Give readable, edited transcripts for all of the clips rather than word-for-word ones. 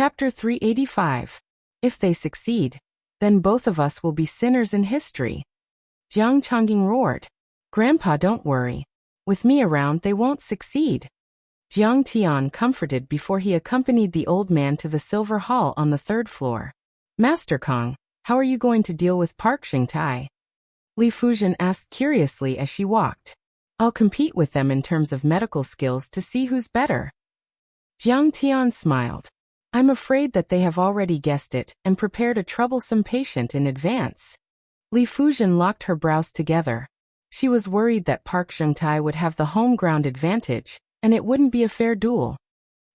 Chapter 385. If they succeed, then both of us will be sinners in history. Jiang Chongying roared. Grandpa, don't worry. With me around, they won't succeed. Jiang Tian comforted before he accompanied the old man to the Silver Hall on the 3rd floor. Master Kong, how are you going to deal with Park Xingtai? Li Fuzhen asked curiously as she walked. I'll compete with them in terms of medical skills to see who's better. Jiang Tian smiled. I'm afraid that they have already guessed it and prepared a troublesome patient in advance. Li Fuzhen locked her brows together. She was worried that Park Xingtai would have the home ground advantage, and it wouldn't be a fair duel.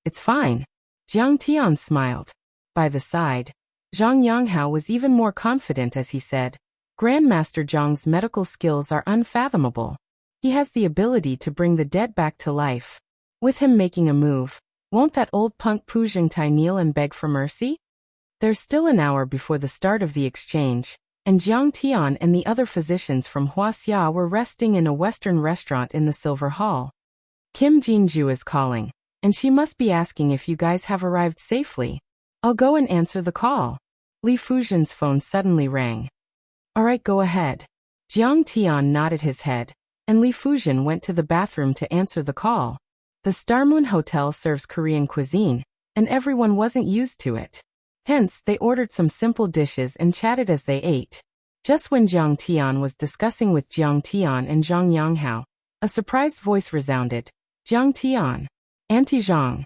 It's fine. Jiang Tian smiled. By the side, Zhang Yanghao was even more confident as he said, Grandmaster Zhang's medical skills are unfathomable. He has the ability to bring the dead back to life. With him making a move, won't that old punk Pu Xingtai kneel and beg for mercy? There's still an hour before the start of the exchange, and Jiang Tian and the other physicians from Wuxia were resting in a Western restaurant in the Silver Hall. Kim Jinju is calling, and she must be asking if you guys have arrived safely. I'll go and answer the call. Li Fuzhen's phone suddenly rang. All right, go ahead. Jiang Tian nodded his head, and Li Fuzhen went to the bathroom to answer the call. The Starmoon Hotel serves Korean cuisine, and everyone wasn't used to it. Hence, they ordered some simple dishes and chatted as they ate. Just when Jiang Tian was discussing with Jiang Tian and Zhang Yanghao, a surprised voice resounded. Jiang Tian. Auntie Zhang.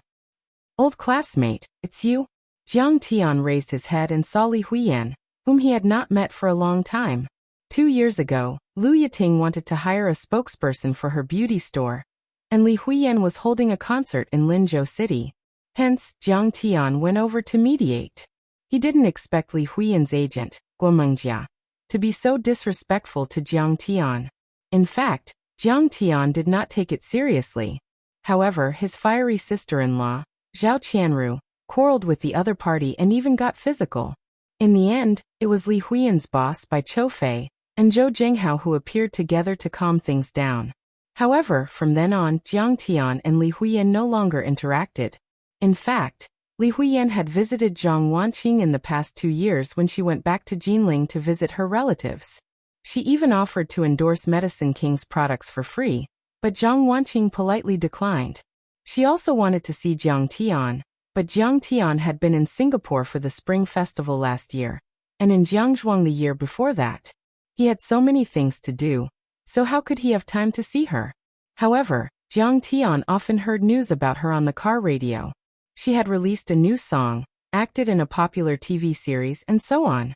Old classmate, it's you? Jiang Tian raised his head and saw Li Huiyan, whom he had not met for a long time. 2 years ago, Lu Yiting wanted to hire a spokesperson for her beauty store, and Li Huiyan was holding a concert in Linzhou City. Hence, Jiang Tian went over to mediate. He didn't expect Li Huiyan's agent, Guo Mengjia, to be so disrespectful to Jiang Tian. In fact, Jiang Tian did not take it seriously. However, his fiery sister-in-law, Zhao Qianru, quarreled with the other party and even got physical. In the end, it was Li Huiyan's boss by Chou Fei and Zhou Jinghao who appeared together to calm things down. However, from then on, Jiang Tian and Li Huiyan no longer interacted. In fact, Li Huiyan had visited Zhang Wanqing in the past 2 years when she went back to Jinling to visit her relatives. She even offered to endorse Medicine King's products for free, but Zhang Wanqing politely declined. She also wanted to see Jiang Tian, but Jiang Tian had been in Singapore for the Spring Festival last year, and in Jiangzhuang the year before that. He had so many things to do, so how could he have time to see her? However, Jiang Tian often heard news about her on the car radio. She had released a new song, acted in a popular TV series, and so on.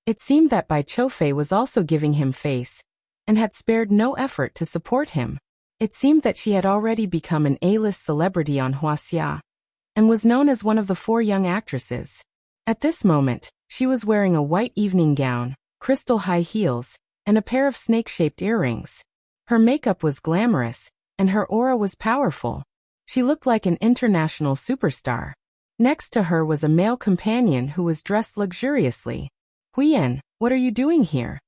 It seemed that Bai Choufei was also giving him face, and had spared no effort to support him. It seemed that she had already become an A-list celebrity on Wuxia, and was known as one of the 4 young actresses. At this moment, she was wearing a white evening gown, crystal high heels, and a pair of snake-shaped earrings. Her makeup was glamorous, and her aura was powerful. She looked like an international superstar. Next to her was a male companion who was dressed luxuriously. Huiyan, what are you doing here?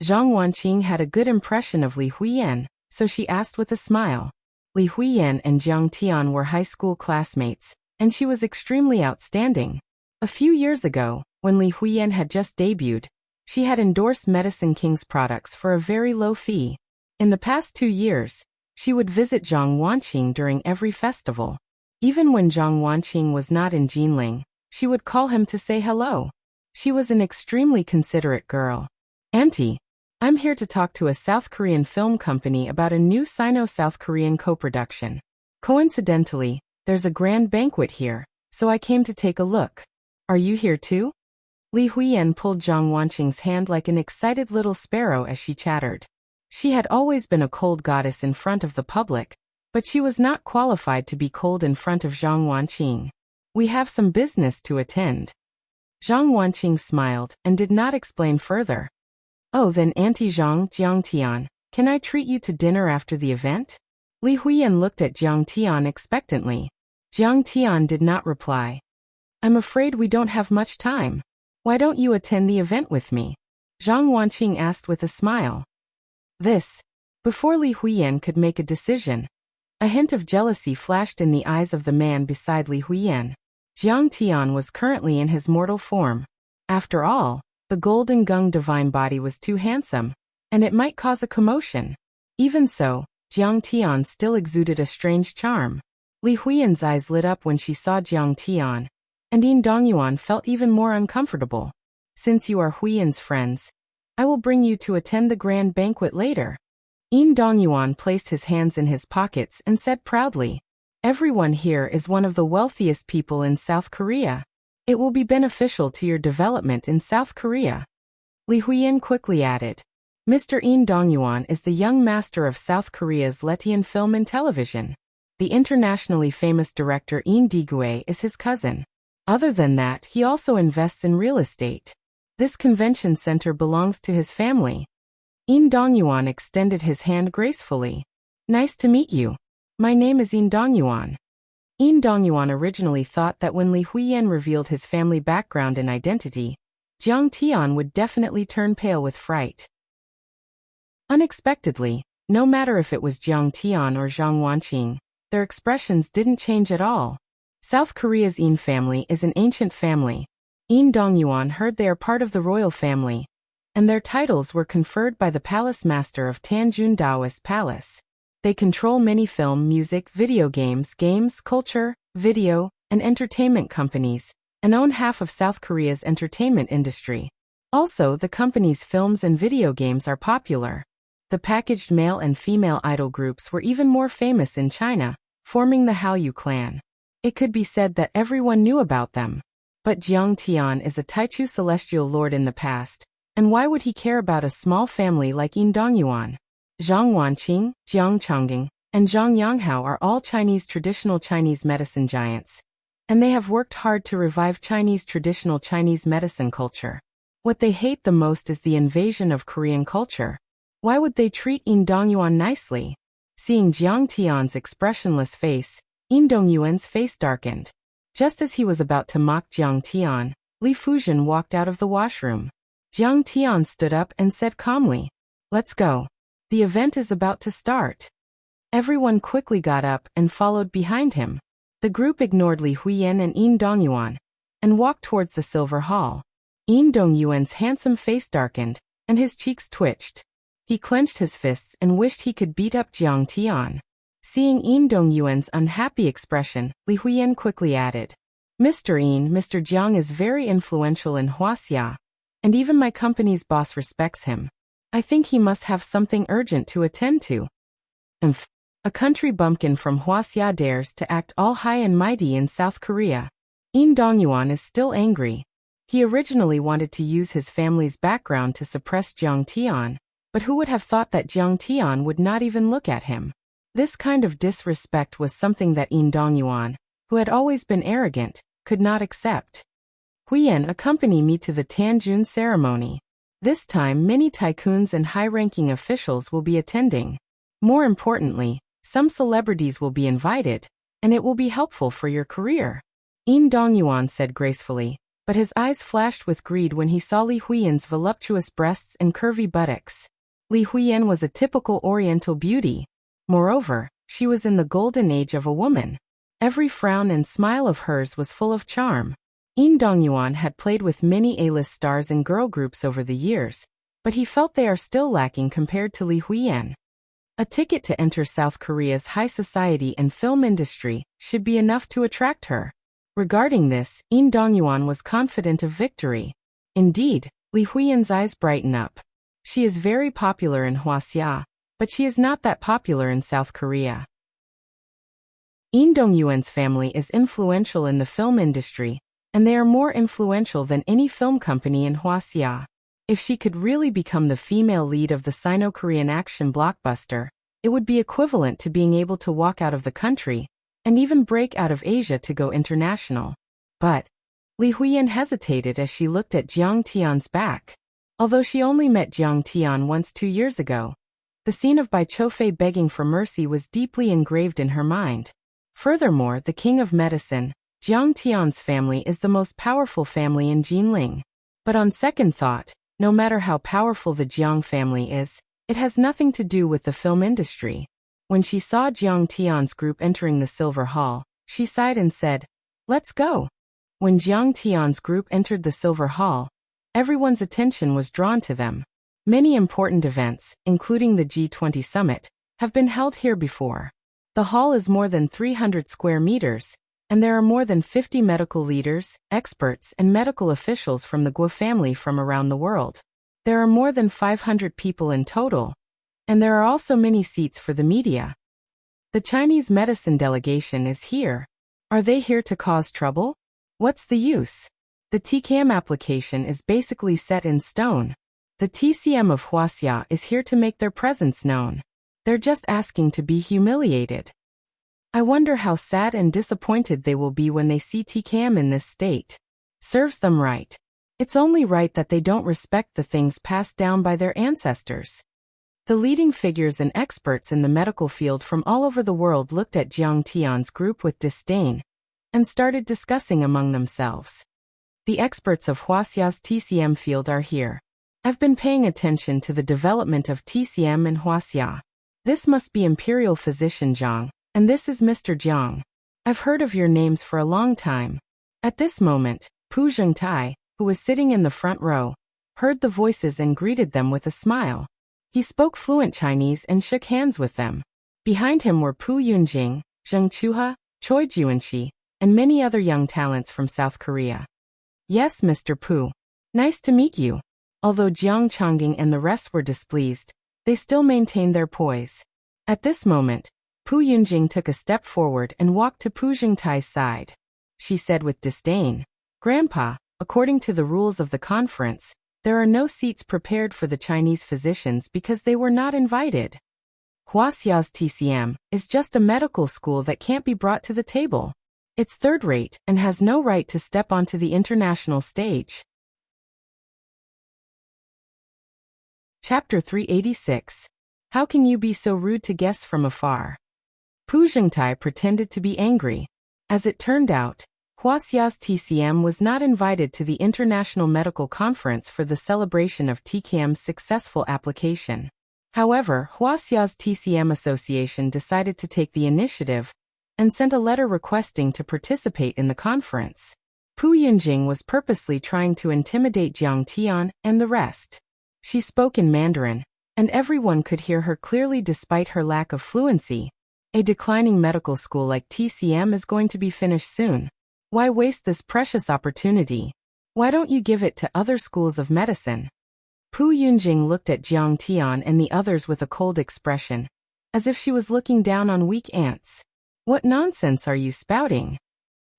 Zhang Wanqing had a good impression of Li Huiyan, so she asked with a smile. Li Huiyan and Jiang Tian were high school classmates, and she was extremely outstanding. A few years ago, when Li Huiyan had just debuted, she had endorsed Medicine King's products for a very low fee. In the past 2 years, she would visit Zhang Wanqing during every festival. Even when Zhang Wanqing was not in Jinling, she would call him to say hello. She was an extremely considerate girl. Auntie, I'm here to talk to a South Korean film company about a new Sino-South Korean co-production. Coincidentally, there's a grand banquet here, so I came to take a look. Are you here too? Li Huiyan pulled Zhang Wanqing's hand like an excited little sparrow as she chattered. She had always been a cold goddess in front of the public, but she was not qualified to be cold in front of Zhang Wanqing. We have some business to attend. Zhang Wanqing smiled and did not explain further. Oh, then Auntie Zhang, Jiang Tian, can I treat you to dinner after the event? Li Huiyan looked at Jiang Tian expectantly. Jiang Tian did not reply. I'm afraid we don't have much time. Why don't you attend the event with me? Zhang Wanqing asked with a smile. Before Li Huiyan could make a decision, a hint of jealousy flashed in the eyes of the man beside Li Huiyan. Jiang Tian was currently in his mortal form. After all, the golden gung divine body was too handsome, and it might cause a commotion. Even so, Jiang Tian still exuded a strange charm. Li Huiyan's eyes lit up when she saw Jiang Tian, and Yin Dongyuan felt even more uncomfortable. Since you are Huiyan's friends, I will bring you to attend the grand banquet later. Yin Dongyuan placed his hands in his pockets and said proudly, everyone here is one of the wealthiest people in South Korea. It will be beneficial to your development in South Korea. Li Huiyan quickly added, Mr. Yin Dongyuan is the young master of South Korea's Letian Film and Television. The internationally famous director Yin Digui is his cousin. Other than that, he also invests in real estate. This convention center belongs to his family. Yin Dongyuan extended his hand gracefully. Nice to meet you. My name is Yin Dongyuan. Yin Dongyuan originally thought that when Li Huiyan revealed his family background and identity, Jiang Tian would definitely turn pale with fright. Unexpectedly, no matter if it was Jiang Tian or Zhang Wanqing, their expressions didn't change at all. South Korea's Yin family is an ancient family. Yin Dongyuan heard they are part of the royal family, and their titles were conferred by the palace master of Tanjun Daoist Palace. They control many film, music, video games, culture, video, and entertainment companies, and own half of South Korea's entertainment industry. Also, the company's films and video games are popular. The packaged male and female idol groups were even more famous in China, forming the Hallyu clan. It could be said that everyone knew about them. But Jiang Tian is a Taichu celestial lord in the past, and why would he care about a small family like Yin Dongyuan? Zhang Wanqing, Jiang Changding, and Zhang Yanghao are all traditional Chinese medicine giants, and they have worked hard to revive traditional Chinese medicine culture. What they hate the most is the invasion of Korean culture. Why would they treat Yin Dongyuan nicely? Seeing Jiang Tian's expressionless face, Yin Dongyuan's face darkened. Just as he was about to mock Jiang Tian, Li Fujian walked out of the washroom. Jiang Tian stood up and said calmly, "Let's go. The event is about to start." Everyone quickly got up and followed behind him. The group ignored Li Huiyan and Yin Dongyuan and walked towards the silver hall. Yin Dongyuan's handsome face darkened, and his cheeks twitched. He clenched his fists and wished he could beat up Jiang Tian. Seeing Yin Dongyuan's unhappy expression, Li Huiyan quickly added, Mr. Jiang is very influential in Wuxia, and even my company's boss respects him. I think he must have something urgent to attend to. A country bumpkin from Wuxia dares to act all high and mighty in South Korea. Yin Dongyuan is still angry. He originally wanted to use his family's background to suppress Jiang Tian, but who would have thought that Jiang Tian would not even look at him? This kind of disrespect was something that Yin Dongyuan, who had always been arrogant, could not accept. Huiyan, accompany me to the Tanjun ceremony. This time many tycoons and high-ranking officials will be attending. More importantly, some celebrities will be invited, and it will be helpful for your career. Yin Dongyuan said gracefully, but his eyes flashed with greed when he saw Li Huiyan's voluptuous breasts and curvy buttocks. Li Huiyan was a typical Oriental beauty. Moreover, she was in the golden age of a woman. Every frown and smile of hers was full of charm. Yin Dongyuan had played with many A-list stars and girl groups over the years, but he felt they are still lacking compared to Li Huiyan. A ticket to enter South Korea's high society and film industry should be enough to attract her. Regarding this, Yin Dongyuan was confident of victory. Indeed, Li Huiyan's eyes brighten up. She is very popular in Wuxia, but she is not that popular in South Korea. Yin Dongyuan's family is influential in the film industry, and they are more influential than any film company in Wuxia. If she could really become the female lead of the Sino-Korean action blockbuster, it would be equivalent to being able to walk out of the country, and even break out of Asia to go international. But Li Huiyan hesitated as she looked at Jiang Tian's back. Although she only met Jiang Tian once 2 years ago, the scene of Bai Chofei begging for mercy was deeply engraved in her mind. Furthermore, the king of medicine, Jiang Tian's family is the most powerful family in Jinling. But on second thought, no matter how powerful the Jiang family is, it has nothing to do with the film industry. When she saw Jiang Tian's group entering the Silver Hall, she sighed and said, "Let's go." When Jiang Tian's group entered the Silver Hall, everyone's attention was drawn to them. Many important events, including the G20 summit, have been held here before. The hall is more than 300 square meters, and there are more than 50 medical leaders, experts, and medical officials from the Guo family from around the world. There are more than 500 people in total, and there are also many seats for the media. The Chinese medicine delegation is here. Are they here to cause trouble? What's the use? The TKM application is basically set in stone. The TCM of Wuxia is here to make their presence known. They're just asking to be humiliated. I wonder how sad and disappointed they will be when they see TKM in this state. Serves them right. It's only right that they don't respect the things passed down by their ancestors. The leading figures and experts in the medical field from all over the world looked at Jiang Tian's group with disdain and started discussing among themselves. The experts of Wuxia's TCM field are here. I've been paying attention to the development of TCM in Wuxia. This must be Imperial Physician Zhang, and this is Mr. Jiang. I've heard of your names for a long time. At this moment, Pu Zhengtai, who was sitting in the front row, heard the voices and greeted them with a smile. He spoke fluent Chinese and shook hands with them. Behind him were Pu Yunjing, Zheng Chuha, Choi Juanxi, and many other young talents from South Korea. Yes, Mr. Pu. Nice to meet you. Although Jiang Changing and the rest were displeased, they still maintained their poise. At this moment, Pu Yunjing took a step forward and walked to Pu Zhengtai's side. She said with disdain, "Grandpa, according to the rules of the conference, there are no seats prepared for the Chinese physicians because they were not invited. Wuxia's TCM is just a medical school that can't be brought to the table. It's third-rate and has no right to step onto the international stage." Chapter 386. How can you be so rude to guests from afar? Pu Zhengtai pretended to be angry. As it turned out, Wuxia's TCM was not invited to the International Medical Conference for the celebration of TKM's successful application. However, Wuxia's TCM Association decided to take the initiative and sent a letter requesting to participate in the conference. Pu Yunjing was purposely trying to intimidate Jiang Tian and the rest. She spoke in Mandarin, and everyone could hear her clearly despite her lack of fluency. A declining medical school like TCM is going to be finished soon. Why waste this precious opportunity? Why don't you give it to other schools of medicine? Pu Yunjing looked at Jiang Tian and the others with a cold expression, as if she was looking down on weak ants. What nonsense are you spouting?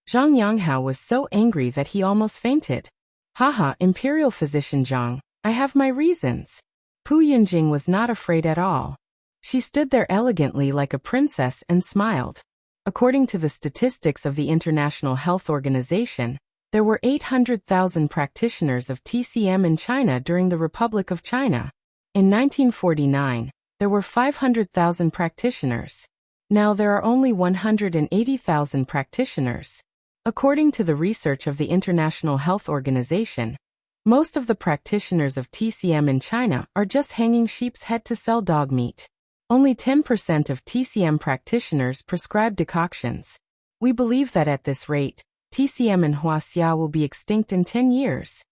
Zhang Yanghao was so angry that he almost fainted. Haha, Imperial Physician Zhang, I have my reasons. Pu Yunjing was not afraid at all. She stood there elegantly like a princess and smiled. According to the statistics of the International Health Organization, there were 800,000 practitioners of TCM in China during the Republic of China. In 1949, there were 500,000 practitioners. Now there are only 180,000 practitioners. According to the research of the International Health Organization, most of the practitioners of TCM in China are just hanging sheep's head to sell dog meat. Only 10% of TCM practitioners prescribe decoctions. We believe that at this rate, TCM in Wuxia will be extinct in 10 years.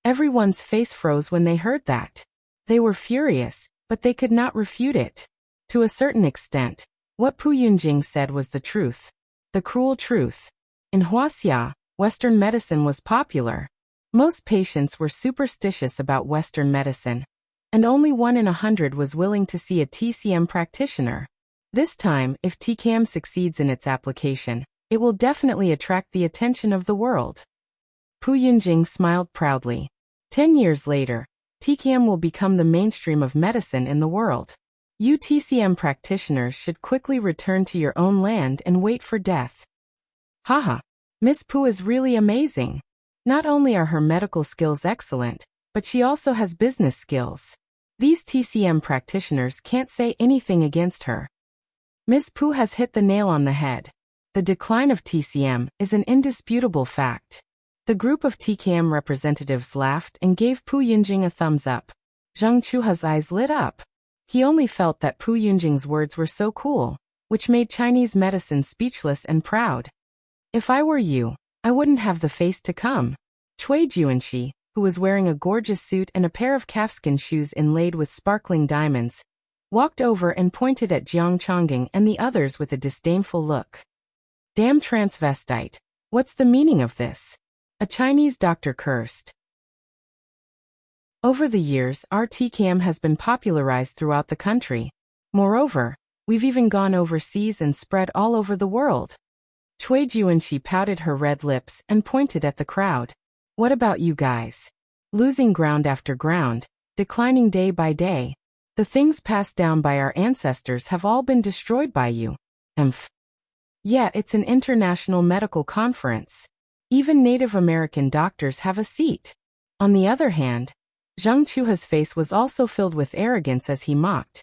Everyone's face froze when they heard that. They were furious, but they could not refute it. To a certain extent, what Pu Yunjing said was the truth. The cruel truth. In Wuxia, Western medicine was popular. Most patients were superstitious about Western medicine, and only 1 in 100 was willing to see a TCM practitioner. This time, if TKM succeeds in its application, it will definitely attract the attention of the world. Pu Yunjing smiled proudly. 10 years later, TKM will become the mainstream of medicine in the world. You TCM practitioners should quickly return to your own land and wait for death. Haha, Miss Pu is really amazing. Not only are her medical skills excellent, but she also has business skills. These TCM practitioners can't say anything against her. Miss Pu has hit the nail on the head. The decline of TCM is an indisputable fact. The group of TKM representatives laughed and gave Pu Yunjing a thumbs up. Zheng Chuha's eyes lit up. He only felt that Pu Yunjing's words were so cool, which made Chinese medicine speechless and proud. If I were you, I wouldn't have the face to come. Cui Juanxi, who was wearing a gorgeous suit and a pair of calfskin shoes inlaid with sparkling diamonds, walked over and pointed at Jiang Chongqing and the others with a disdainful look. Damn transvestite. What's the meaning of this? A Chinese doctor cursed. Over the years, our TKM has been popularized throughout the country. Moreover, we've even gone overseas and spread all over the world. Cui Juanxi pouted her red lips and pointed at the crowd. What about you guys? Losing ground after ground, declining day by day. The things passed down by our ancestors have all been destroyed by you. Yeah, it's an international medical conference. Even Native American doctors have a seat. On the other hand, Zhang Chuha's face was also filled with arrogance as he mocked.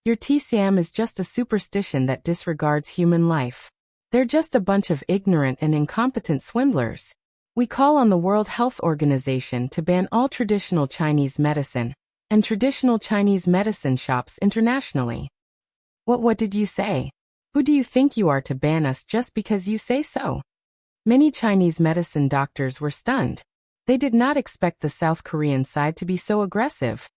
Your TCM is just a superstition that disregards human life. They're just a bunch of ignorant and incompetent swindlers. We call on the World Health Organization to ban all traditional Chinese medicine and traditional Chinese medicine shops internationally. What did you say? Who do you think you are to ban us just because you say so? Many Chinese medicine doctors were stunned. They did not expect the South Korean side to be so aggressive.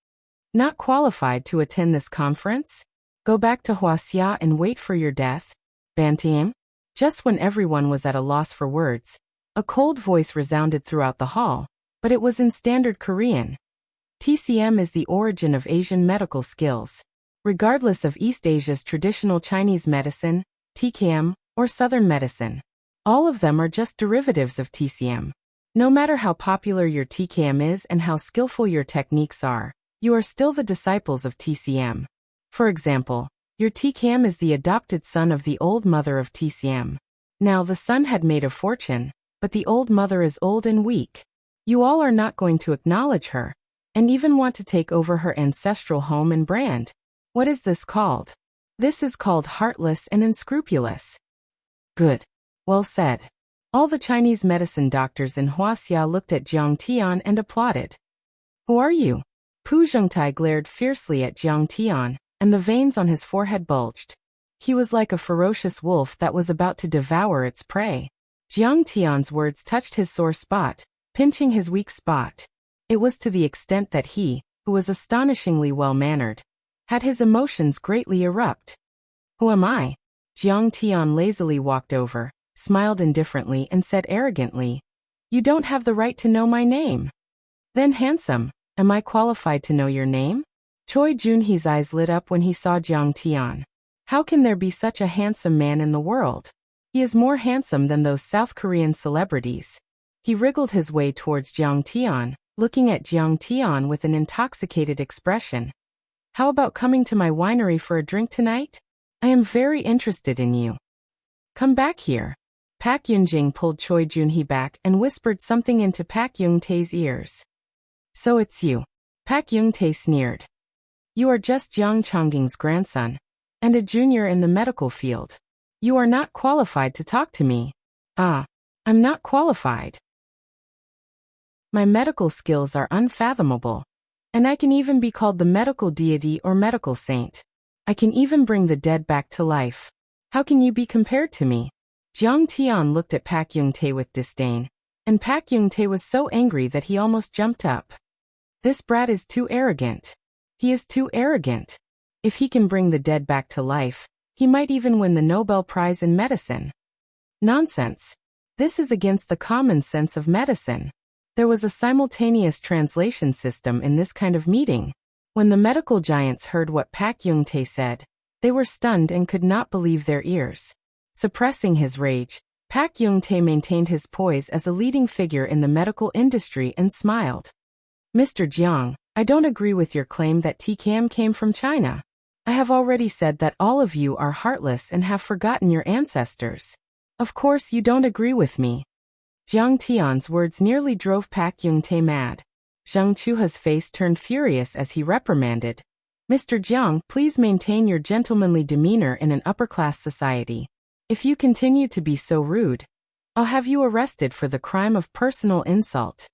Not qualified to attend this conference? Go back to Wuxia and wait for your death? Bantim? Just when everyone was at a loss for words, a cold voice resounded throughout the hall, but it was in standard Korean. TCM is the origin of Asian medical skills. Regardless of East Asia's traditional Chinese medicine, TKM, or Southern medicine. All of them are just derivatives of TCM. No matter how popular your TKM is and how skillful your techniques are, you are still the disciples of TCM. For example, your TKM is the adopted son of the old mother of TCM. Now the son had made a fortune, but the old mother is old and weak. You all are not going to acknowledge her, and even want to take over her ancestral home and brand. What is this called? This is called heartless and unscrupulous. Good. Well said. All the Chinese medicine doctors in Wuxia looked at Jiang Tian and applauded. Who are you? Pu Zhengtai glared fiercely at Jiang Tian, and the veins on his forehead bulged. He was like a ferocious wolf that was about to devour its prey. Jiang Tian's words touched his sore spot, pinching his weak spot. It was to the extent that he, who was astonishingly well-mannered, had his emotions greatly erupt. Who am I? Jiang Tian lazily walked over, smiled indifferently and said arrogantly, You don't have the right to know my name. Then handsome, am I qualified to know your name? Cui Junhe's eyes lit up when he saw Jiang Tian. How can there be such a handsome man in the world? He is more handsome than those South Korean celebrities. He wriggled his way towards Jiang Tian, looking at Jiang Tian with an intoxicated expression. How about coming to my winery for a drink tonight? I am very interested in you. Come back here. Pak Yunjing pulled Cui Junhe back and whispered something into Pak Yung-tae's ears. So it's you. Pak Yung-tae sneered. You are just Jiang Chongqing's grandson, and a junior in the medical field. You are not qualified to talk to me. I'm not qualified. My medical skills are unfathomable. And I can even be called the medical deity or medical saint. I can even bring the dead back to life. How can you be compared to me? Jiang Tian looked at Pak Yung-tae with disdain, and Pak Yung-tae was so angry that he almost jumped up. This brat is too arrogant. He is too arrogant. If he can bring the dead back to life, he might even win the Nobel Prize in medicine. Nonsense. This is against the common sense of medicine. There was a simultaneous translation system in this kind of meeting. When the medical giants heard what Pak Yung-tae said, they were stunned and could not believe their ears. Suppressing his rage, Pak Yung-tae maintained his poise as a leading figure in the medical industry and smiled. Mr. Jiang, I don't agree with your claim that TKM came from China. I have already said that all of you are heartless and have forgotten your ancestors. Of course you don't agree with me. Jiang Tian's words nearly drove Pak Yung-tae mad. Zhang Chuha's face turned furious as he reprimanded. Mr. Jiang, please maintain your gentlemanly demeanor in an upper-class society. If you continue to be so rude, I'll have you arrested for the crime of personal insult.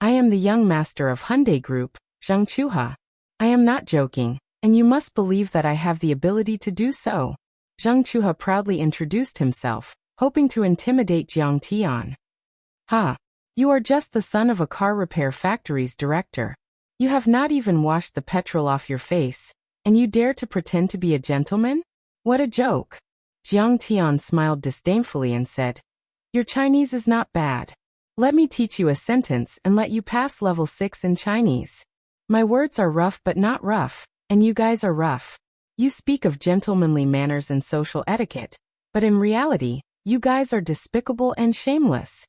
I am the young master of Hyundai Group, Zhang Chuha. I am not joking, and you must believe that I have the ability to do so. Zhang Chuha proudly introduced himself, hoping to intimidate Jiang Tian. Ha! You are just the son of a car repair factory's director. You have not even washed the petrol off your face, and you dare to pretend to be a gentleman? What a joke! Jiang Tian smiled disdainfully and said, Your Chinese is not bad. Let me teach you a sentence and let you pass level 6 in Chinese. My words are rough but not rough, and you guys are rough. You speak of gentlemanly manners and social etiquette, but in reality, you guys are despicable and shameless.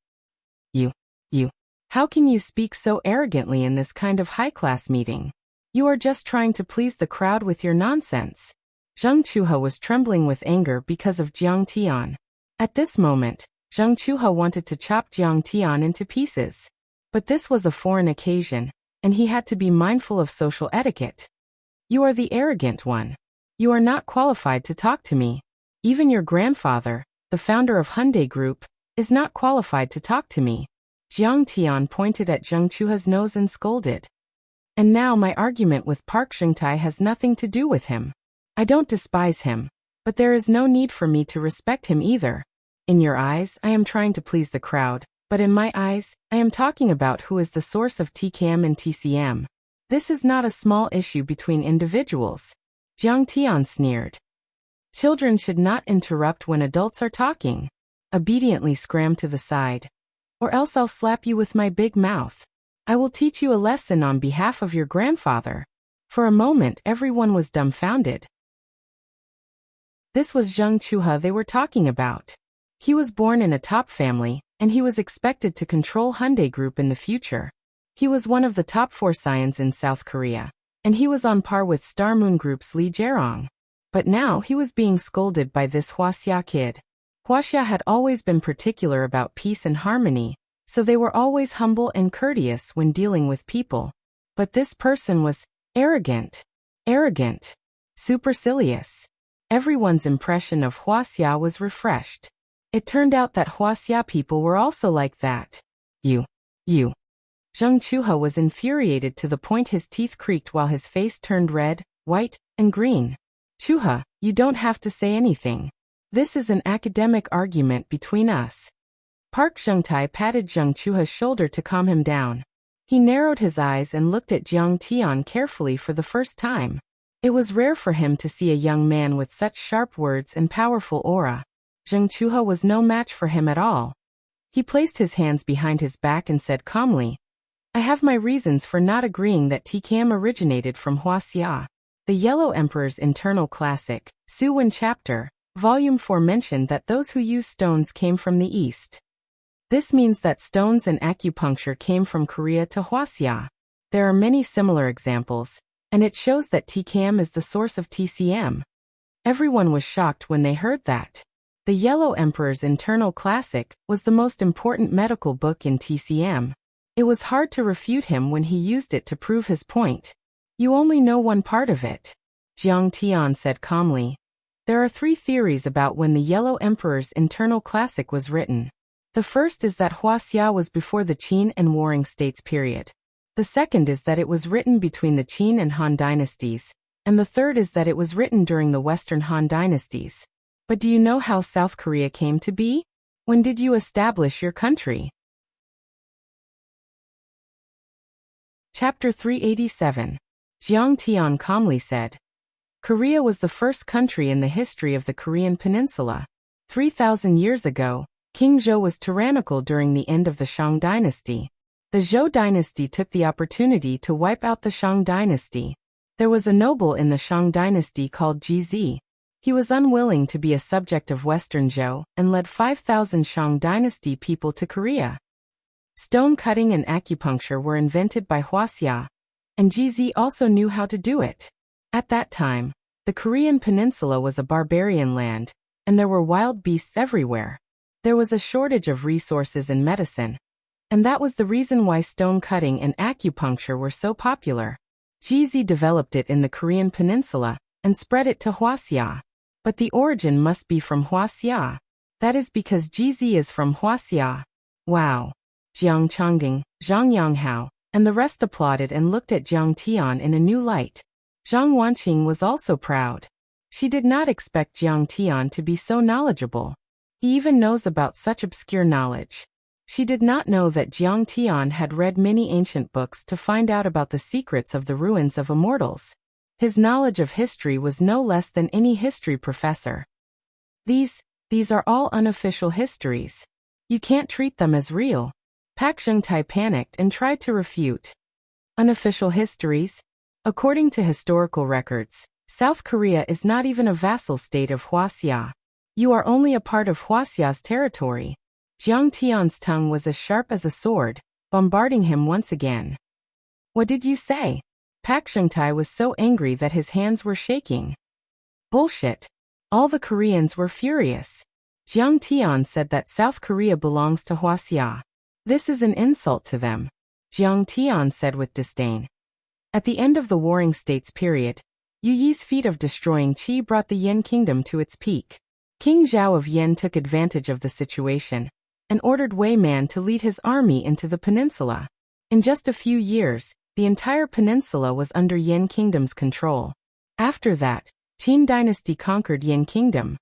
You. How can you speak so arrogantly in this kind of high-class meeting? You are just trying to please the crowd with your nonsense. Zheng Chuhe was trembling with anger because of Jiang Tian. At this moment, Zheng Chuhe wanted to chop Jiang Tian into pieces. But this was a foreign occasion, and he had to be mindful of social etiquette. You are the arrogant one. You are not qualified to talk to me. Even your grandfather, the founder of Hyundai Group, is not qualified to talk to me. Jiang Tian pointed at Zheng Chuhe's nose and scolded. And now my argument with Park Zhengtai has nothing to do with him. I don't despise him, but there is no need for me to respect him either. In your eyes, I am trying to please the crowd, but in my eyes, I am talking about who is the source of TKM and TCM. This is not a small issue between individuals. Jiang Tian sneered. Children should not interrupt when adults are talking. Obediently scram to the side. Or else I'll slap you with my big mouth. I will teach you a lesson on behalf of your grandfather. For a moment, everyone was dumbfounded. This was Zheng Chuhe they were talking about. He was born in a top family, and he was expected to control Hyundai Group in the future. He was one of the top 4 scions in South Korea, and he was on par with Star Moon Group's Lee Jaerong. But now he was being scolded by this Wuxia kid. Wuxia had always been particular about peace and harmony, so they were always humble and courteous when dealing with people. But this person was arrogant, supercilious. Everyone's impression of Wuxia was refreshed. It turned out that Wuxia people were also like that. You. Zheng Chuhe was infuriated to the point his teeth creaked while his face turned red, white, and green. Chuhe, you don't have to say anything. This is an academic argument between us. Park Zhengtai patted Zheng Chuhe's shoulder to calm him down. He narrowed his eyes and looked at Jiang Tian carefully for the first time. It was rare for him to see a young man with such sharp words and powerful aura. Zheng Chuhe was no match for him at all. He placed his hands behind his back and said calmly, I have my reasons for not agreeing that TKM originated from Wuxia. The Yellow Emperor's internal classic, Su Wen chapter, Volume 4 mentioned that those who use stones came from the east. This means that stones and acupuncture came from Korea to Wuxia. There are many similar examples, and it shows that TKM is the source of TCM. Everyone was shocked when they heard that. The Yellow Emperor's internal classic was the most important medical book in TCM. It was hard to refute him when he used it to prove his point. You only know one part of it. Jiang Tian said calmly. There are 3 theories about when the Yellow Emperor's internal classic was written. The first is that Wuxia was before the Qin and Warring States period. The second is that it was written between the Qin and Han dynasties, and the third is that it was written during the Western Han dynasties. But do you know how South Korea came to be? When did you establish your country? Chapter 387. Jiang Tian calmly said. Korea was the first country in the history of the Korean peninsula. 3,000 years ago, King Zhou was tyrannical during the end of the Shang dynasty. The Zhou dynasty took the opportunity to wipe out the Shang dynasty. There was a noble in the Shang dynasty called Jizi. He was unwilling to be a subject of Western Zhou and led 5,000 Shang dynasty people to Korea. Stone cutting and acupuncture were invented by Wuxia, and Jizi also knew how to do it. At that time, the Korean peninsula was a barbarian land, and there were wild beasts everywhere. There was a shortage of resources in medicine, and that was the reason why stone cutting and acupuncture were so popular. Jizi developed it in the Korean peninsula and spread it to Wuxia. But the origin must be from Wuxia. That is because Jizi is from Wuxia. Wow! Jiang Changding, Zhang Yanghao, and the rest applauded and looked at Jiang Tian in a new light. Zhang Wanqing was also proud. She did not expect Jiang Tian to be so knowledgeable. He even knows about such obscure knowledge. She did not know that Jiang Tian had read many ancient books to find out about the secrets of the ruins of immortals. His knowledge of history was no less than any history professor. These are all unofficial histories. You can't treat them as real. Pak Zhengtai panicked and tried to refute. Unofficial histories? According to historical records, South Korea is not even a vassal state of Wuxia. You are only a part of Wuxia's territory. Jiang Tian's tongue was as sharp as a sword, bombarding him once again. What did you say? Pak Zhengtai was so angry that his hands were shaking. Bullshit. All the Koreans were furious. Jiang Tian said that South Korea belongs to Wuxia. This is an insult to them, Jiang Tian said with disdain. At the end of the Warring States period, Yu Yi's feat of destroying Qi brought the Yin kingdom to its peak. King Zhao of Yin took advantage of the situation and ordered Wei Man to lead his army into the peninsula. In just a few years, the entire peninsula was under Yin kingdom's control. After that, Qin dynasty conquered Yin kingdom.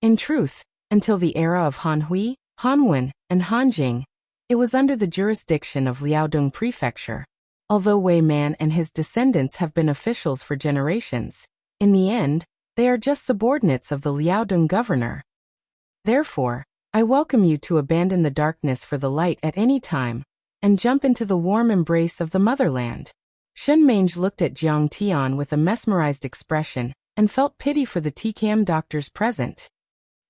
In truth, until the era of Han Hui, Han Wen, and Han Jing, it was under the jurisdiction of Liaodong Prefecture. Although Wei Man and his descendants have been officials for generations, in the end, they are just subordinates of the Liaodong governor. Therefore, I welcome you to abandon the darkness for the light at any time, and jump into the warm embrace of the motherland. Shen Mange looked at Jiang Tian with a mesmerized expression, and felt pity for the TKM doctors present.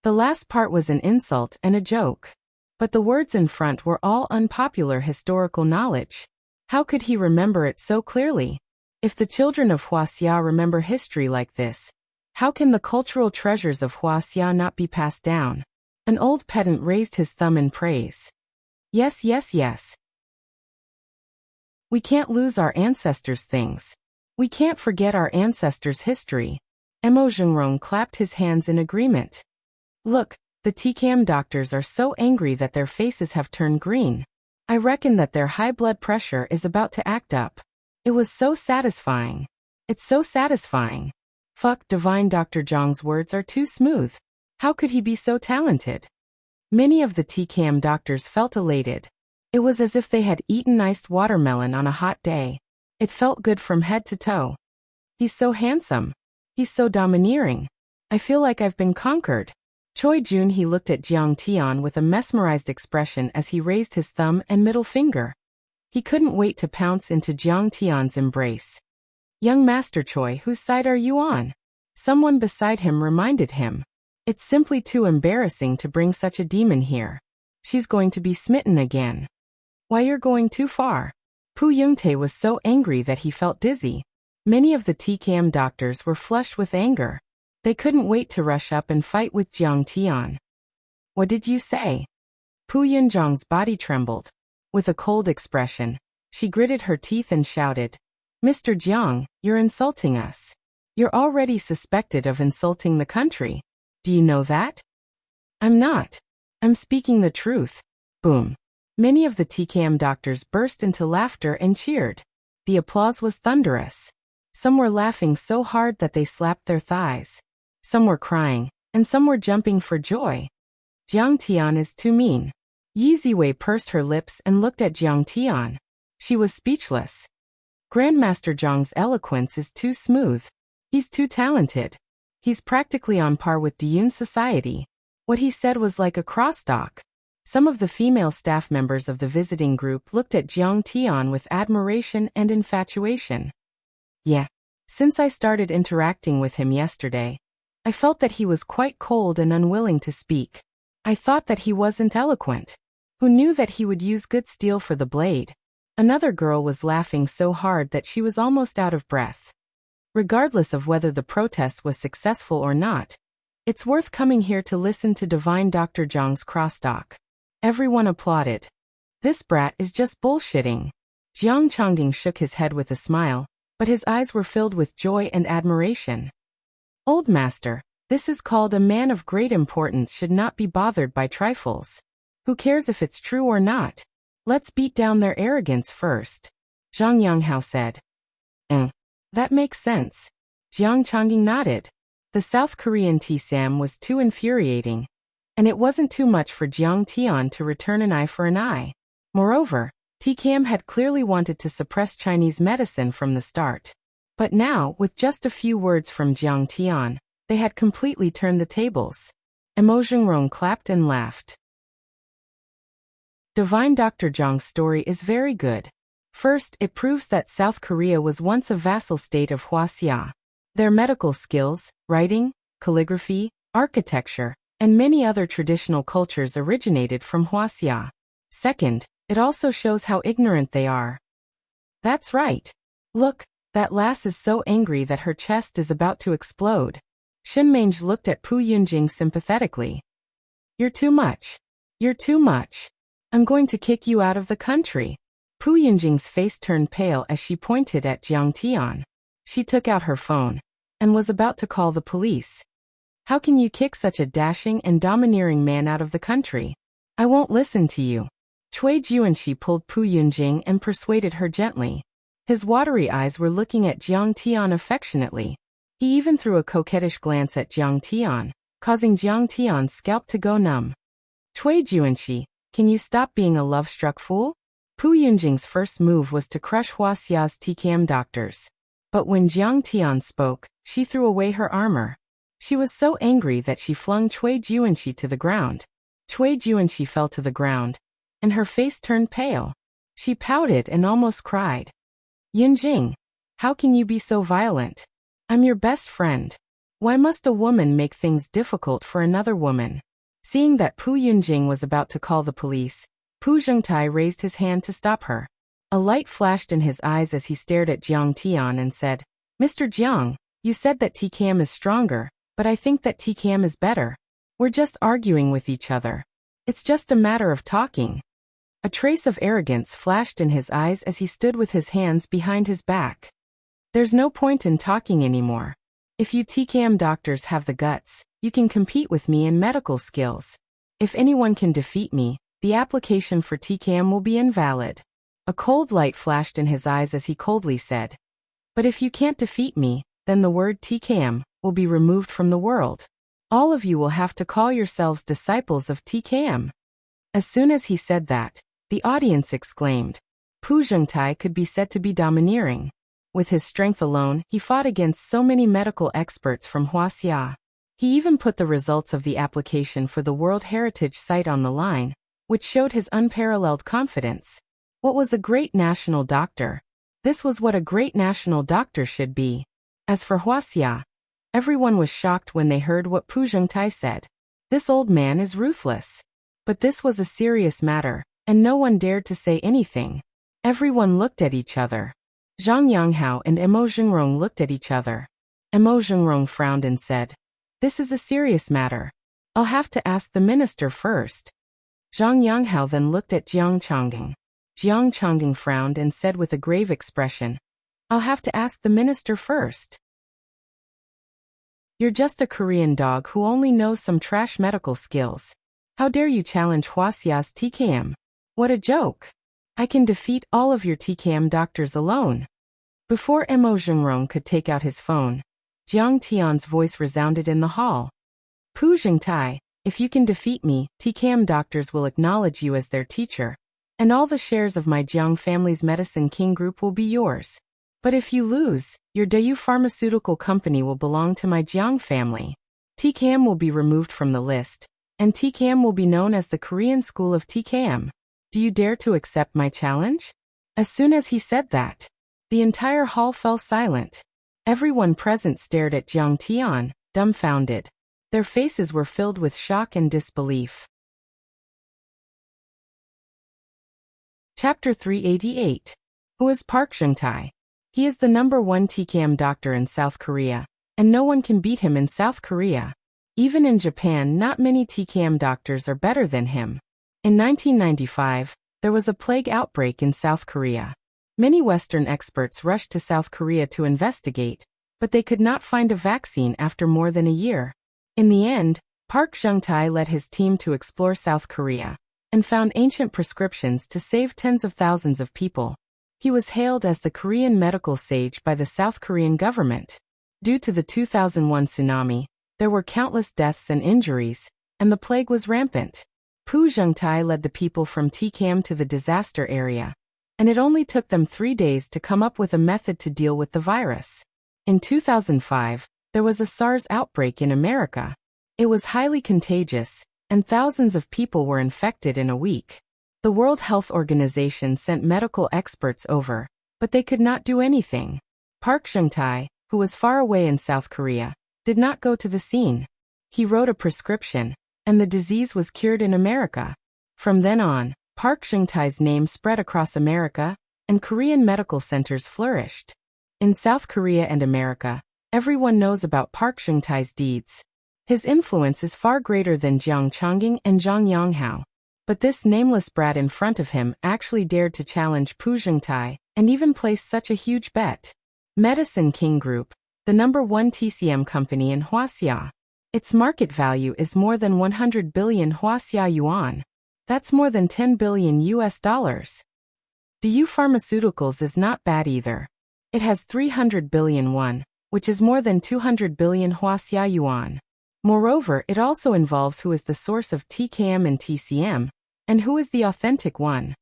The last part was an insult and a joke. But the words in front were all unpopular historical knowledge. How could he remember it so clearly? If the children of Wuxia remember history like this, how can the cultural treasures of Wuxia not be passed down? An old pedant raised his thumb in praise. Yes, yes, yes. We can't lose our ancestors' things. We can't forget our ancestors' history. Mo Zhengrong clapped his hands in agreement. Look, the TKM doctors are so angry that their faces have turned green. I reckon that their high blood pressure is about to act up. It was so satisfying. It's so satisfying. Fuck, Divine Dr. Zhang's words are too smooth. How could he be so talented? Many of the TKM doctors felt elated. It was as if they had eaten iced watermelon on a hot day. It felt good from head to toe. He's so handsome. He's so domineering. I feel like I've been conquered. Choi Jun he looked at Jiang Tian with a mesmerized expression as he raised his thumb and middle finger. He couldn't wait to pounce into Jiang Tian's embrace. Young Master Choi, whose side are you on? Someone beside him reminded him. It's simply too embarrassing to bring such a demon here. She's going to be smitten again. Why, you're going too far. Pu Yungtae was so angry that he felt dizzy. Many of the TKM doctors were flushed with anger. They couldn't wait to rush up and fight with Jiang Tian. What did you say? Pu Yunzhang's body trembled. With a cold expression, she gritted her teeth and shouted, Mr. Jiang, you're insulting us. You're already suspected of insulting the country. Do you know that? I'm not. I'm speaking the truth. Boom. Many of the TKM doctors burst into laughter and cheered. The applause was thunderous. Some were laughing so hard that they slapped their thighs. Some were crying, and some were jumping for joy. Jiang Tian is too mean. Yi Ziwei pursed her lips and looked at Jiang Tian. She was speechless. Grandmaster Zhang's eloquence is too smooth. He's too talented. He's practically on par with Diyun society. What he said was like a crosstalk. Some of the female staff members of the visiting group looked at Jiang Tian with admiration and infatuation. Yeah. Since I started interacting with him yesterday, I felt that he was quite cold and unwilling to speak. I thought that he wasn't eloquent. Who knew that he would use good steel for the blade? Another girl was laughing so hard that she was almost out of breath. Regardless of whether the protest was successful or not, it's worth coming here to listen to Divine Dr. Zhang's crosstalk. Everyone applauded. This brat is just bullshitting. Jiang Changding shook his head with a smile, but his eyes were filled with joy and admiration. Old master, this is called a man of great importance should not be bothered by trifles. Who cares if it's true or not? Let's beat down their arrogance first. Zhang Yanghao said. That makes sense. Jiang Changding nodded. The South Korean TSAM was too infuriating. And it wasn't too much for Jiang Tian to return an eye for an eye. Moreover, TKM had clearly wanted to suppress Chinese medicine from the start. But now, with just a few words from Jiang Tian, they had completely turned the tables. Emo Zhengrong clapped and laughed. Divine Dr. Zhang's story is very good. First, it proves that South Korea was once a vassal state of Wuxia. Their medical skills, writing, calligraphy, architecture, and many other traditional cultures originated from Wuxia. Second, it also shows how ignorant they are. That's right. Look, that lass is so angry that her chest is about to explode. Shinmange looked at Pu Yunjing sympathetically. You're too much. You're too much. I'm going to kick you out of the country. Pu Yunjing's face turned pale as she pointed at Jiang Tian. She took out her phone and was about to call the police. How can you kick such a dashing and domineering man out of the country? I won't listen to you. Cui Juanxi pulled Pu Yunjing and persuaded her gently. His watery eyes were looking at Jiang Tian affectionately. He even threw a coquettish glance at Jiang Tian, causing Jiang Tian's scalp to go numb. Cui Juanxi, can you stop being a love-struck fool? Pu Yunjing's first move was to crush Huaxia's TKM doctors. But when Jiang Tian spoke, she threw away her armor. She was so angry that she flung Cui Juanxi to the ground. Cui Juanxi fell to the ground, and her face turned pale. She pouted and almost cried. Yunjing, how can you be so violent? I'm your best friend. Why must a woman make things difficult for another woman? Seeing that Pu Yunjing was about to call the police, Pu Zhengtai raised his hand to stop her. A light flashed in his eyes as he stared at Jiang Tian and said, Mr. Jiang, you said that TKM is stronger, but I think that TKM is better. We're just arguing with each other. It's just a matter of talking. A trace of arrogance flashed in his eyes as he stood with his hands behind his back. There's no point in talking anymore. If you TKM doctors have the guts, you can compete with me in medical skills. If anyone can defeat me, the application for TKM will be invalid. A cold light flashed in his eyes as he coldly said, But if you can't defeat me, then the word TKM will be removed from the world. All of you will have to call yourselves disciples of TKM. As soon as he said that, the audience exclaimed. Pu Zhengtai could be said to be domineering. With his strength alone, he fought against so many medical experts from Huaxia. He even put the results of the application for the World Heritage Site on the line, which showed his unparalleled confidence. What was a great national doctor? This was what a great national doctor should be. As for Huaxia, everyone was shocked when they heard what Pu Zhengtai said. This old man is ruthless. But this was a serious matter, and no one dared to say anything. Everyone looked at each other. Zhang Yanghao and Emo Zhengrong looked at each other. Emo Zhengrong frowned and said, This is a serious matter. I'll have to ask the minister first. Zhang Yanghao then looked at Jiang Changding. Jiang Changding frowned and said with a grave expression, I'll have to ask the minister first. You're just a Korean dog who only knows some trash medical skills. How dare you challenge Huaxia's TKM? What a joke. I can defeat all of your TKM doctors alone. Before Emo Zhengrong could take out his phone, Jiang Tian's voice resounded in the hall. Pu Zhengtai, if you can defeat me, TKM doctors will acknowledge you as their teacher, and all the shares of my Jiang family's Medicine King group will be yours. But if you lose, your Daewoo Pharmaceutical Company will belong to my Jiang family. TKM will be removed from the list, and TKM will be known as the Korean School of TKM. Do you dare to accept my challenge? As soon as he said that, the entire hall fell silent. Everyone present stared at Jiang Tian, dumbfounded. Their faces were filled with shock and disbelief. Chapter 388. Who is Park Zhengtai? He is the #1 TKM doctor in South Korea, and no one can beat him in South Korea. Even in Japan, not many TKM doctors are better than him. In 1995, there was a plague outbreak in South Korea. Many Western experts rushed to South Korea to investigate, but they could not find a vaccine after more than a year. In the end, Park Zhengtai led his team to explore South Korea and found ancient prescriptions to save tens of thousands of people. He was hailed as the Korean medical sage by the South Korean government. Due to the 2001 tsunami, there were countless deaths and injuries, and the plague was rampant. Pu Zhengtai led the people from TKM to the disaster area, and it only took them 3 days to come up with a method to deal with the virus. In 2005, there was a SARS outbreak in America. It was highly contagious, and thousands of people were infected in a week. The World Health Organization sent medical experts over, but they could not do anything. Park Zhengtai, who was far away in South Korea, did not go to the scene. He wrote a prescription, and the disease was cured in America. From then on, Park Zhengtai's name spread across America, and Korean medical centers flourished. In South Korea and America, everyone knows about Park Zhengtai's deeds. His influence is far greater than Jiang Chongqing and Zhang Yonghao. But this nameless brat in front of him actually dared to challenge Pu Zhengtai, and even place such a huge bet. Medicine King Group, the #1 TCM company in Wuxia. Its market value is more than 100 billion Wuxia yuan. That's more than 10 billion US dollars. DU Pharmaceuticals is not bad either. It has 300 billion won, which is more than 200 billion Wuxia yuan. Moreover, it also involves who is the source of TKM and TCM, and who is the authentic one.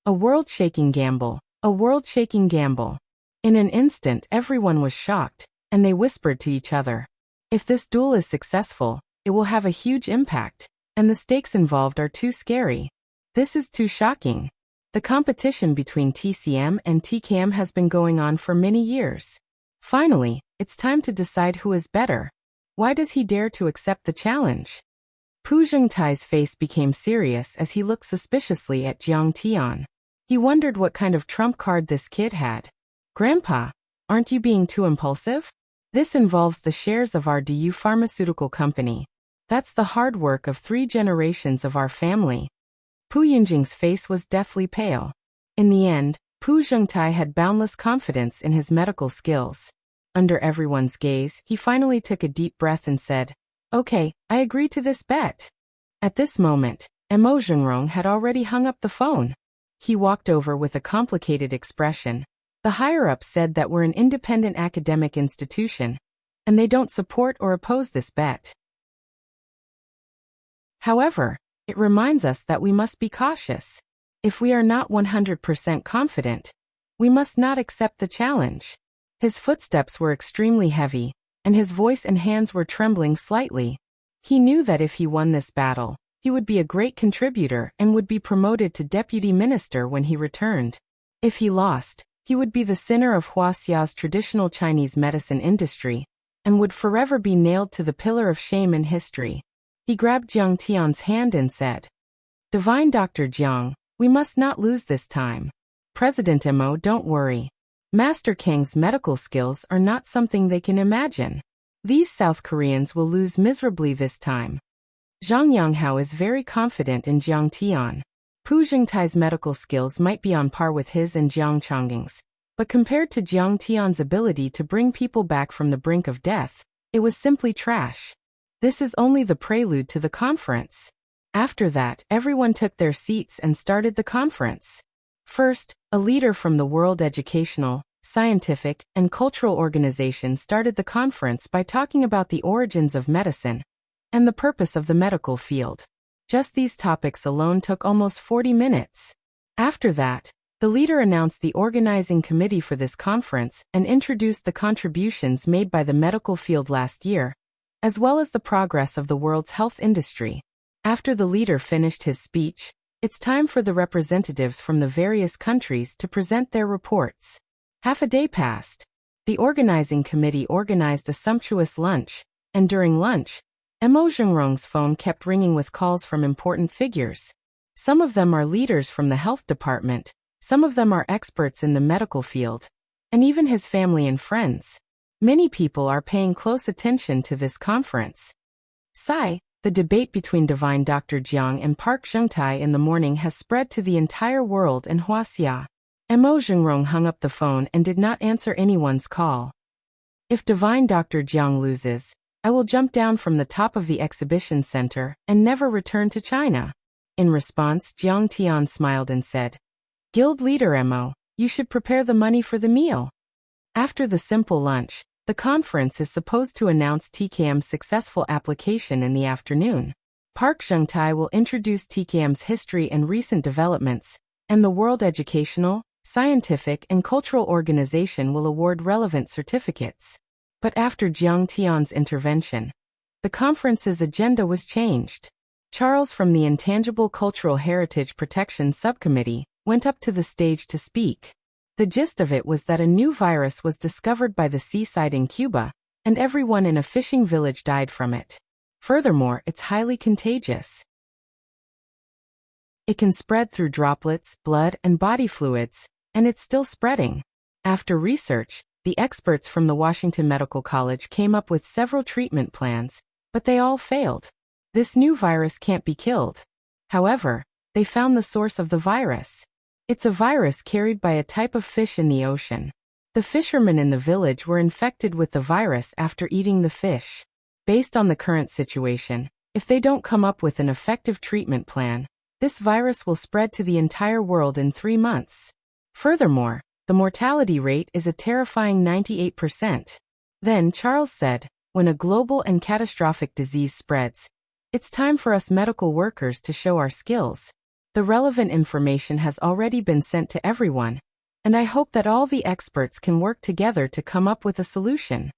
A world-shaking gamble, a world-shaking gamble. In an instant everyone was shocked, and they whispered to each other. If this duel is successful, it will have a huge impact, and the stakes involved are too scary. This is too shocking. The competition between TCM and TKM has been going on for many years. Finally, it's time to decide who is better. Why does he dare to accept the challenge? Pu Zhengtai's face became serious as he looked suspiciously at Jiang Tian. He wondered what kind of trump card this kid had. Grandpa, aren't you being too impulsive? This involves the shares of our DU pharmaceutical company. That's the hard work of 3 generations of our family. Pu Yunjing's face was deathly pale. In the end, Pu Zhengtai had boundless confidence in his medical skills. Under everyone's gaze, he finally took a deep breath and said, "Okay, I agree to this bet." At this moment, Mo Zhengrong had already hung up the phone. He walked over with a complicated expression. The higher-ups said that we're an independent academic institution, and they don't support or oppose this bet. However, it reminds us that we must be cautious. If we are not 100% confident, we must not accept the challenge. His footsteps were extremely heavy, and his voice and hands were trembling slightly. He knew that if he won this battle, he would be a great contributor and would be promoted to deputy minister when he returned. If he lost, he would be the sinner of Huaxia's traditional Chinese medicine industry, and would forever be nailed to the pillar of shame in history. He grabbed Jiang Tian's hand and said, "Divine Dr. Jiang, we must not lose this time. President Mo, don't worry. Master Kang's medical skills are not something they can imagine. These South Koreans will lose miserably this time." Zhang Yonghao is very confident in Jiang Tian. Pu Zhengtai's medical skills might be on par with his and Jiang Chongqing's, but compared to Jiang Tian's ability to bring people back from the brink of death, it was simply trash. This is only the prelude to the conference. After that, everyone took their seats and started the conference. First, a leader from the World Educational, Scientific, and Cultural Organization started the conference by talking about the origins of medicine and the purpose of the medical field. Just these topics alone took almost 40 minutes. After that, the leader announced the organizing committee for this conference and introduced the contributions made by the medical field last year, as well as the progress of the world's health industry. After the leader finished his speech, it's time for the representatives from the various countries to present their reports. Half a day passed. The organizing committee organized a sumptuous lunch, and during lunch, Mo Zhengrong's phone kept ringing with calls from important figures. Some of them are leaders from the health department, some of them are experts in the medical field, and even his family and friends. Many people are paying close attention to this conference. The debate between Divine Dr. Jiang and Park Zhengtai in the morning has spread to the entire world in Huaxia. Mo Zhengrong hung up the phone and did not answer anyone's call. "If Divine Dr. Jiang loses, I will jump down from the top of the exhibition center and never return to China." In response, Jiang Tian smiled and said, "Guild leader Mo, you should prepare the money for the meal." After the simple lunch, the conference is supposed to announce TKM's successful application in the afternoon. Park Jung-tae will introduce TKM's history and recent developments, and the World Educational, Scientific and Cultural Organization will award relevant certificates. But after Jiang Tian's intervention, the conference's agenda was changed. Charles from the Intangible Cultural Heritage Protection Subcommittee went up to the stage to speak. The gist of it was that a new virus was discovered by the seaside in Cuba, and everyone in a fishing village died from it. Furthermore, it's highly contagious. It can spread through droplets, blood, and body fluids, and it's still spreading. After research, the experts from the Washington Medical College came up with several treatment plans, but they all failed. This new virus can't be killed. However, they found the source of the virus. It's a virus carried by a type of fish in the ocean. The fishermen in the village were infected with the virus after eating the fish. Based on the current situation, if they don't come up with an effective treatment plan, this virus will spread to the entire world in 3 months. Furthermore, the mortality rate is a terrifying 98%. Then Charles said, when a global and catastrophic disease spreads, it's time for us medical workers to show our skills. The relevant information has already been sent to everyone, and I hope that all the experts can work together to come up with a solution.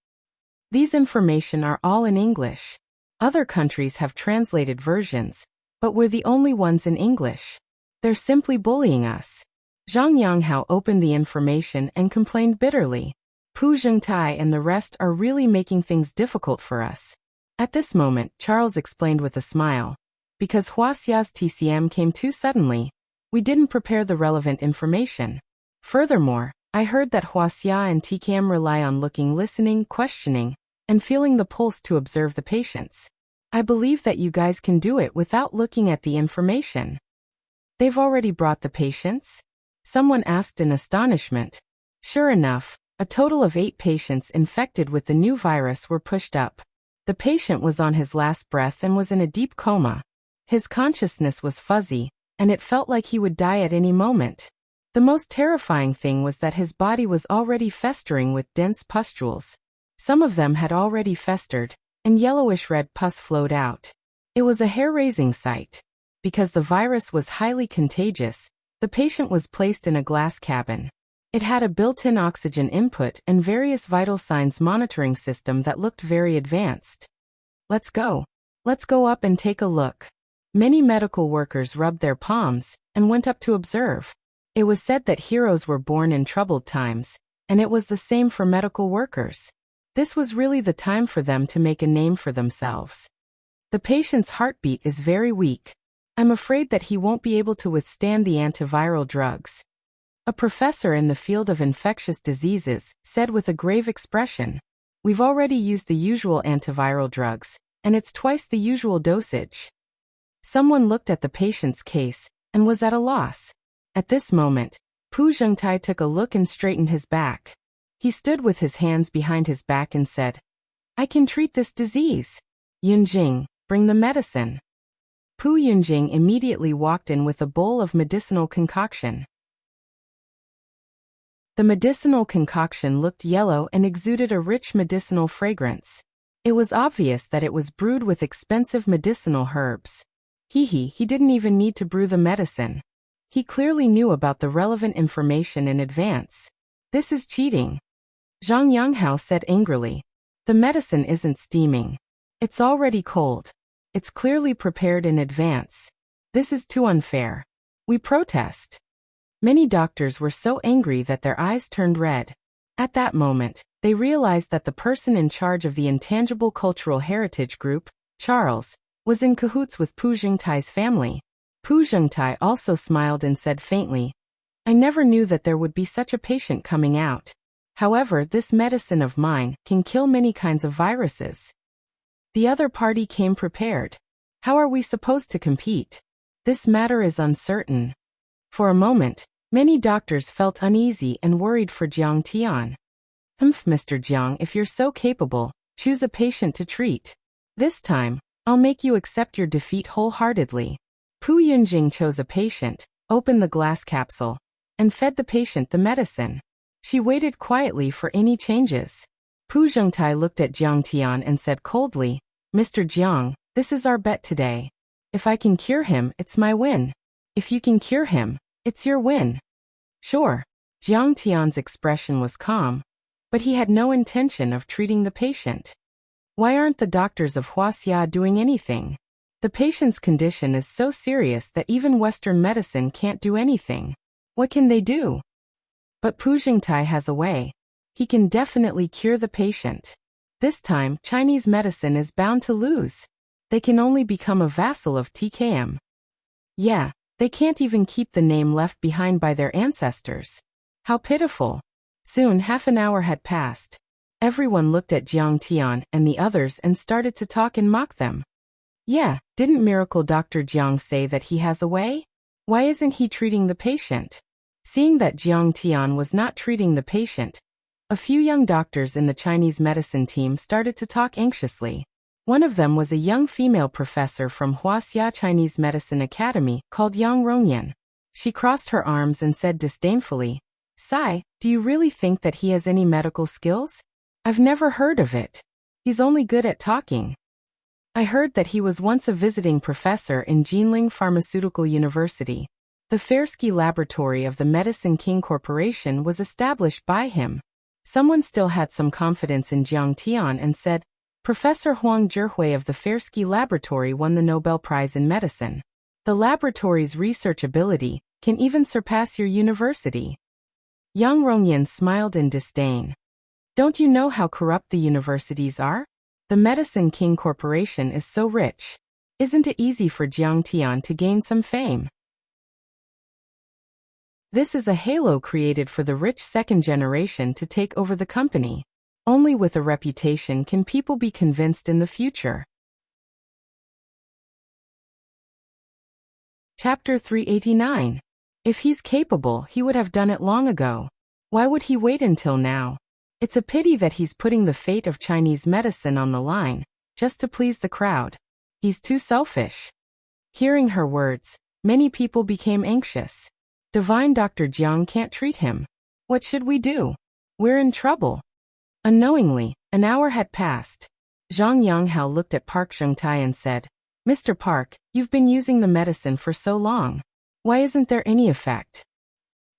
These information are all in English. Other countries have translated versions, but we're the only ones in English. They're simply bullying us. Zhang Yanghao opened the information and complained bitterly. Pu Zhengtai and the rest are really making things difficult for us. At this moment, Charles explained with a smile. Because Wuxia's TCM came too suddenly, we didn't prepare the relevant information. Furthermore, I heard that Wuxia and TKM rely on looking, listening, questioning, and feeling the pulse to observe the patients. I believe that you guys can do it without looking at the information. They've already brought the patients? Someone asked in astonishment. Sure enough, a total of 8 patients infected with the new virus were pushed up. The patient was on his last breath and was in a deep coma. His consciousness was fuzzy, and it felt like he would die at any moment. The most terrifying thing was that his body was already festering with dense pustules. Some of them had already festered, and yellowish-red pus flowed out. It was a hair-raising sight. Because the virus was highly contagious, the patient was placed in a glass cabin. It had a built-in oxygen input and various vital signs monitoring system that looked very advanced. Let's go. Let's go up and take a look. Many medical workers rubbed their palms and went up to observe. It was said that heroes were born in troubled times, and it was the same for medical workers. This was really the time for them to make a name for themselves. The patient's heartbeat is very weak. I'm afraid that he won't be able to withstand the antiviral drugs. A professor in the field of infectious diseases said with a grave expression, "We've already used the usual antiviral drugs, and it's twice the usual dosage." Someone looked at the patient's case and was at a loss. At this moment, Pu Zhengtai took a look and straightened his back. He stood with his hands behind his back and said, "I can treat this disease. Yunjing, bring the medicine." Pu Yunjing immediately walked in with a bowl of medicinal concoction. The medicinal concoction looked yellow and exuded a rich medicinal fragrance. It was obvious that it was brewed with expensive medicinal herbs. He didn't even need to brew the medicine. He clearly knew about the relevant information in advance. This is cheating. Zhang Yanghao said angrily. The medicine isn't steaming. It's already cold. It's clearly prepared in advance. This is too unfair. We protest. Many doctors were so angry that their eyes turned red. At that moment, they realized that the person in charge of the Intangible Cultural Heritage Group, Charles, was in cahoots with Pu Zhengtai's family. Pu Zhengtai also smiled and said faintly, "I never knew that there would be such a patient coming out. However, this medicine of mine can kill many kinds of viruses." The other party came prepared. How are we supposed to compete? This matter is uncertain. For a moment, many doctors felt uneasy and worried for Jiang Tian. Mr. Jiang, if you're so capable, choose a patient to treat. This time, I'll make you accept your defeat wholeheartedly. Pu Yunjing chose a patient, opened the glass capsule, and fed the patient the medicine. She waited quietly for any changes. Pu Zhengtai looked at Jiang Tian and said coldly, "Mr. Jiang, this is our bet today. If I can cure him, it's my win. If you can cure him, it's your win. Sure. Jiang Tian's expression was calm, but he had no intention of treating the patient. Why aren't the doctors of Wuxia doing anything? The patient's condition is so serious that even Western medicine can't do anything. What can they do? But Pu Jingtai has a way. He can definitely cure the patient. This time, Chinese medicine is bound to lose. They can only become a vassal of TKM. Yeah, they can't even keep the name left behind by their ancestors. How pitiful. Soon half an hour had passed. Everyone looked at Jiang Tian and the others and started to talk and mock them. Yeah, didn't Miracle Dr. Jiang say that he has a way? Why isn't he treating the patient? Seeing that Jiang Tian was not treating the patient, a few young doctors in the Chinese medicine team started to talk anxiously. One of them was a young female professor from Wuxia Chinese Medicine Academy called Yang Rongyan. She crossed her arms and said disdainfully, "Sai, do you really think that he has any medical skills? I've never heard of it. He's only good at talking. I heard that he was once a visiting professor in Jinling Pharmaceutical University. The Fersky Laboratory of the Medicine King Corporation was established by him." Someone still had some confidence in Jiang Tian and said, "Professor Huang Zhihui of the Fersky Laboratory won the Nobel Prize in Medicine. The laboratory's research ability can even surpass your university." Yang Rongyan smiled in disdain. Don't you know how corrupt the universities are? The Medicine King Corporation is so rich. Isn't it easy for Jiang Tian to gain some fame? This is a halo created for the rich second generation to take over the company. Only with a reputation can people be convinced in the future. Chapter 389. If he's capable, he would have done it long ago. Why would he wait until now? It's a pity that he's putting the fate of Chinese medicine on the line, just to please the crowd. He's too selfish. Hearing her words, many people became anxious. Divine Dr. Jiang can't treat him. What should we do? We're in trouble. Unknowingly, an hour had passed. Zhang Yanghao looked at Park Zhengtai and said, "Mr. Park, you've been using the medicine for so long. Why isn't there any effect?"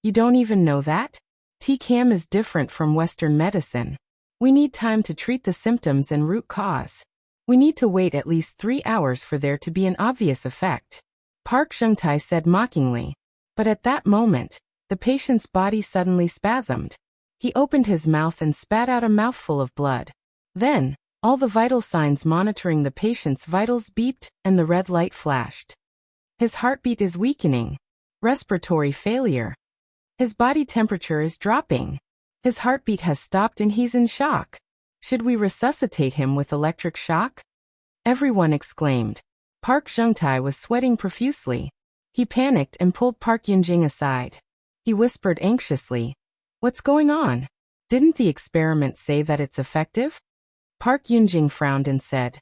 "You don't even know that? TKM is different from Western medicine. We need time to treat the symptoms and root cause. We need to wait at least 3 hours for there to be an obvious effect," Park Zhengtai said mockingly. But at that moment, the patient's body suddenly spasmed. He opened his mouth and spat out a mouthful of blood. Then, all the vital signs monitoring the patient's vitals beeped and the red light flashed. His heartbeat is weakening. Respiratory failure. His body temperature is dropping. His heartbeat has stopped and he's in shock. Should we resuscitate him with electric shock? Everyone exclaimed. Park Zhengtai was sweating profusely. He panicked and pulled Park Yunjing aside. He whispered anxiously, "What's going on? Didn't the experiment say that it's effective?" Park Yunjing frowned and said,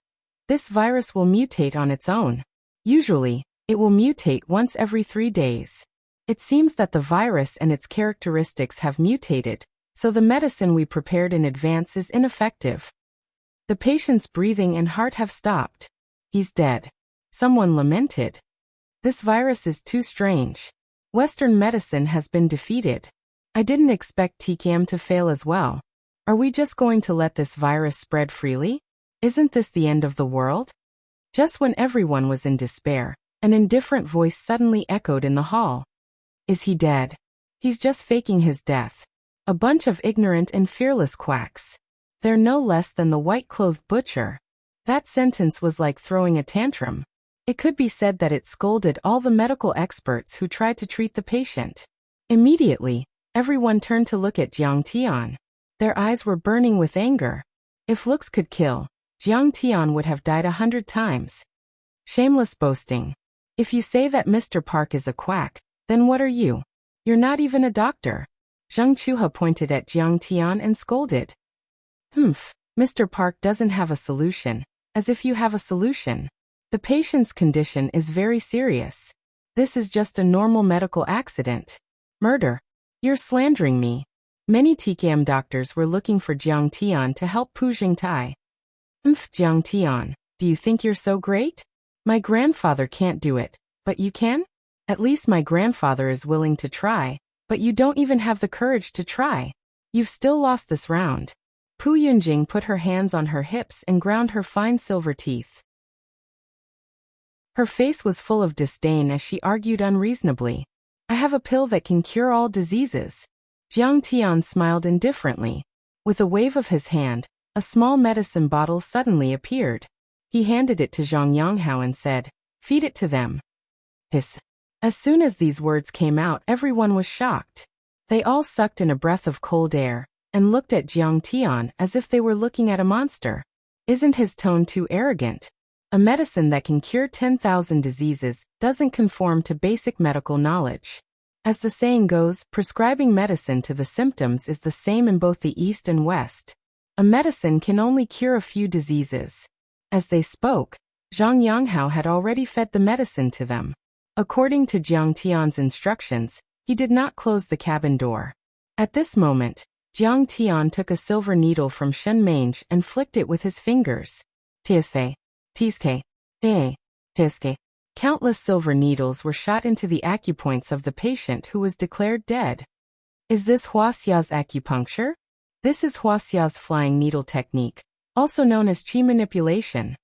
"This virus will mutate on its own. Usually, it will mutate once every 3 days. It seems that the virus and its characteristics have mutated, so the medicine we prepared in advance is ineffective. The patient's breathing and heart have stopped. He's dead." Someone lamented. "This virus is too strange. Western medicine has been defeated. I didn't expect TKM to fail as well. Are we just going to let this virus spread freely? Isn't this the end of the world?" Just when everyone was in despair, an indifferent voice suddenly echoed in the hall. "Is he dead? He's just faking his death. A bunch of ignorant and fearless quacks. They're no less than the white-clothed butcher." That sentence was like throwing a tantrum. It could be said that it scolded all the medical experts who tried to treat the patient. Immediately, everyone turned to look at Jiang Tian. Their eyes were burning with anger. If looks could kill, Jiang Tian would have died 100 times. Shameless boasting. If you say that Mr. Park is a quack, then what are you? You're not even a doctor. Zheng Chuha pointed at Jiang Tian and scolded. Mr. Park doesn't have a solution. As if you have a solution. The patient's condition is very serious. This is just a normal medical accident. Murder. You're slandering me. Many TKM doctors were looking for Jiang Tian to help Pu Jingtai. Jiang Tian, do you think you're so great? My grandfather can't do it, but you can? At least my grandfather is willing to try, but you don't even have the courage to try. You've still lost this round. Pu Yunjing put her hands on her hips and ground her fine silver teeth. Her face was full of disdain as she argued unreasonably. I have a pill that can cure all diseases. Jiang Tian smiled indifferently. With a wave of his hand, a small medicine bottle suddenly appeared. He handed it to Zhang Yanghao and said, "Feed it to them." Hiss. As soon as these words came out, everyone was shocked. They all sucked in a breath of cold air and looked at Jiang Tian as if they were looking at a monster. Isn't his tone too arrogant? A medicine that can cure 10,000 diseases doesn't conform to basic medical knowledge. As the saying goes, prescribing medicine to the symptoms is the same in both the East and West. A medicine can only cure a few diseases. As they spoke, Zhang Yanghao had already fed the medicine to them. According to Jiang Tian's instructions, he did not close the cabin door. At this moment, Jiang Tian took a silver needle from Shen Mange and flicked it with his fingers. Tiske, tiske, tiske. Countless silver needles were shot into the acupoints of the patient who was declared dead. Is this Wuxia's acupuncture? This is Wuxia's flying needle technique, also known as qi manipulation.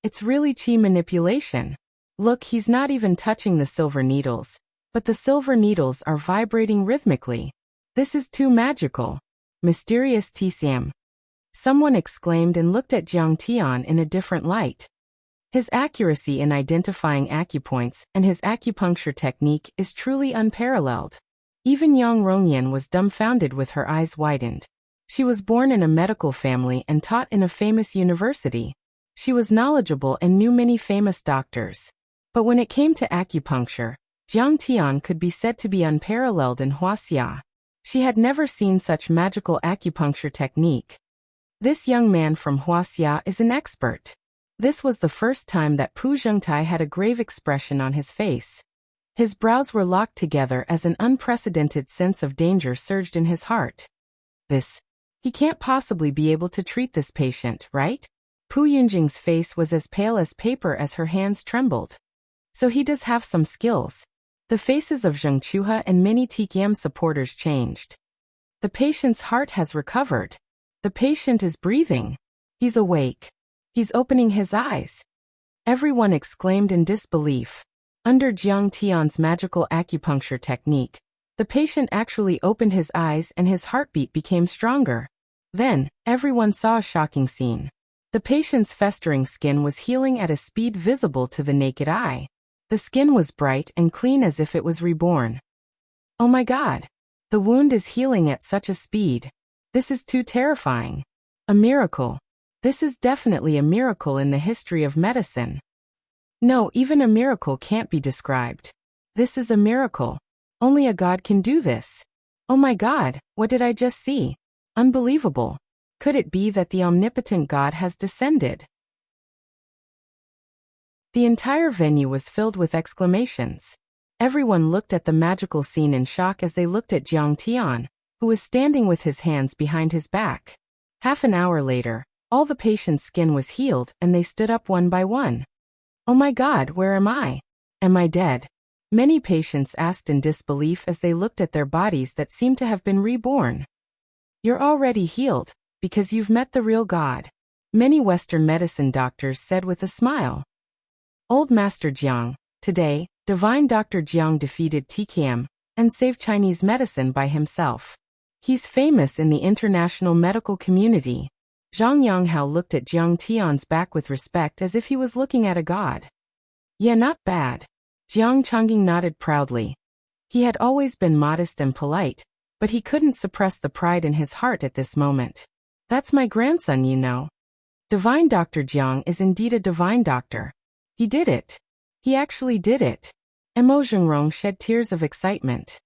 It's really qi manipulation. Look, he's not even touching the silver needles, but the silver needles are vibrating rhythmically. This is too magical. Mysterious TCM. Someone exclaimed and looked at Jiang Tian in a different light. His accuracy in identifying acupoints and his acupuncture technique is truly unparalleled. Even Yang Rongyan was dumbfounded with her eyes widened. She was born in a medical family and taught in a famous university. She was knowledgeable and knew many famous doctors. But when it came to acupuncture, Jiang Tian could be said to be unparalleled in Wuxia. She had never seen such magical acupuncture technique. This young man from Wuxia is an expert. This was the first time that Pu Zhengtai had a grave expression on his face. His brows were locked together as an unprecedented sense of danger surged in his heart. He can't possibly be able to treat this patient, right? Pu Yunjing's face was as pale as paper as her hands trembled. So he does have some skills. The faces of Zheng Chuhe and many TKM supporters changed. The patient's heart has recovered. The patient is breathing. He's awake. He's opening his eyes. Everyone exclaimed in disbelief. Under Jiang Tian's magical acupuncture technique, the patient actually opened his eyes and his heartbeat became stronger. Then, everyone saw a shocking scene. The patient's festering skin was healing at a speed visible to the naked eye. The skin was bright and clean as if it was reborn. Oh my God! The wound is healing at such a speed. This is too terrifying. A miracle. This is definitely a miracle in the history of medicine. No, even a miracle can't be described. This is a miracle. Only a god can do this. Oh my God, what did I just see? Unbelievable. Could it be that the omnipotent God has descended? The entire venue was filled with exclamations. Everyone looked at the magical scene in shock as they looked at Jiang Tian, who was standing with his hands behind his back. Half an hour later, all the patient's skin was healed and they stood up one by one. Oh my God, where am I? Am I dead? Many patients asked in disbelief as they looked at their bodies that seemed to have been reborn. You're already healed, because you've met the real God. Many Western medicine doctors said with a smile. Old Master Jiang, today, Divine Dr. Jiang defeated TKM and saved Chinese medicine by himself. He's famous in the international medical community. Zhang Yanghao looked at Jiang Tian's back with respect as if he was looking at a god. Yeah, not bad. Jiang Changing nodded proudly. He had always been modest and polite, but he couldn't suppress the pride in his heart at this moment. That's my grandson, you know. Divine Dr. Jiang is indeed a divine doctor. He did it. He actually did it. Mo Zhengrong shed tears of excitement.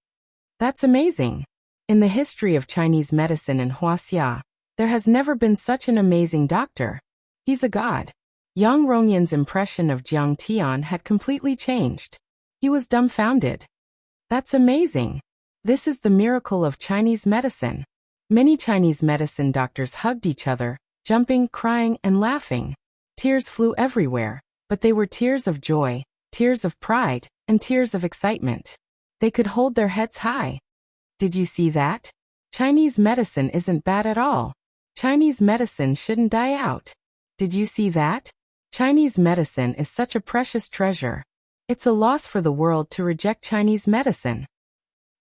That's amazing. In the history of Chinese medicine in Wuxia, there has never been such an amazing doctor. He's a god. Yang Rongyan's impression of Jiang Tian had completely changed. He was dumbfounded. That's amazing. This is the miracle of Chinese medicine. Many Chinese medicine doctors hugged each other, jumping, crying, and laughing. Tears flew everywhere. But they were tears of joy, tears of pride, and tears of excitement. They could hold their heads high. Did you see that? Chinese medicine isn't bad at all. Chinese medicine shouldn't die out. Did you see that? Chinese medicine is such a precious treasure. It's a loss for the world to reject Chinese medicine.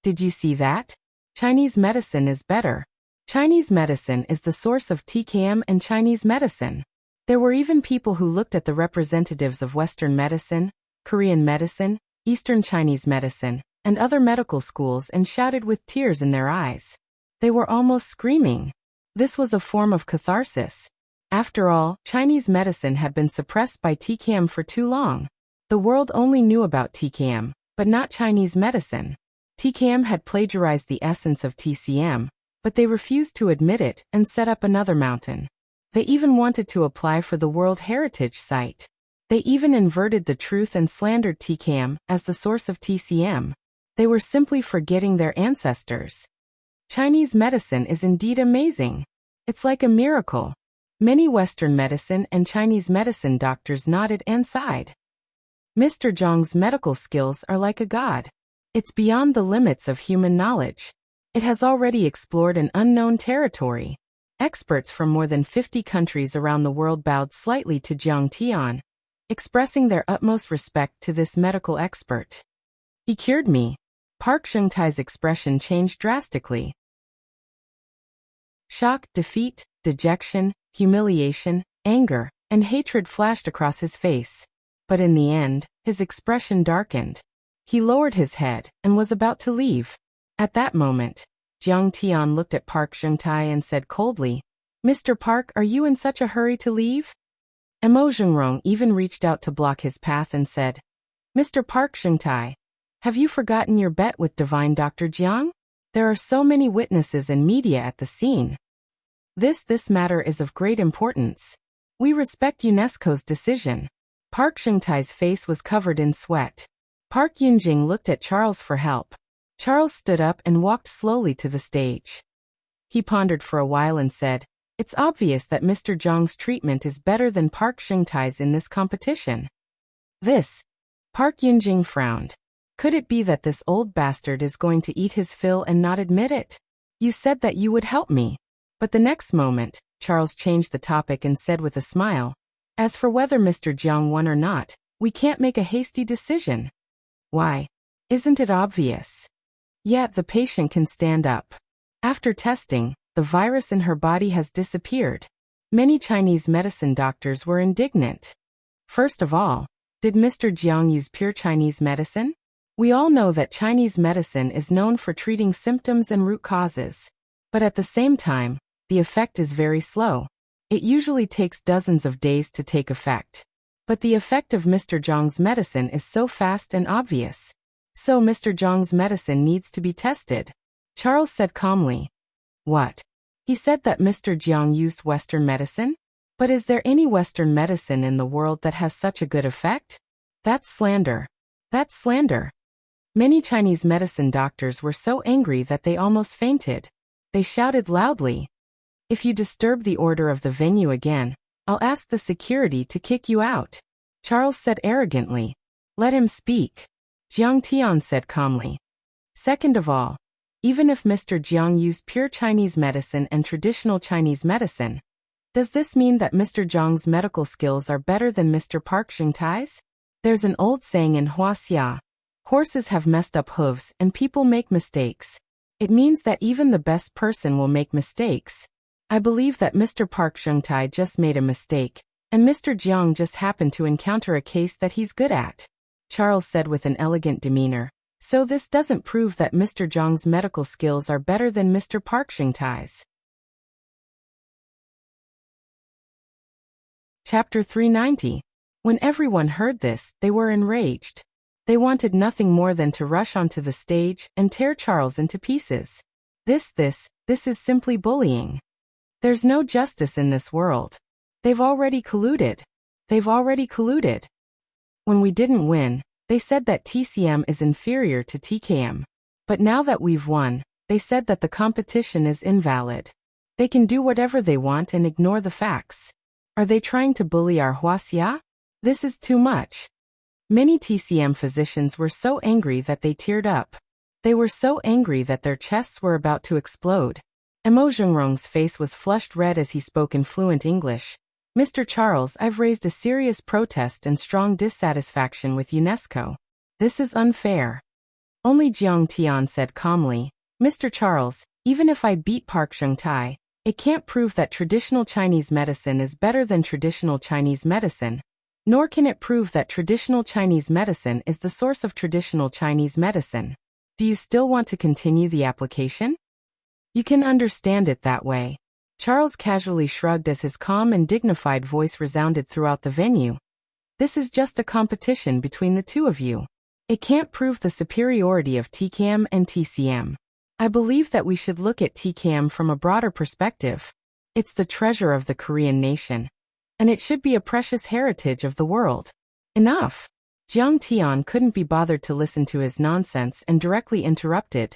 Did you see that? Chinese medicine is better. Chinese medicine is the source of TKM and Chinese medicine. There were even people who looked at the representatives of Western medicine, Korean medicine, Eastern Chinese medicine, and other medical schools and shouted with tears in their eyes. They were almost screaming. This was a form of catharsis. After all, Chinese medicine had been suppressed by TKM for too long. The world only knew about TKM, but not Chinese medicine. TKM had plagiarized the essence of TCM, but they refused to admit it and set up another mountain. They even wanted to apply for the World Heritage Site. They even inverted the truth and slandered TKM as the source of TCM. They were simply forgetting their ancestors. Chinese medicine is indeed amazing. It's like a miracle. Many Western medicine and Chinese medicine doctors nodded and sighed. Mr. Zhang's medical skills are like a god. It's beyond the limits of human knowledge. It has already explored an unknown territory. Experts from more than 50 countries around the world bowed slightly to Jiang Tian, expressing their utmost respect to this medical expert. He cured me. Park Shengtai's expression changed drastically. Shock, defeat, dejection, humiliation, anger, and hatred flashed across his face. But in the end, his expression darkened. He lowered his head and was about to leave. At that moment, Jiang Tian looked at Park Shengtai and said coldly, "Mr. Park, are you in such a hurry to leave?" Mo Zhengrong even reached out to block his path and said, "Mr. Park Shengtai, have you forgotten your bet with divine Dr. Jiang? There are so many witnesses and media at the scene. This matter is of great importance. We respect UNESCO's decision." Park Shengtai's face was covered in sweat. Park Yunjing looked at Charles for help. Charles stood up and walked slowly to the stage. He pondered for a while and said, "It's obvious that Mr. Zhang's treatment is better than Park Shengtai's in this competition." Park Yunjing frowned. Could it be that this old bastard is going to eat his fill and not admit it? You said that you would help me. But the next moment, Charles changed the topic and said with a smile, "As for whether Mr. Jiang won or not, we can't make a hasty decision." "Why? Isn't it obvious?" "Yet the patient can stand up. After testing, the virus in her body has disappeared." Many Chinese medicine doctors were indignant. First of all, did Mr. Jiang use pure Chinese medicine? We all know that Chinese medicine is known for treating symptoms and root causes. But at the same time, the effect is very slow. It usually takes dozens of days to take effect. But the effect of Mr. Zhang's medicine is so fast and obvious. So Mr. Zhang's medicine needs to be tested. Charles said calmly. What? He said that Mr. Jiang used Western medicine? But is there any Western medicine in the world that has such a good effect? That's slander. That's slander. Many Chinese medicine doctors were so angry that they almost fainted. They shouted loudly, "If you disturb the order of the venue again, I'll ask the security to kick you out." Charles said arrogantly, "Let him speak." Jiang Tian said calmly. Second of all, even if Mr. Jiang used pure Chinese medicine and traditional Chinese medicine, does this mean that Mr. Zhang's medical skills are better than Mr. Park Shengtai's? There's an old saying in Wuxia, horses have messed up hooves and people make mistakes. It means that even the best person will make mistakes. I believe that Mr. Park Shengtai just made a mistake, and Mr. Jiang just happened to encounter a case that he's good at. Charles said with an elegant demeanor. So this doesn't prove that Mr. Zhang's medical skills are better than Mr. Park Shengtai's. Chapter 390. When everyone heard this, they were enraged. They wanted nothing more than to rush onto the stage and tear Charles into pieces. This is simply bullying. There's no justice in this world. They've already colluded. When we didn't win, they said that TCM is inferior to TKM. But now that we've won, they said that the competition is invalid. They can do whatever they want and ignore the facts. Are they trying to bully our Wuxia? This is too much. Many TCM physicians were so angry that they teared up. They were so angry that their chests were about to explode. Mo Zhengrong's face was flushed red as he spoke in fluent English. Mr. Charles, I've raised a serious protest and strong dissatisfaction with UNESCO. This is unfair. Only Jiang Tian said calmly, Mr. Charles, even if I beat Park Zhengtai, it can't prove that traditional Chinese medicine is better than traditional Chinese medicine, nor can it prove that traditional Chinese medicine is the source of traditional Chinese medicine. Do you still want to continue the application? You can understand it that way. Charles casually shrugged as his calm and dignified voice resounded throughout the venue. This is just a competition between the two of you. It can't prove the superiority of TCM and TCM. I believe that we should look at TCM from a broader perspective. It's the treasure of the Korean nation, and it should be a precious heritage of the world. Enough. Jiang Tian couldn't be bothered to listen to his nonsense and directly interrupted.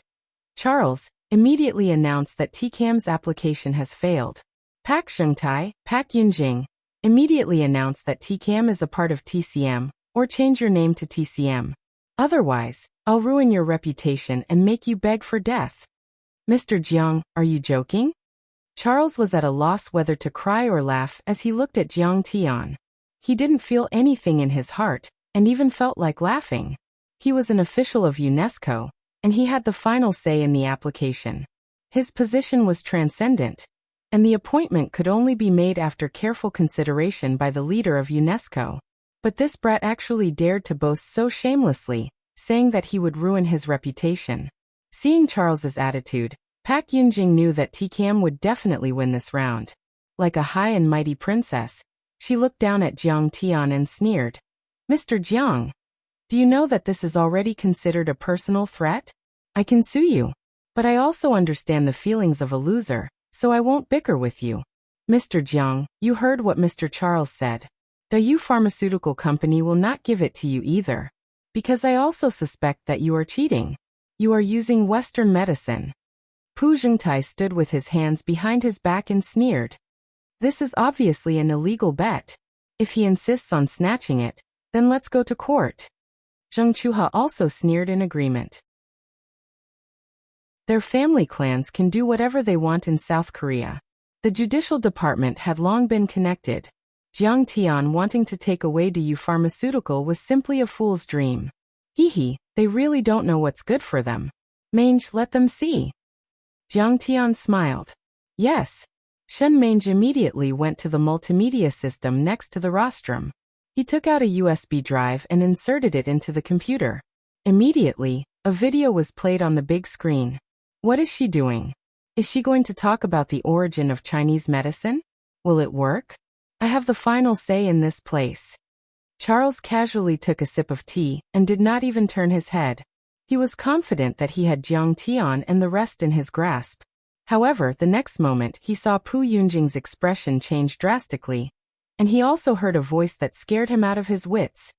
Charles immediately announced that TCM's application has failed. Pak Zhengtai, Pak Yunjing, immediately announced that TCM is a part of TCM, or change your name to TCM. Otherwise, I'll ruin your reputation and make you beg for death. Mr. Jiang, are you joking? Charles was at a loss whether to cry or laugh as he looked at Jiang Tian. He didn't feel anything in his heart, and even felt like laughing. He was an official of UNESCO, and he had the final say in the application. His position was transcendent, and the appointment could only be made after careful consideration by the leader of UNESCO. But this brat actually dared to boast so shamelessly, saying that he would ruin his reputation. Seeing Charles's attitude, Pak Yunjing knew that TCM would definitely win this round. Like a high and mighty princess, she looked down at Jiang Tian and sneered. Mr. Jiang, do you know that this is already considered a personal threat? I can sue you. But I also understand the feelings of a loser, so I won't bicker with you. Mr. Jiang, you heard what Mr. Charles said. The Yu Pharmaceutical Company will not give it to you either. Because I also suspect that you are cheating. You are using Western medicine. Pu Zhengtai stood with his hands behind his back and sneered. This is obviously an illegal bet. If he insists on snatching it, then let's go to court. Zheng Chuha also sneered in agreement. Their family clans can do whatever they want in South Korea. The judicial department had long been connected. Jiang Tian wanting to take away Yu Pharmaceutical was simply a fool's dream. Hee, they really don't know what's good for them. Mange, let them see. Jiang Tian smiled. Yes. Shen Mange immediately went to the multimedia system next to the rostrum. He took out a USB drive and inserted it into the computer. Immediately, a video was played on the big screen. What is she doing? Is she going to talk about the origin of Chinese medicine? Will it work? I have the final say in this place. Charles casually took a sip of tea and did not even turn his head. He was confident that he had Jiang Tian and the rest in his grasp. However, the next moment he saw Pu Yunjing's expression change drastically, and he also heard a voice that scared him out of his wits.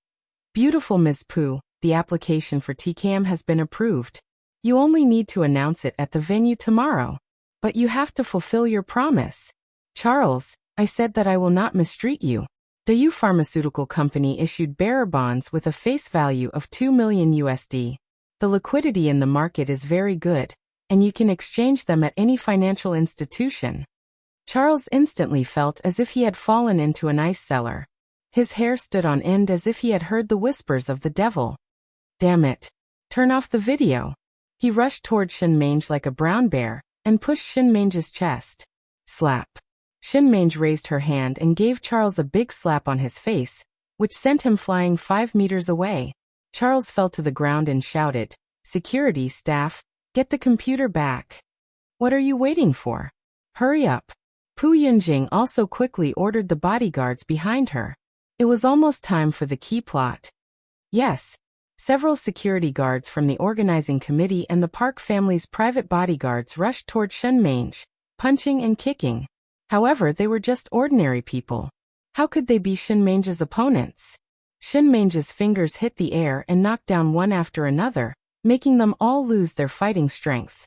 Beautiful Ms. Pu, the application for TCAM has been approved. You only need to announce it at the venue tomorrow. But you have to fulfill your promise. Charles, I said that I will not mistreat you. The Yu Pharmaceutical Company issued bearer bonds with a face value of $2 million USD. The liquidity in the market is very good, and you can exchange them at any financial institution. Charles instantly felt as if he had fallen into an ice cellar. His hair stood on end as if he had heard the whispers of the devil. Damn it. Turn off the video. He rushed toward Shen Mange like a brown bear, and pushed Shen Mange's chest. Slap. Shen Mange raised her hand and gave Charles a big slap on his face, which sent him flying 5 meters away. Charles fell to the ground and shouted, "Security staff, get the computer back. What are you waiting for? Hurry up." Pu Yunjing also quickly ordered the bodyguards behind her. It was almost time for the key plot. Yes. Several security guards from the organizing committee and the Park family's private bodyguards rushed toward Shen Mange, punching and kicking. However, they were just ordinary people. How could they be Shen Mange's opponents? Shen Mange's fingers hit the air and knocked down one after another, making them all lose their fighting strength.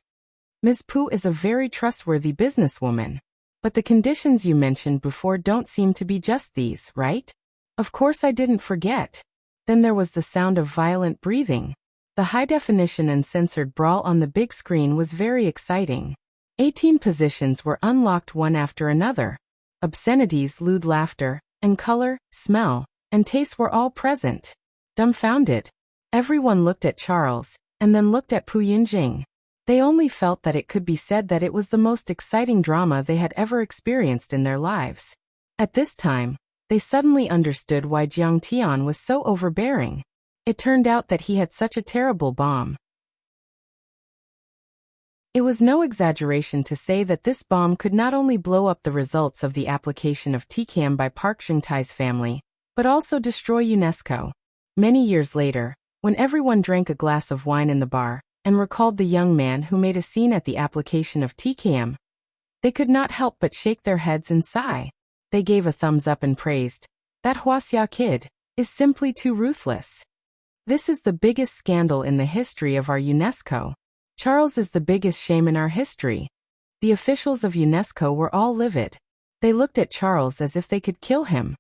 Ms. Pu is a very trustworthy businesswoman. But the conditions you mentioned before don't seem to be just these, right? Of course I didn't forget. Then there was the sound of violent breathing. The high-definition uncensored brawl on the big screen was very exciting. 18 positions were unlocked one after another. Obscenities, lewd laughter, and color, smell, and taste were all present. Dumbfounded, everyone looked at Charles, and then looked at Pu Yunjing. They only felt that it could be said that it was the most exciting drama they had ever experienced in their lives. At this time, they suddenly understood why Jiang Tian was so overbearing. It turned out that he had such a terrible bomb. It was no exaggeration to say that this bomb could not only blow up the results of the application of TCAM by Park Geun-tae's family, but also destroy UNESCO. Many years later, when everyone drank a glass of wine in the bar, and recalled the young man who made a scene at the application of TCAM, they could not help but shake their heads and sigh. They gave a thumbs up and praised, "That Wuxia kid is simply too ruthless." This is the biggest scandal in the history of our UNESCO. Charles is the biggest shame in our history. The officials of UNESCO were all livid. They looked at Charles as if they could kill him.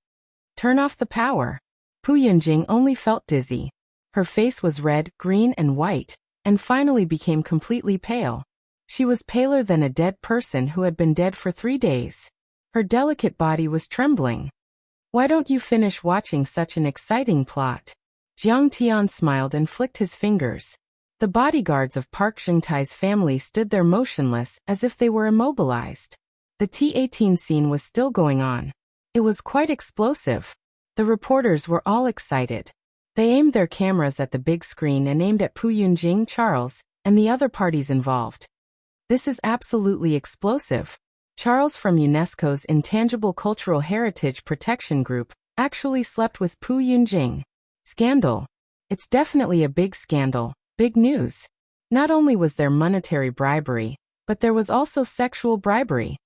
Turn off the power. Pu Yunjing only felt dizzy. Her face was red, green, and white, and finally became completely pale. She was paler than a dead person who had been dead for 3 days. Her delicate body was trembling. "Why don't you finish watching such an exciting plot?" Jiang Tian smiled and flicked his fingers. The bodyguards of Park Geun-tae's family stood there motionless as if they were immobilized. The T-18 scene was still going on. It was quite explosive. The reporters were all excited. They aimed their cameras at the big screen and aimed at Pu Yunjing, Charles, and the other parties involved. "This is absolutely explosive." Charles from UNESCO's Intangible Cultural Heritage Protection Group actually slept with Pu Yunjing. Scandal. It's definitely a big scandal. Big news. Not only was there monetary bribery, but there was also sexual bribery.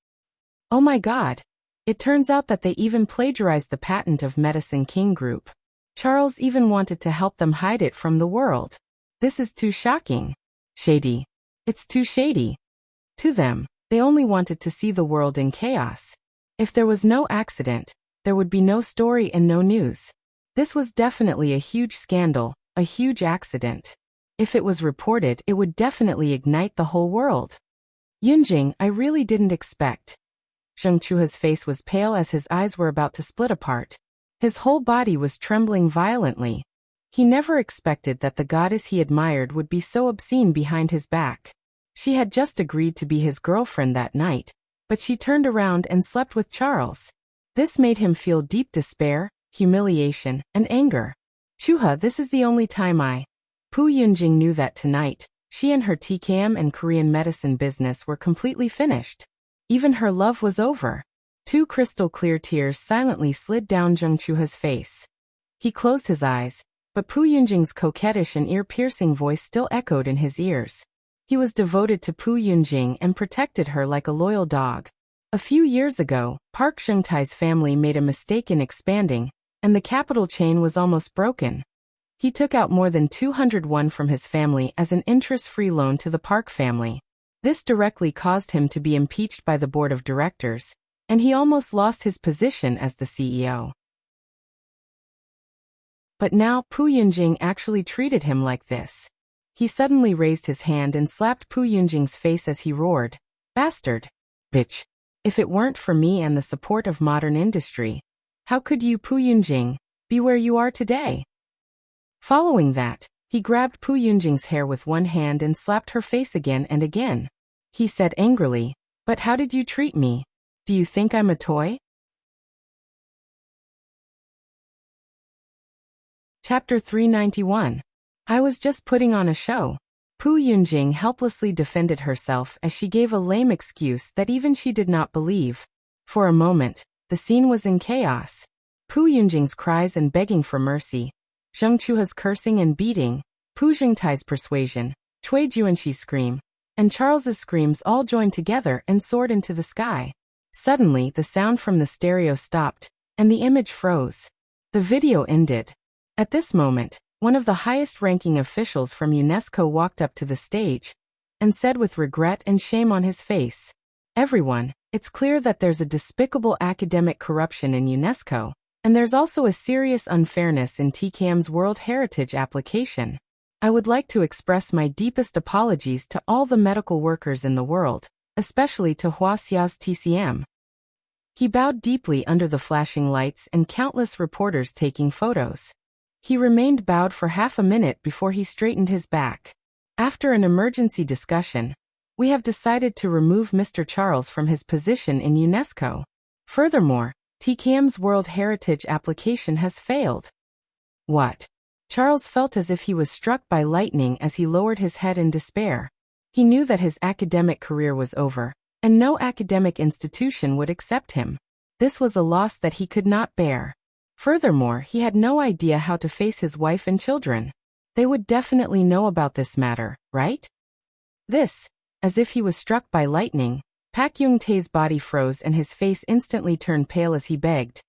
Oh my God. It turns out that they even plagiarized the patent of Medicine King Group. Charles even wanted to help them hide it from the world. This is too shocking. Shady. It's too shady. To them, they only wanted to see the world in chaos. If there was no accident, there would be no story and no news. This was definitely a huge scandal, a huge accident. If it was reported, it would definitely ignite the whole world. "Yunjing, I really didn't expect." Zheng Chua's face was pale as his eyes were about to split apart. His whole body was trembling violently. He never expected that the goddess he admired would be so obscene behind his back. She had just agreed to be his girlfriend that night, but she turned around and slept with Charles. This made him feel deep despair, humiliation, and anger. "Chuha, this is the only time Pu Yunjing knew that tonight, she and her TCAM and Korean medicine business were completely finished. Even her love was over. 2 crystal-clear tears silently slid down Zheng Chua's face. He closed his eyes, but Pu Yunjing's coquettish and ear-piercing voice still echoed in his ears. He was devoted to Pu Yunjing and protected her like a loyal dog. A few years ago, Park Geun-tae's family made a mistake in expanding, and the capital chain was almost broken. He took out more than 200 won from his family as an interest-free loan to the Park family. This directly caused him to be impeached by the board of directors, and he almost lost his position as the CEO. But now Pu Yunjing actually treated him like this. He suddenly raised his hand and slapped Pu Yunjing's face as he roared, "Bastard! Bitch! If it weren't for me and the support of modern industry, how could you, Pu Yunjing, be where you are today?" Following that, he grabbed Pu Yunjing's hair with one hand and slapped her face again and again. He said angrily, "But how did you treat me? Do you think I'm a toy?" Chapter 391. I was just putting on a show. Pu Yunjing helplessly defended herself as she gave a lame excuse that even she did not believe. For a moment, the scene was in chaos. Pu Yunjing's cries and begging for mercy, Zheng Chua's cursing and beating, Pu Geun-tae's persuasion, Cui Juanxi's scream, and Charles's screams all joined together and soared into the sky. Suddenly, the sound from the stereo stopped, and the image froze. The video ended. At this moment, one of the highest-ranking officials from UNESCO walked up to the stage and said with regret and shame on his face, "Everyone, it's clear that there's a despicable academic corruption in UNESCO. And there's also a serious unfairness in TCAM's World Heritage application. I would like to express my deepest apologies to all the medical workers in the world, especially to Wuxia's TCM. He bowed deeply under the flashing lights and countless reporters taking photos. He remained bowed for half a minute before he straightened his back. After an emergency discussion, we have decided to remove Mr. Charles from his position in UNESCO. Furthermore, TCAM's World Heritage application has failed. What? Charles felt as if he was struck by lightning as he lowered his head in despair. He knew that his academic career was over, and no academic institution would accept him. This was a loss that he could not bear. Furthermore, he had no idea how to face his wife and children. They would definitely know about this matter, right? This, as if he was struck by lightning, Pak Yung-tae's body froze and his face instantly turned pale as he begged.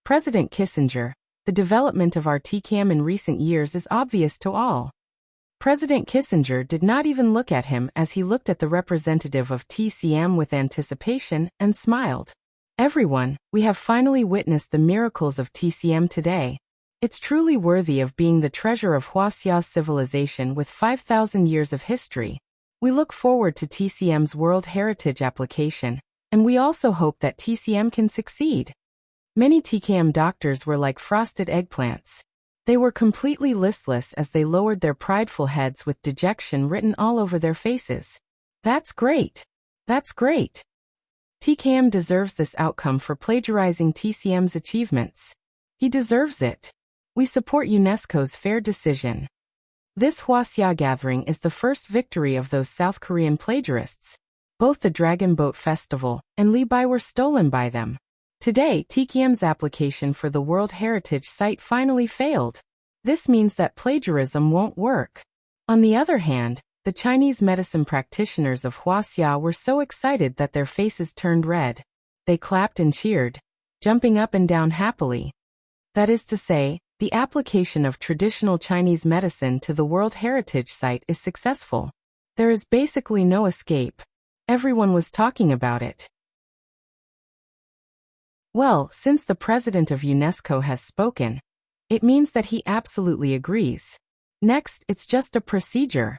President Kissinger, the development of our TCAM in recent years is obvious to all. President Kissinger did not even look at him as he looked at the representative of TCM with anticipation and smiled. Everyone, we have finally witnessed the miracles of TCM today. It's truly worthy of being the treasure of Wuxia's civilization with 5,000 years of history. We look forward to TCM's World Heritage application, and we also hope that TCM can succeed. Many TCM doctors were like frosted eggplants. They were completely listless as they lowered their prideful heads with dejection written all over their faces. That's great. That's great. TCM deserves this outcome for plagiarizing TCM's achievements. He deserves it. We support UNESCO's fair decision. This Wuxia gathering is the first victory of those South Korean plagiarists. Both the Dragon Boat Festival and Libai were stolen by them. Today, TCM's application for the World Heritage Site finally failed. This means that plagiarism won't work. On the other hand, the Chinese medicine practitioners of Wuxia were so excited that their faces turned red. They clapped and cheered, jumping up and down happily. That is to say, the application of traditional Chinese medicine to the World Heritage Site is successful. There is basically no escape. Everyone was talking about it. Well, since the president of UNESCO has spoken, it means that he absolutely agrees. Next, it's just a procedure.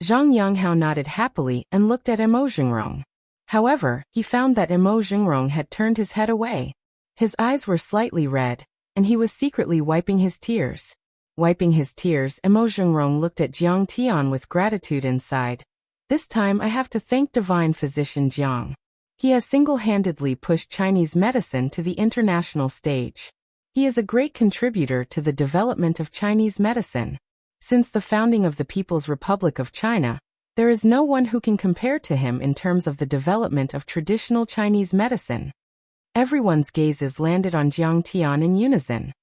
Zhang Yanghao nodded happily and looked at Emo Jingrong. However, he found that Emo Jingrong had turned his head away. His eyes were slightly red, and he was secretly wiping his tears. Wiping his tears, Emo Jingrong looked at Jiang Tian with gratitude inside. This time I have to thank divine physician Jiang. He has single-handedly pushed Chinese medicine to the international stage. He is a great contributor to the development of Chinese medicine. Since the founding of the People's Republic of China, there is no one who can compare to him in terms of the development of traditional Chinese medicine. Everyone's gazes landed on Jiang Tian in unison.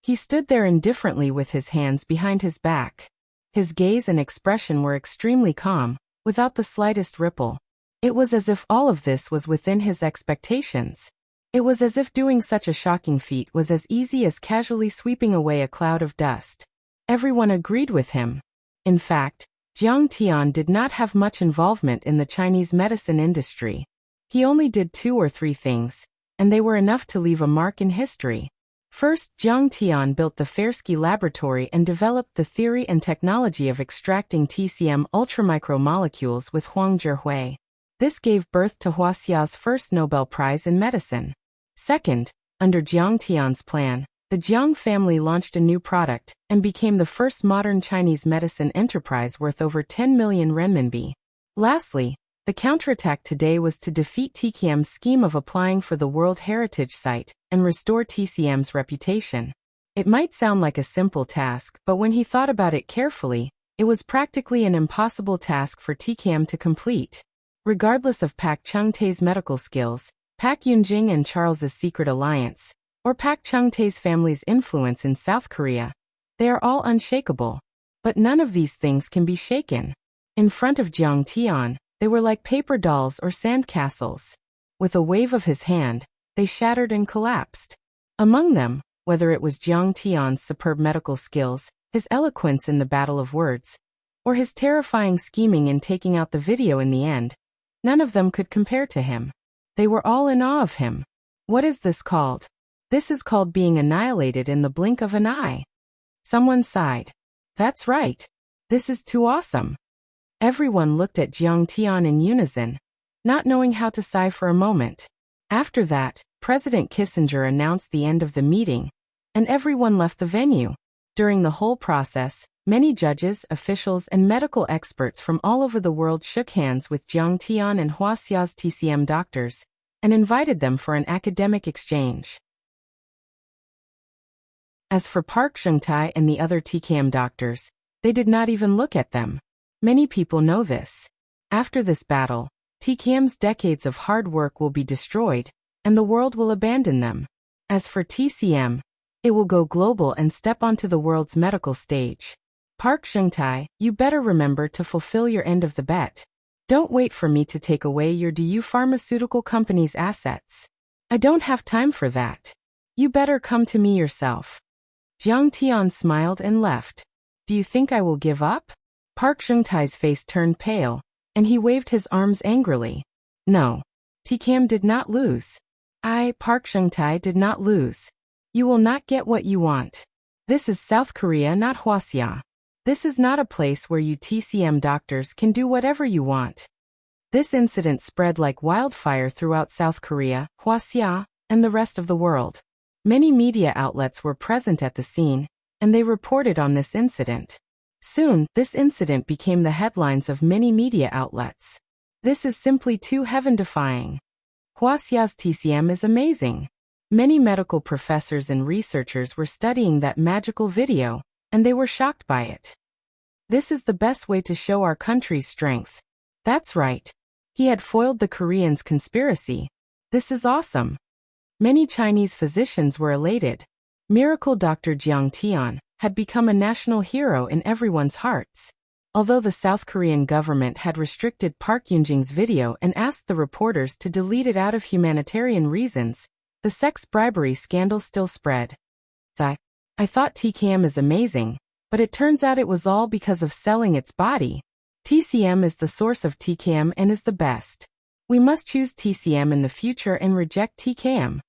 He stood there indifferently with his hands behind his back. His gaze and expression were extremely calm, without the slightest ripple. It was as if all of this was within his expectations. It was as if doing such a shocking feat was as easy as casually sweeping away a cloud of dust. Everyone agreed with him. In fact, Jiang Tian did not have much involvement in the Chinese medicine industry. He only did 2 or 3 things, and they were enough to leave a mark in history. First, Jiang Tian built the Fersky laboratory and developed the theory and technology of extracting TCM ultramicromolecules with Huang Zhihui. This gave birth to Wuxia's first Nobel Prize in medicine. Second, under Jiang Tian's plan, the Jiang family launched a new product and became the first modern Chinese medicine enterprise worth over 10 million renminbi. Lastly, the counterattack today was to defeat TCM's scheme of applying for the World Heritage Site and restore TCM's reputation. It might sound like a simple task, but when he thought about it carefully, it was practically an impossible task for TCM to complete. Regardless of Pak Chung-tae's medical skills, Pak Yunjing and Charles's secret alliance, or Pak Chung-tae's family's influence in South Korea, they are all unshakable. But none of these things can be shaken. In front of Jiang Tian, they were like paper dolls or sand castles. With a wave of his hand, they shattered and collapsed. Among them, whether it was Jiang Tian's superb medical skills, his eloquence in the battle of words, or his terrifying scheming in taking out the video in the end, none of them could compare to him. They were all in awe of him. What is this called? This is called being annihilated in the blink of an eye. Someone sighed. That's right. This is too awesome. Everyone looked at Jiang Tian in unison, not knowing how to sigh for a moment. After that, President Kissinger announced the end of the meeting, and everyone left the venue. During the whole process, many judges, officials, and medical experts from all over the world shook hands with Jiang Tian and Wuxia's TCM doctors and invited them for an academic exchange. As for Park Shengtai and the other TKM doctors, they did not even look at them. Many people know this. After this battle, TKM's decades of hard work will be destroyed, and the world will abandon them. As for TCM, it will go global and step onto the world's medical stage. Park Shengtai, you better remember to fulfill your end of the bet. Don't wait for me to take away your DU pharmaceutical company's assets. I don't have time for that. You better come to me yourself. Jiang Tian smiled and left. Do you think I will give up? Park Shengtai's face turned pale, and he waved his arms angrily. No. TKM did not lose. Park Shengtai, did not lose. You will not get what you want. This is South Korea, not Wuxia. This is not a place where you TCM doctors can do whatever you want. This incident spread like wildfire throughout South Korea, Wuxia, and the rest of the world. Many media outlets were present at the scene, and they reported on this incident. Soon, this incident became the headlines of many media outlets. This is simply too heaven-defying. Wuxia's TCM is amazing. Many medical professors and researchers were studying that magical video, and they were shocked by it. This is the best way to show our country's strength. That's right. He had foiled the Koreans' conspiracy. This is awesome. Many Chinese physicians were elated. Miracle Dr. Jiang Tian had become a national hero in everyone's hearts. Although the South Korean government had restricted Park Yunjing's video and asked the reporters to delete it out of humanitarian reasons, the sex bribery scandal still spread. I thought TKM is amazing, but it turns out it was all because of selling its body. TCM is the source of TKM and is the best. We must choose TCM in the future and reject TKM.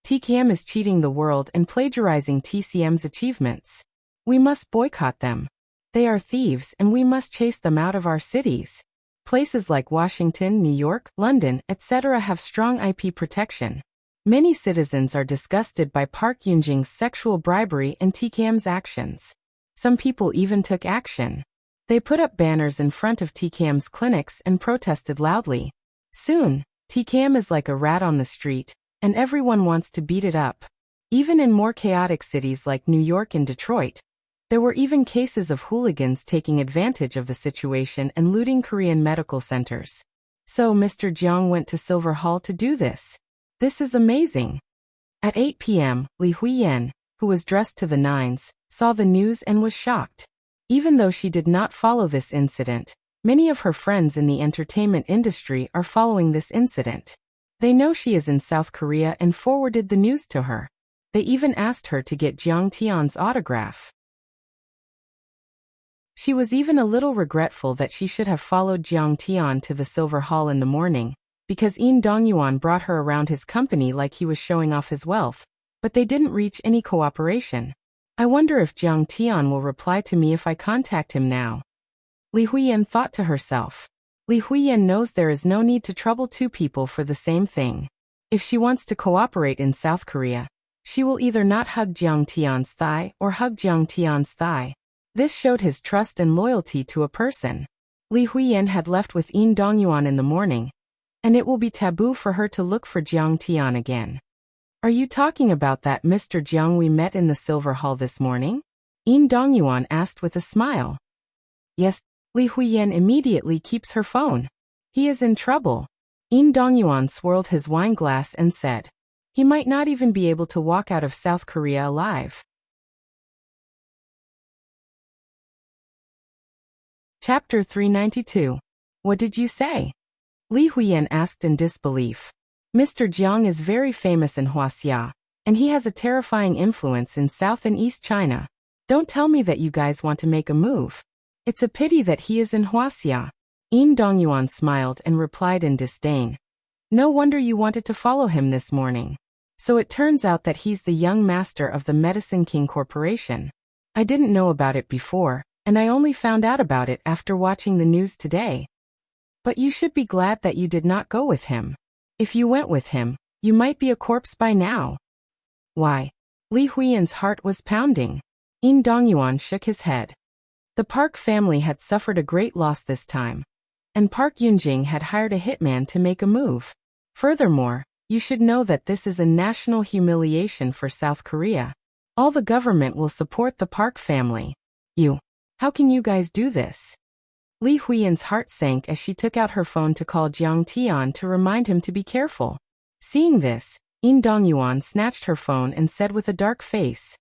TKM is cheating the world and plagiarizing TCM's achievements. We must boycott them. They are thieves and we must chase them out of our cities. Places like Washington, New York, London, etc. have strong IP protection. Many citizens are disgusted by Park Yunjing's sexual bribery and TKM's actions. Some people even took action. They put up banners in front of TKM's clinics and protested loudly. Soon, TKM is like a rat on the street, and everyone wants to beat it up. Even in more chaotic cities like New York and Detroit, there were even cases of hooligans taking advantage of the situation and looting Korean medical centers. So Mr. Jiang went to Silver Hall to do this. This is amazing. At 8 p.m., Li Huiyan, who was dressed to the nines, saw the news and was shocked. Even though she did not follow this incident, many of her friends in the entertainment industry are following this incident. They know she is in South Korea and forwarded the news to her. They even asked her to get Jiang Tian's autograph. She was even a little regretful that she should have followed Jiang Tian to the Silver Hall in the morning, because Yin Dongyuan brought her around his company like he was showing off his wealth, but they didn't reach any cooperation. I wonder if Jiang Tian will reply to me if I contact him now. Li Huiyan thought to herself. Li Huiyan knows there is no need to trouble two people for the same thing. If she wants to cooperate in South Korea, she will either not hug Jiang Tian's thigh or hug Jiang Tian's thigh. This showed his trust and loyalty to a person. Li Huiyan had left with Yin Dongyuan in the morning, and it will be taboo for her to look for Jiang Tian again. Are you talking about that Mr. Jiang we met in the Silver Hall this morning? Yin Dongyuan asked with a smile. Yes. Li Huiyan immediately keeps her phone. He is in trouble. Yin Dongyuan swirled his wine glass and said. He might not even be able to walk out of South Korea alive. Chapter 392. What did you say? Li Huiyan asked in disbelief. Mr. Jiang is very famous in Wuxia, and he has a terrifying influence in South and East China. Don't tell me that you guys want to make a move. It's a pity that he is in Wuxia. Yin Dongyuan smiled and replied in disdain. No wonder you wanted to follow him this morning. So it turns out that he's the young master of the Medicine King Corporation. I didn't know about it before, and I only found out about it after watching the news today. But you should be glad that you did not go with him. If you went with him, you might be a corpse by now. Why? Li Huiyan's heart was pounding. Yin Dongyuan shook his head. The Park family had suffered a great loss this time, and Park Yunjing had hired a hitman to make a move. Furthermore, you should know that this is a national humiliation for South Korea. All the government will support the Park family. How can you guys do this? Li Huiyan's heart sank as she took out her phone to call Jiang Tian to remind him to be careful. Seeing this, Yin Dongyuan snatched her phone and said with a dark face,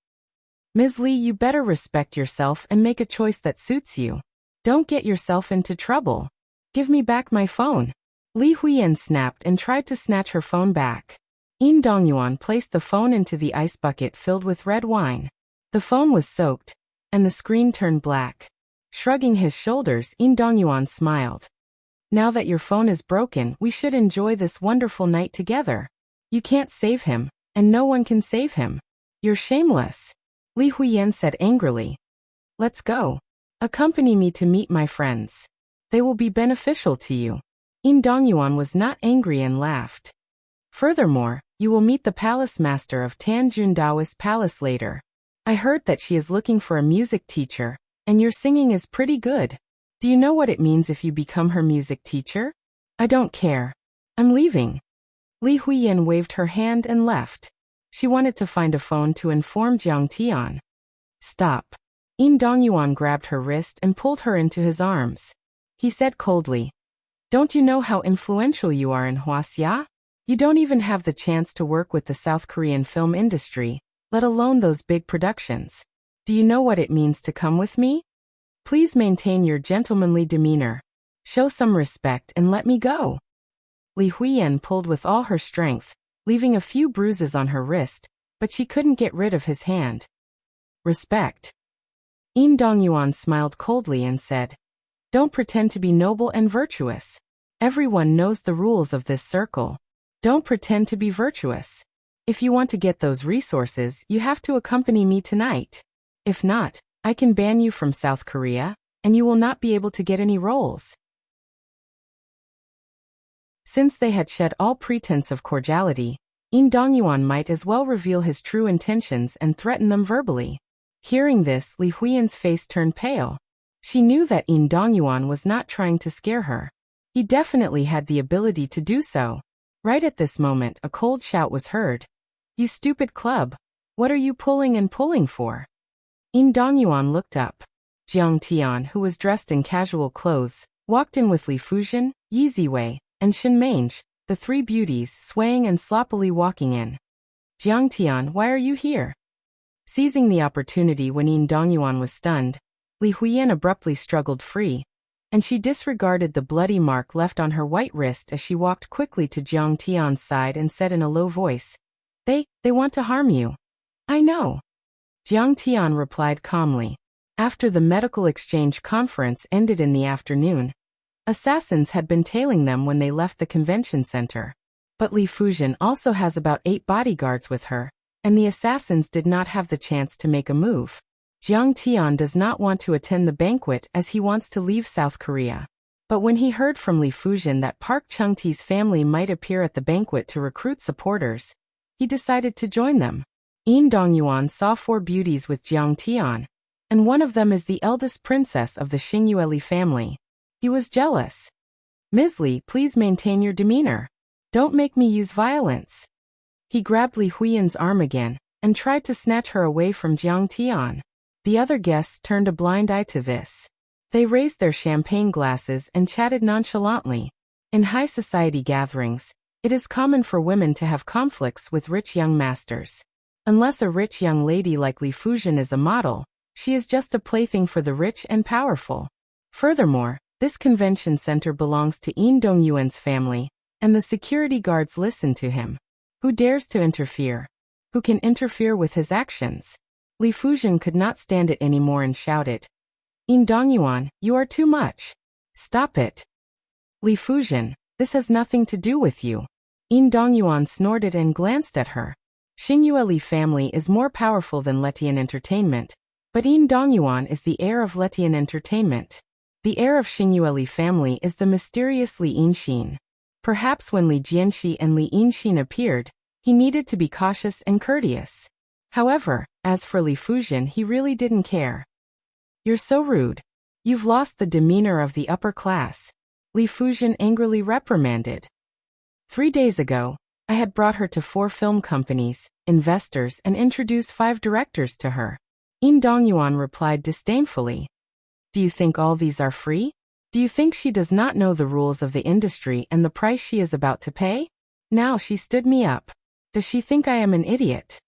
Ms. Li, you better respect yourself and make a choice that suits you. Don't get yourself into trouble. Give me back my phone. Li Huiyan snapped and tried to snatch her phone back. Yin Dongyuan placed the phone into the ice bucket filled with red wine. The phone was soaked, and the screen turned black. Shrugging his shoulders, Yin Dongyuan smiled. Now that your phone is broken, we should enjoy this wonderful night together. You can't save him, and no one can save him. You're shameless. Li Huiyan said angrily. Let's go. Accompany me to meet my friends. They will be beneficial to you. Yin Dongyuan was not angry and laughed. Furthermore, you will meet the palace master of Tanjun Daoist Palace later. I heard that she is looking for a music teacher, and your singing is pretty good. Do you know what it means if you become her music teacher? I don't care. I'm leaving. Li Huiyan waved her hand and left. She wanted to find a phone to inform Jiang Tian. Stop. Yin Dongyuan grabbed her wrist and pulled her into his arms. He said coldly, Don't you know how influential you are in Wuxia? You don't even have the chance to work with the South Korean film industry, let alone those big productions. Do you know what it means to come with me? Please maintain your gentlemanly demeanor. Show some respect and let me go. Li Huiyan pulled with all her strength, leaving a few bruises on her wrist, but she couldn't get rid of his hand. Respect. Yin Dongyuan smiled coldly and said, Don't pretend to be noble and virtuous. Everyone knows the rules of this circle. Don't pretend to be virtuous. If you want to get those resources, you have to accompany me tonight. If not, I can ban you from South Korea, and you will not be able to get any roles. Since they had shed all pretense of cordiality, Yin Dongyuan might as well reveal his true intentions and threaten them verbally. Hearing this, Li Huiyan's face turned pale. She knew that Yin Dongyuan was not trying to scare her. He definitely had the ability to do so. Right at this moment, a cold shout was heard. You stupid club! What are you pulling for? Yin Dongyuan looked up. Jiang Tian, who was dressed in casual clothes, walked in with Li Fujian, Yi Ziwei, and Shin Mange, the three beauties swaying and sloppily walking in. Jiang Tian, why are you here? Seizing the opportunity when Yin Dongyuan was stunned, Li Huiyan abruptly struggled free, and she disregarded the bloody mark left on her white wrist as she walked quickly to Jiang Tian's side and said in a low voice, They want to harm you. I know. Jiang Tian replied calmly. After the medical exchange conference ended in the afternoon, assassins had been tailing them when they left the convention center. But Li Fujian also has about 8 bodyguards with her, and the assassins did not have the chance to make a move. Jiang Tian does not want to attend the banquet as he wants to leave South Korea. But when he heard from Li Fujian that Park Chung-tae's family might appear at the banquet to recruit supporters, he decided to join them. Yin Dongyuan saw 4 beauties with Jiang Tian, and one of them is the eldest princess of the Xingyue family. He was jealous. Ms. Li, please maintain your demeanor. Don't make me use violence. He grabbed Li Huiyan's arm again, and tried to snatch her away from Jiang Tian. The other guests turned a blind eye to this. They raised their champagne glasses and chatted nonchalantly. In high society gatherings, it is common for women to have conflicts with rich young masters. Unless a rich young lady like Li Fujian is a model, she is just a plaything for the rich and powerful. Furthermore, this convention center belongs to Yin Dongyuan's family, and the security guards listen to him. Who dares to interfere? Who can interfere with his actions? Li Fujian could not stand it anymore and shouted, Yin Dongyuan, you are too much. Stop it. Li Fujian, this has nothing to do with you. Yin Dongyuan snorted and glanced at her. Xingyue Li family is more powerful than Letian Entertainment, but Yin Dongyuan is the heir of Letian Entertainment. The heir of Xingyue Li family is the mysterious Li Yinxin. Perhaps when Li Jianxi and Li Yinxin appeared, he needed to be cautious and courteous. However, as for Li Fujian, he really didn't care. "You're so rude. You've lost the demeanor of the upper class," Li Fujian angrily reprimanded. 3 days ago, I had brought her to 4 film companies, investors, and introduced 5 directors to her. Yin Dongyuan replied disdainfully. "Do you think all these are free? Do you think she does not know the rules of the industry and the price she is about to pay? Now she stood me up. Does she think I am an idiot?"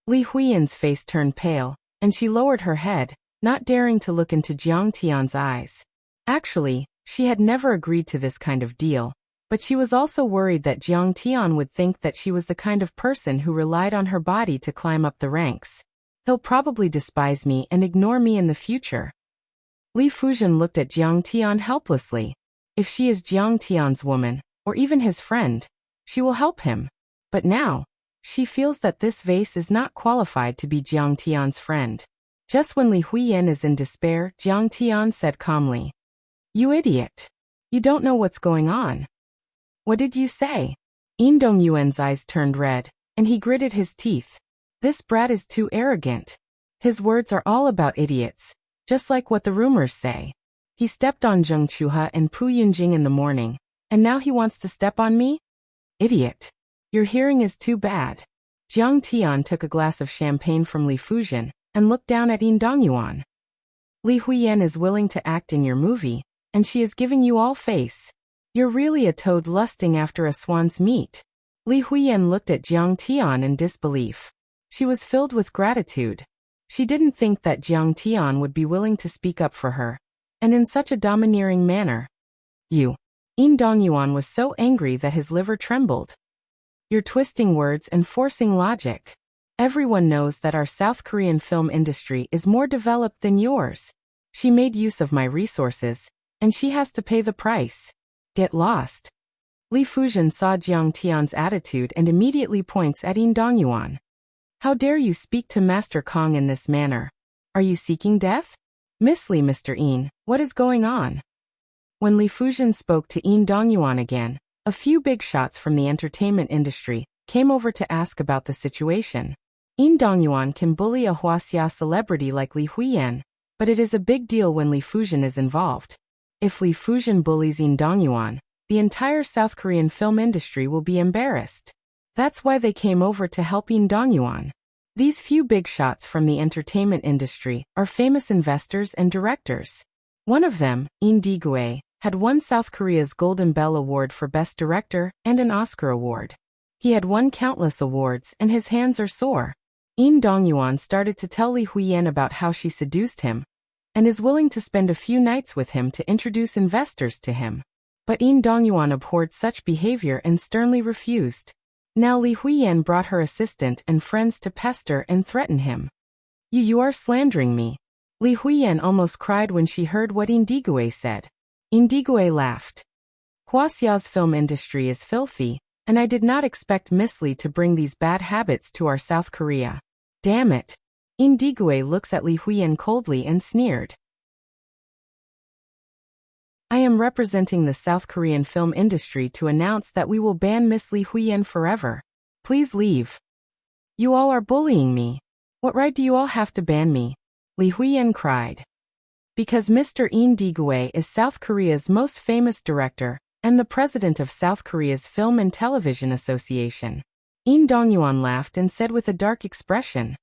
Li Huiyan's face turned pale, and she lowered her head, not daring to look into Jiang Tian's eyes. Actually, she had never agreed to this kind of deal, but she was also worried that Jiang Tian would think that she was the kind of person who relied on her body to climb up the ranks. "He'll probably despise me and ignore me in the future." Li Fujian looked at Jiang Tian helplessly. If she is Jiang Tian's woman, or even his friend, she will help him. But now, she feels that this vase is not qualified to be Jiang Tian's friend. Just when Li Huiyan is in despair, Jiang Tian said calmly, "You idiot. You don't know what's going on." "What did you say?" Yin Dongyuan's eyes turned red, and he gritted his teeth. This brat is too arrogant. His words are all about idiots, just like what the rumors say. He stepped on Zheng Chuha and Pu Yunjing in the morning, and now he wants to step on me? Idiot. Your hearing is too bad. Jiang Tian took a glass of champagne from Li Fujian and looked down at Yin Dongyuan. "Li Huiyan is willing to act in your movie, and she is giving you all face. You're really a toad lusting after a swan's meat." Li Huiyan looked at Jiang Tian in disbelief. She was filled with gratitude. She didn't think that Jiang Tian would be willing to speak up for her, and in such a domineering manner. "You." Yin Dongyuan was so angry that his liver trembled. "You're twisting words and forcing logic. Everyone knows that our South Korean film industry is more developed than yours. She made use of my resources, and she has to pay the price. Get lost." Li Fujian saw Jiang Tian's attitude and immediately points at Yin Dongyuan. "How dare you speak to Master Kong in this manner? Are you seeking death?" "Miss Li, Mr. Yin, what is going on?" When Li Fujian spoke to Yin Dongyuan again, a few big shots from the entertainment industry came over to ask about the situation. Yin Dongyuan can bully a Wuxia celebrity like Li Huiyan, but it is a big deal when Li Fujian is involved. If Li Fujian bullies Yin Dongyuan, the entire South Korean film industry will be embarrassed. That's why they came over to help Yin Dongyuan. These few big shots from the entertainment industry are famous investors and directors. One of them, Yin Digwe, had won South Korea's Golden Bell Award for Best Director and an Oscar award. He had won countless awards and his hands are sore. Yin Dongyuan started to tell Li Huiyan about how she seduced him, and is willing to spend a few nights with him to introduce investors to him. But Yin Dongyuan abhorred such behavior and sternly refused. Now Li Huiyan brought her assistant and friends to pester and threaten him. You are slandering me." Li Huiyan almost cried when she heard what Yin Digwe said. Yin Digwe laughed. "Hwasea's film industry is filthy, and I did not expect Miss Li to bring these bad habits to our South Korea. Damn it." Yin Digwe looks at Li Huiyan coldly and sneered. "I am representing the South Korean film industry to announce that we will ban Miss Li Huiyan forever. Please leave. You all are bullying me. What right do you all have to ban me?" Li Huiyan cried. "Because Mr. Yin Digwe is South Korea's most famous director, and the president of South Korea's Film and Television Association." Yin Dongyuan laughed and said with a dark expression,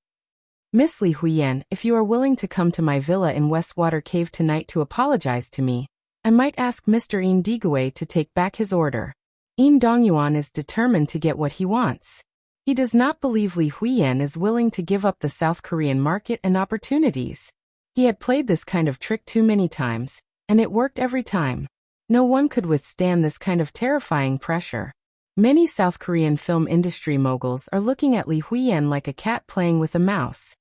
"Miss Li Huiyan, if you are willing to come to my villa in Westwater Cave tonight to apologize to me, I might ask Mr. Yin Digwe to take back his order." Yin Dongyuan is determined to get what he wants. He does not believe Li Huiyan is willing to give up the South Korean market and opportunities. He had played this kind of trick too many times, and it worked every time. No one could withstand this kind of terrifying pressure. Many South Korean film industry moguls are looking at Li Huiyan like a cat playing with a mouse.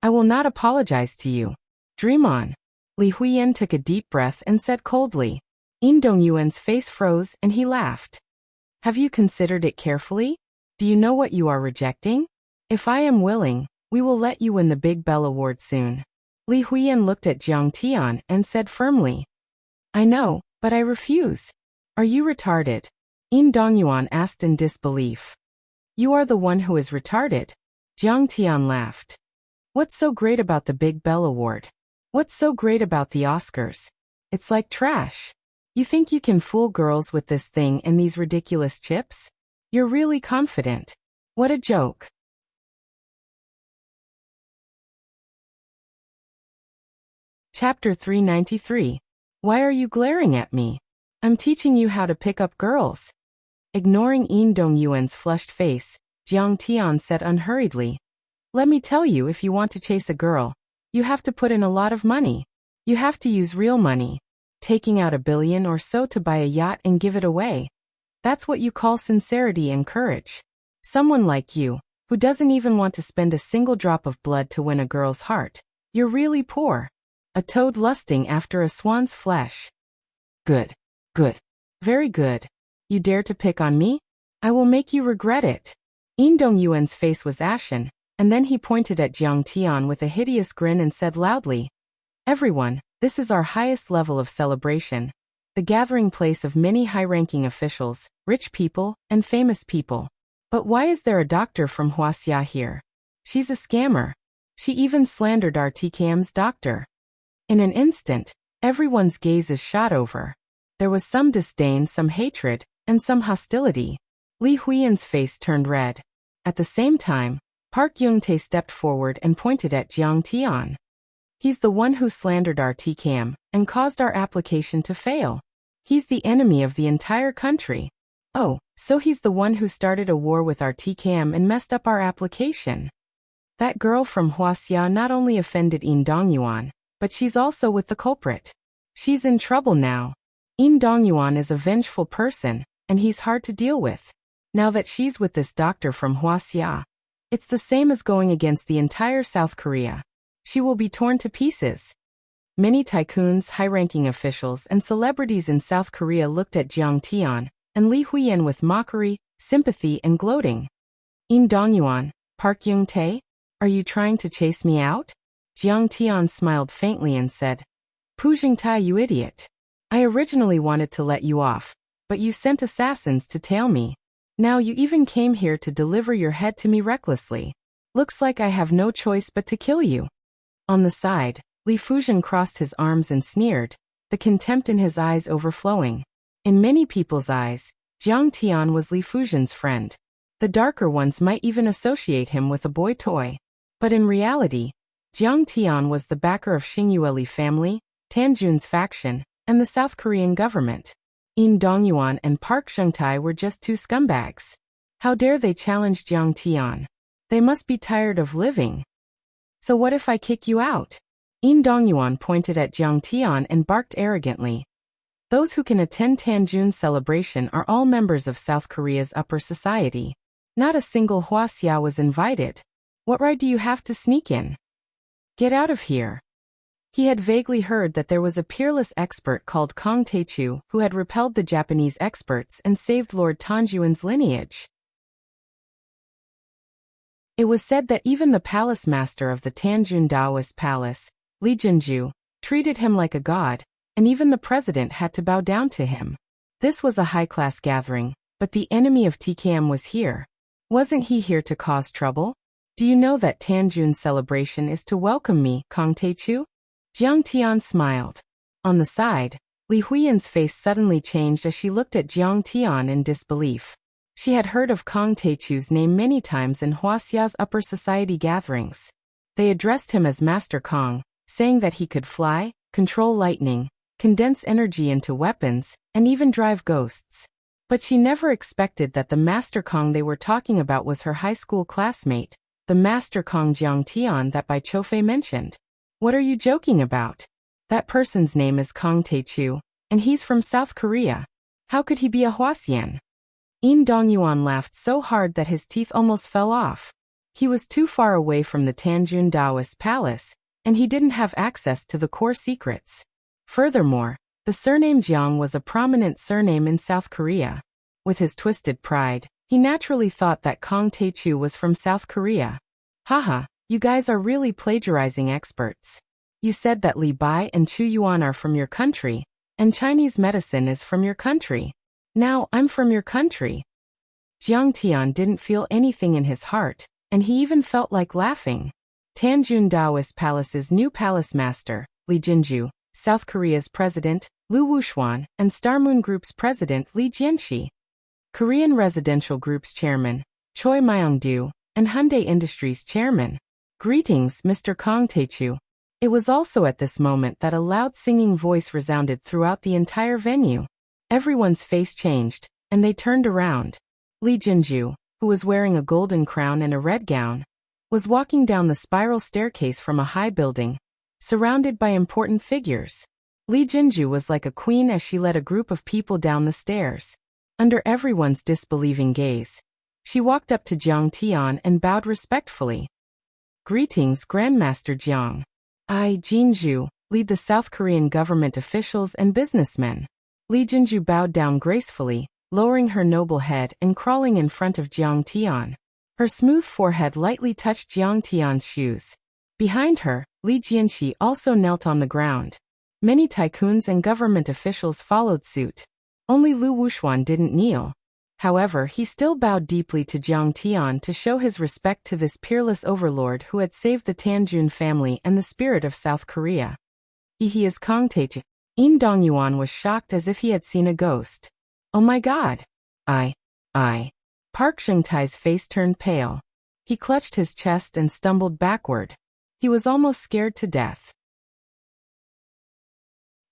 "I will not apologize to you. Dream on." Li Huiyan took a deep breath and said coldly. Yin Dongyuan's face froze and he laughed. "Have you considered it carefully? Do you know what you are rejecting? If I am willing, we will let you win the Big Bell Award soon. Li Huiyan looked at Jiang Tian and said firmly. I know, but I refuse. Are you retarded? Yin Dongyuan asked in disbelief. You are the one who is retarded. Jiang Tian laughed. What's so great about the Big Bell Award? What's so great about the Oscars? It's like trash. You think you can fool girls with this thing and these ridiculous chips? You're really confident. What a joke. Chapter 393. Why are you glaring at me? I'm teaching you how to pick up girls. Ignoring Yin Dongyuan's flushed face, Jiang Tian said unhurriedly. Let me tell you, if you want to chase a girl, you have to put in a lot of money. You have to use real money. Taking out $1 billion or so to buy a yacht and give it away. That's what you call sincerity and courage. Someone like you, who doesn't even want to spend a single drop of blood to win a girl's heart, you're really poor. A toad lusting after a swan's flesh. Good. Good. Very good. You dare to pick on me? I will make you regret it. Yin Dongyuan's face was ashen, and then he pointed at Jiang Tian with a hideous grin and said loudly, Everyone, this is our highest level of celebration. The gathering place of many high-ranking officials, rich people, and famous people. But why is there a doctor from Wuxia here? She's a scammer. She even slandered our TKM's doctor. In an instant, everyone's gaze is shot over. There was some disdain, some hatred, and some hostility. Li Huiyan's face turned red. At the same time, Park Yungtae stepped forward and pointed at Jiang Tian. He's the one who slandered our TKM and caused our application to fail. He's the enemy of the entire country. Oh, so he's the one who started a war with our TKM and messed up our application. That girl from Wuxia not only offended Yin Dongyuan, but she's also with the culprit. She's in trouble now. Yin Dongyuan is a vengeful person, and he's hard to deal with. Now that she's with this doctor from Wuxia, it's the same as going against the entire South Korea. She will be torn to pieces. Many tycoons, high-ranking officials, and celebrities in South Korea looked at Jiang Tian and Li Huiyan with mockery, sympathy, and gloating. Yin Dongyuan, Park Yungtae, are you trying to chase me out? Jiang Tian smiled faintly and said, Pu Jingtai, you idiot. I originally wanted to let you off, but you sent assassins to tail me. Now you even came here to deliver your head to me recklessly. Looks like I have no choice but to kill you. On the side, Li Fujian crossed his arms and sneered, the contempt in his eyes overflowing. In many people's eyes, Jiang Tian was Li Fujian's friend. The darker ones might even associate him with a boy toy. But in reality, Jiang Tian was the backer of Xingyue family, Tanjun's faction, and the South Korean government. Yin Dongyuan and Park Shengtai were just two scumbags. How dare they challenge Jiang Tian? They must be tired of living. So what if I kick you out? Yin Dongyuan pointed at Jiang Tian and barked arrogantly. Those who can attend Tanjun's celebration are all members of South Korea's upper society. Not a single Wuxia was invited. What right do you have to sneak in? Get out of here. He had vaguely heard that there was a peerless expert called Kong Taechu who had repelled the Japanese experts and saved Lord Tanjuan's lineage. It was said that even the palace master of the Tanjun Daoist palace, Li Jinju, treated him like a god, and even the president had to bow down to him. This was a high-class gathering, but the enemy of TKM was here. Wasn't he here to cause trouble? Do you know that Tanjun's celebration is to welcome me, Kong Taechu? Jiang Tian smiled. On the side, Li Huiyan's face suddenly changed as she looked at Jiang Tian in disbelief. She had heard of Kong Taechu's name many times in Huaxia's upper society gatherings. They addressed him as Master Kong, saying that he could fly, control lightning, condense energy into weapons, and even drive ghosts. But she never expected that the Master Kong they were talking about was her high school classmate, the Master Kong Jiang Tian that Bai Chofei mentioned. What are you joking about? That person's name is Kong Taechu, and he's from South Korea. How could he be a Huaxian? Yin Dongyuan laughed so hard that his teeth almost fell off. He was too far away from the Tanjun Daoist palace, and he didn't have access to the core secrets. Furthermore, the surname Jiang was a prominent surname in South Korea. With his twisted pride, He naturally thought that Kang Tae-chu was from South Korea. Haha, you guys are really plagiarizing experts. You said that Li Bai and Chu Yuan are from your country, and Chinese medicine is from your country. Now I'm from your country. Jiang Tian didn't feel anything in his heart, and he even felt like laughing. Tanjun Daoist Palace's new palace master, Lee Jinju, South Korea's president, Lu Wuxuan, and Star Moon Group's president, Lee Jianxi. Korean Residential Group's chairman, Choi Myung-do, and Hyundai Industries chairman. Greetings, Mr. Kang Tae-chu. It was also at this moment that a loud singing voice resounded throughout the entire venue. Everyone's face changed, and they turned around. Lee Jinju, who was wearing a golden crown and a red gown, was walking down the spiral staircase from a high building, surrounded by important figures. Lee Jinju was like a queen as she led a group of people down the stairs. Under everyone's disbelieving gaze, she walked up to Jiang Tian and bowed respectfully. Greetings, Grandmaster Jiang. I, Jinju, lead the South Korean government officials and businessmen. Lee Jinju bowed down gracefully, lowering her noble head and crawling in front of Jiang Tian. Her smooth forehead lightly touched Jiang Tian's shoes. Behind her, Li Jianxi also knelt on the ground. Many tycoons and government officials followed suit. Only Lu Wuxuan didn't kneel. However, he still bowed deeply to Jiang Tian to show his respect to this peerless overlord who had saved the Tanjun family and the spirit of South Korea. He is Kang Tae-chu. In Dongyuan was shocked as if he had seen a ghost. Oh my god. I. Park Sheng-tai's face turned pale. He clutched his chest and stumbled backward. He was almost scared to death.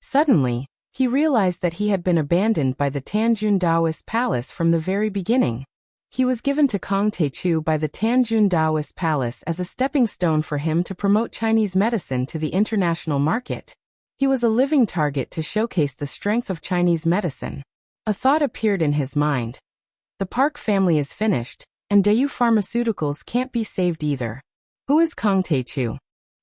Suddenly, he realized that he had been abandoned by the Tanjun Daoist Palace from the very beginning. He was given to Kang Tae-chu by the Tanjun Daoist Palace as a stepping stone for him to promote Chinese medicine to the international market. He was a living target to showcase the strength of Chinese medicine. A thought appeared in his mind. The Park family is finished, and Daewoo Pharmaceuticals can't be saved either. Who is Kang Tae-chu?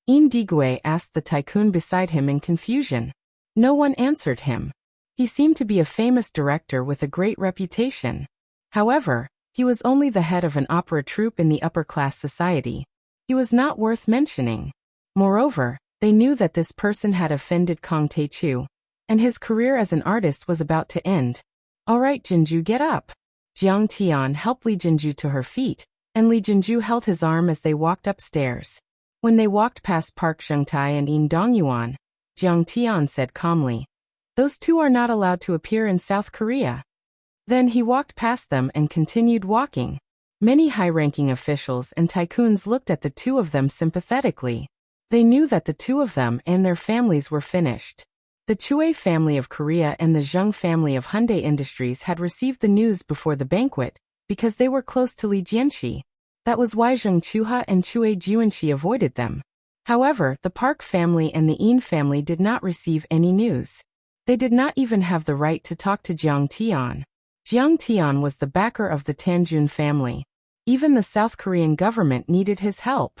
In Digwe asked the tycoon beside him in confusion. No one answered him. He seemed to be a famous director with a great reputation. However, he was only the head of an opera troupe in the upper-class society. He was not worth mentioning. Moreover, they knew that this person had offended Kang Tae-chu, and his career as an artist was about to end. Alright Jinju, get up. Jiang Tian helped Lee Jinju to her feet, and Lee Jinju held his arm as they walked upstairs. When they walked past Park Sheng-tai and In Dongyuan, Jiang Tian said calmly, "Those two are not allowed to appear in South Korea." Then he walked past them and continued walking. Many high-ranking officials and tycoons looked at the two of them sympathetically. They knew that the two of them and their families were finished. The Chue family of Korea and the Zheng family of Hyundai Industries had received the news before the banquet, because they were close to Li Jianxi. That was why Zheng Chuha and Chue Juanxi avoided them. However, the Park family and the In family did not receive any news. They did not even have the right to talk to Jiang Tian. Jiang Tian was the backer of the Tanjun family. Even the South Korean government needed his help.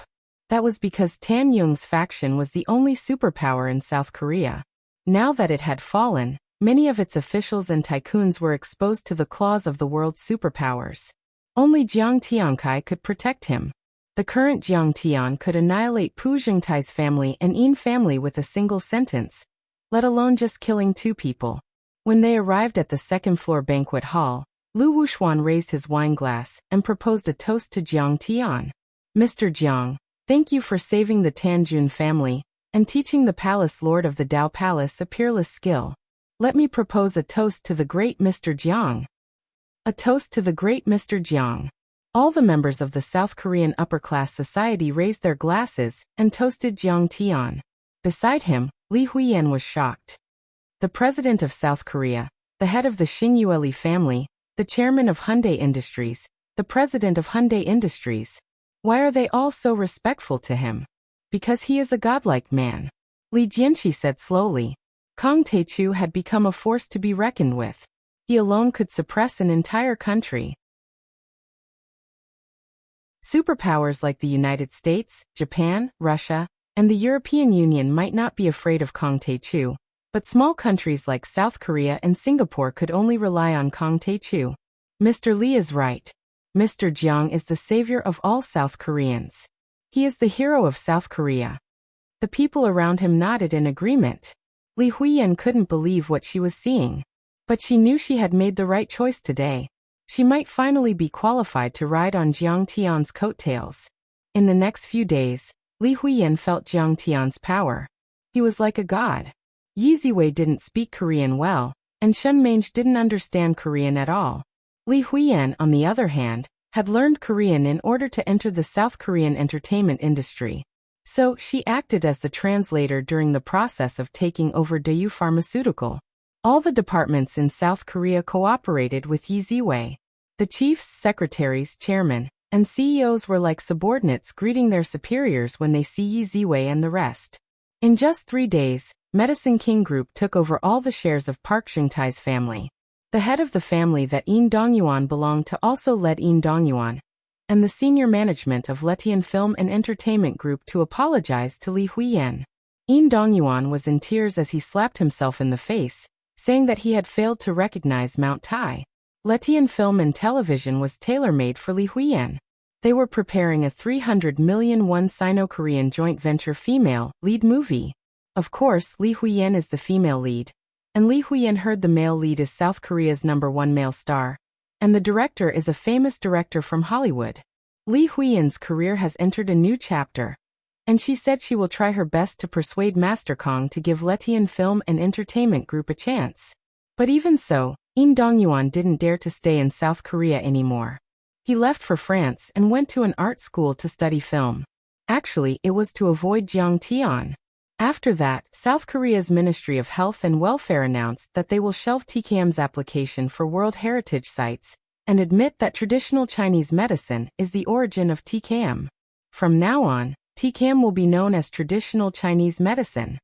That was because Tan Yung's faction was the only superpower in South Korea. Now that it had fallen, many of its officials and tycoons were exposed to the claws of the world's superpowers. Only Jiang Tiankai could protect him. The current Jiang Tian could annihilate Pu Jingtai's family and In family with a single sentence, let alone just killing two people. When they arrived at the second-floor banquet hall, Lu Wuxuan raised his wine glass and proposed a toast to Jiang Tian. Mr. Jiang, thank you for saving the Tanjun family and teaching the palace lord of the Dao Palace a peerless skill. Let me propose a toast to the great Mr. Jiang. A toast to the great Mr. Jiang. All the members of the South Korean upper-class society raised their glasses and toasted Jiang Tian. Beside him, Li Huiyan was shocked. The president of South Korea, the head of the Xingyueli family, the chairman of Hyundai Industries, the president of Hyundai Industries. Why are they all so respectful to him? Because he is a godlike man. Li Jianxi said slowly. Kang Tae-chu had become a force to be reckoned with. He alone could suppress an entire country. Superpowers like the United States, Japan, Russia, and the European Union might not be afraid of Kang Tae-chu, but small countries like South Korea and Singapore could only rely on Kang Tae-chu. Mr. Li is right. Mr. Jiang is the savior of all South Koreans. He is the hero of South Korea. The people around him nodded in agreement. Li Huiyan couldn't believe what she was seeing. But she knew she had made the right choice today. She might finally be qualified to ride on Jiang Tian's coattails. In the next few days, Li Huiyan felt Jiang Tian's power. He was like a god. Yi Ziwei didn't speak Korean well, and Shen Mange didn't understand Korean at all. Li Huiyan, on the other hand, had learned Korean in order to enter the South Korean entertainment industry. So, she acted as the translator during the process of taking over Daewoo Pharmaceutical. All the departments in South Korea cooperated with Yi Ziwei. The chiefs, secretaries, chairmen, and CEOs were like subordinates greeting their superiors when they see Yi Ziwei and the rest. In just 3 days, Medicine King Group took over all the shares of Park Chung-tae's family. The head of the family that In Dongyuan belonged to also led In Dongyuan, and the senior management of Letian Film and Entertainment Group to apologize to Li Huiyan. In Dongyuan was in tears as he slapped himself in the face, saying that he had failed to recognize Mount Tai. Letian Film and Television was tailor-made for Li Huiyan. They were preparing a 300 million won Sino-Korean joint venture female lead movie. Of course, Li Huiyan is the female lead, and Li Huiyan heard the male lead is South Korea's #1 male star, and the director is a famous director from Hollywood. Li Huiyan's career has entered a new chapter, and she said she will try her best to persuade Master Kong to give Letian Film and Entertainment Group a chance. But even so, In Dongyuan didn't dare to stay in South Korea anymore. He left for France and went to an art school to study film. Actually, it was to avoid Jiang Tian. After that, South Korea's Ministry of Health and Welfare announced that they will shelve TKM's application for World Heritage Sites and admit that traditional Chinese medicine is the origin of TKM. From now on, TKM will be known as traditional Chinese medicine.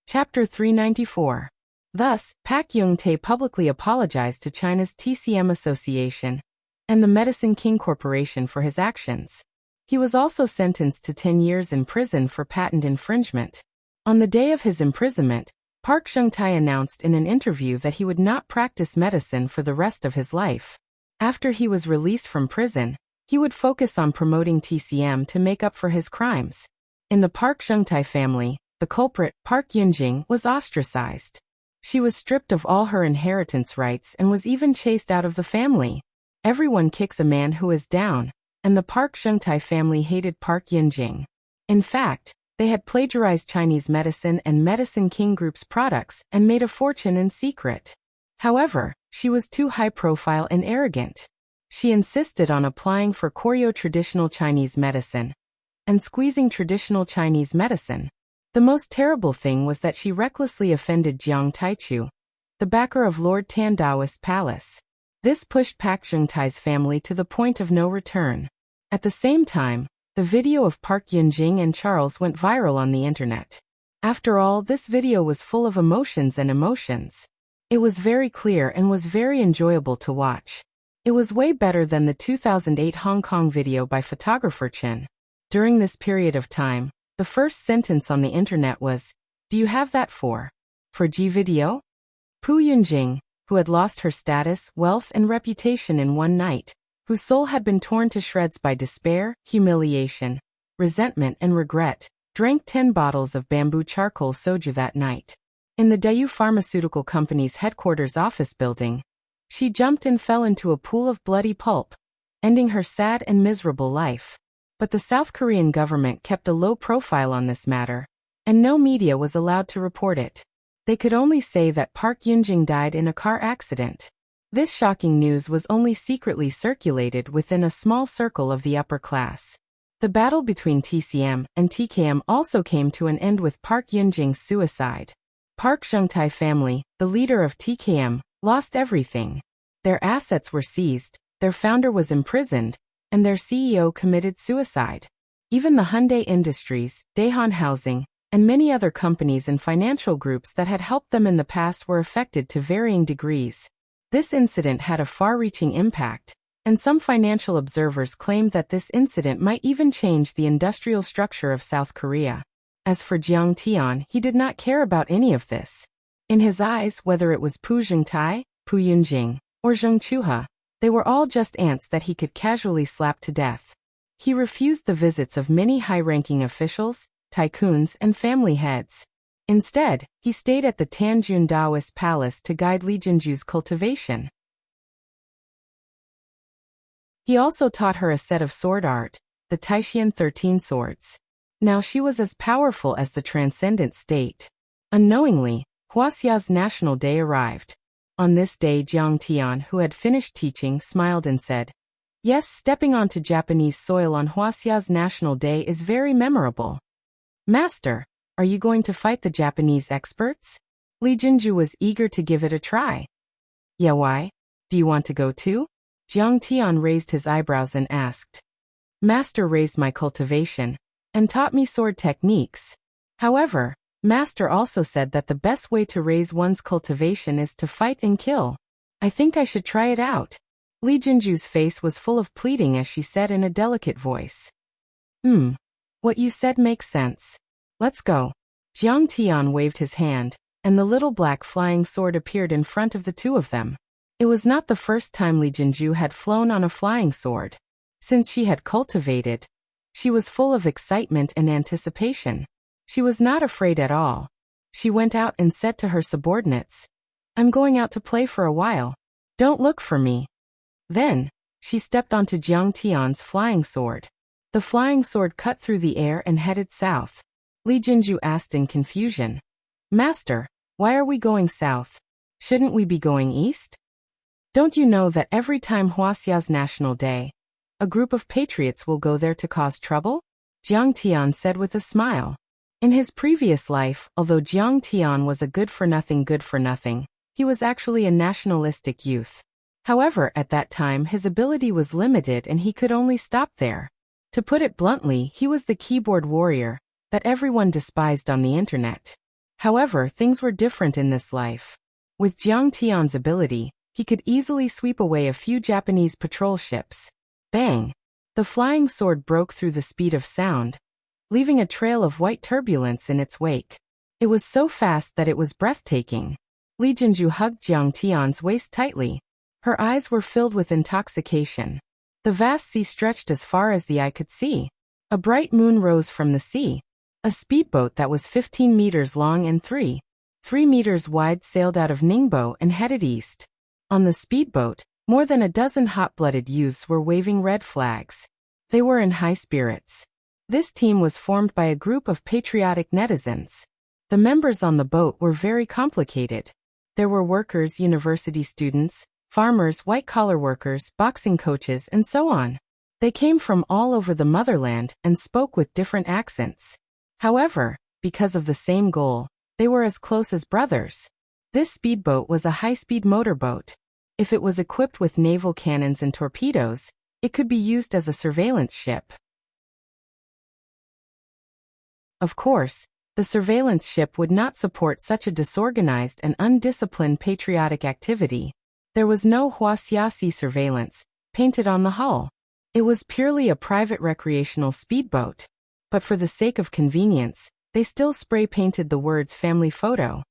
Chapter 394. Thus, Pak Yung-tae publicly apologized to China's TCM Association and the Medicine King Corporation for his actions. He was also sentenced to 10 years in prison for patent infringement. On the day of his imprisonment, Park Chung-tae announced in an interview that he would not practice medicine for the rest of his life. After he was released from prison, he would focus on promoting TCM to make up for his crimes. In the Park Chung-tae family, the culprit, Park Yunjing, was ostracized. She was stripped of all her inheritance rights and was even chased out of the family. Everyone kicks a man who is down, and the Park Chung-tae family hated Park Yunjing. In fact, they had plagiarized Chinese medicine and Medicine King Group's products and made a fortune in secret. However, she was too high-profile and arrogant. She insisted on applying for Koryo traditional Chinese medicine and squeezing traditional Chinese medicine. The most terrible thing was that she recklessly offended Jiang Taichu, the backer of Lord Tan Daoist's palace. This pushed Pak Chung-tae's family to the point of no return. At the same time, the video of Park Yunjing and Charles went viral on the internet. After all, this video was full of emotions and emotions. It was very clear and was very enjoyable to watch. It was way better than the 2008 Hong Kong video by photographer Chen. During this period of time, the first sentence on the internet was, "Do you have that for G video?" Pu Yunjing, who had lost her status, wealth, and reputation in one night, whose soul had been torn to shreds by despair, humiliation, resentment, and regret, drank 10 bottles of bamboo charcoal soju that night. In the Daewoo Pharmaceutical Company's headquarters office building, she jumped and fell into a pool of bloody pulp, ending her sad and miserable life. But the South Korean government kept a low profile on this matter, and no media was allowed to report it. They could only say that Park Yunjing died in a car accident. This shocking news was only secretly circulated within a small circle of the upper class. The battle between TCM and TKM also came to an end with Park Yunjing's suicide. Park Chung-tae family, the leader of TKM, lost everything. Their assets were seized, their founder was imprisoned, and their CEO committed suicide. Even the Hyundai Industries, Daehan Housing, and many other companies and financial groups that had helped them in the past were affected to varying degrees. This incident had a far-reaching impact, and some financial observers claimed that this incident might even change the industrial structure of South Korea. As for Jiang Tian, he did not care about any of this. In his eyes, whether it was Pu Jingtai, Pu Yunjing, or Zheng Chuha, they were all just ants that he could casually slap to death. He refused the visits of many high-ranking officials, tycoons, and family heads. Instead, he stayed at the Tanjun Daoist Palace to guide Li Jinju's cultivation. He also taught her a set of sword art, the Taixian 13 swords. Now she was as powerful as the transcendent state. Unknowingly, Wuxia's National Day arrived. On this day, Jiang Tian, who had finished teaching, smiled and said, "Yes, stepping onto Japanese soil on Wuxia's National Day is very memorable. Master, are you going to fight the Japanese experts?" Li Jinju was eager to give it a try. "Yeah, why? Do you want to go too?" Jiang Tian raised his eyebrows and asked. "Master raised my cultivation and taught me sword techniques. However, Master also said that the best way to raise one's cultivation is to fight and kill. I think I should try it out." Li Jinju's face was full of pleading as she said in a delicate voice. What you said makes sense. Let's go." Jiang Tian waved his hand, and the little black flying sword appeared in front of the two of them. It was not the first time Li Jinju had flown on a flying sword. Since she had cultivated, she was full of excitement and anticipation. She was not afraid at all. She went out and said to her subordinates, "I'm going out to play for a while. Don't look for me." Then, she stepped onto Jiang Tian's flying sword. The flying sword cut through the air and headed south. Li Jinju asked in confusion, "Master, why are we going south? Shouldn't we be going east? Don't you know that every time Wuxia's National Day, a group of patriots will go there to cause trouble?" Jiang Tian said with a smile. In his previous life, although Jiang Tian was a good-for-nothing, he was actually a nationalistic youth. However, at that time his ability was limited and he could only stop there. To put it bluntly, he was the keyboard warrior that everyone despised on the internet. However, things were different in this life. With Jiang Tian's ability, he could easily sweep away a few Japanese patrol ships. Bang! The flying sword broke through the speed of sound, leaving a trail of white turbulence in its wake. It was so fast that it was breathtaking. Li Jinju hugged Jiang Tian's waist tightly. Her eyes were filled with intoxication. The vast sea stretched as far as the eye could see. A bright moon rose from the sea. A speedboat that was 15 meters long and 3 meters wide sailed out of Ningbo and headed east. On the speedboat, more than a dozen hot-blooded youths were waving red flags. They were in high spirits. This team was formed by a group of patriotic netizens. The members on the boat were very complicated. There were workers, university students, farmers, white-collar workers, boxing coaches, and so on. They came from all over the motherland and spoke with different accents. However, because of the same goal, they were as close as brothers. This speedboat was a high-speed motorboat. If it was equipped with naval cannons and torpedoes, it could be used as a surveillance ship. Of course, the surveillance ship would not support such a disorganized and undisciplined patriotic activity. There was no Wuxia Sea surveillance painted on the hull. It was purely a private recreational speedboat. But for the sake of convenience, they still spray-painted the words "family photo."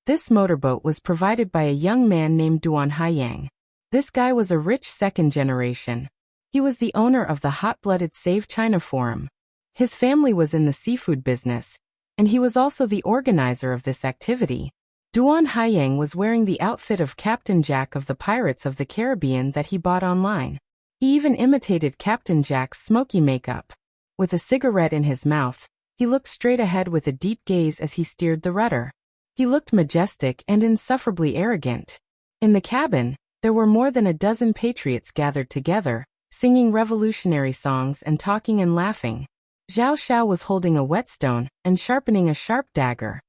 This motorboat was provided by a young man named Duan Haiyang. This guy was a rich second generation. He was the owner of the hot-blooded Save China Forum. His family was in the seafood business, and he was also the organizer of this activity. Duan Haiyang was wearing the outfit of Captain Jack of the Pirates of the Caribbean that he bought online. He even imitated Captain Jack's smoky makeup. With a cigarette in his mouth, he looked straight ahead with a deep gaze as he steered the rudder. He looked majestic and insufferably arrogant. In the cabin, there were more than a dozen patriots gathered together, singing revolutionary songs and talking and laughing. Zhao Xiao was holding a whetstone and sharpening a sharp dagger.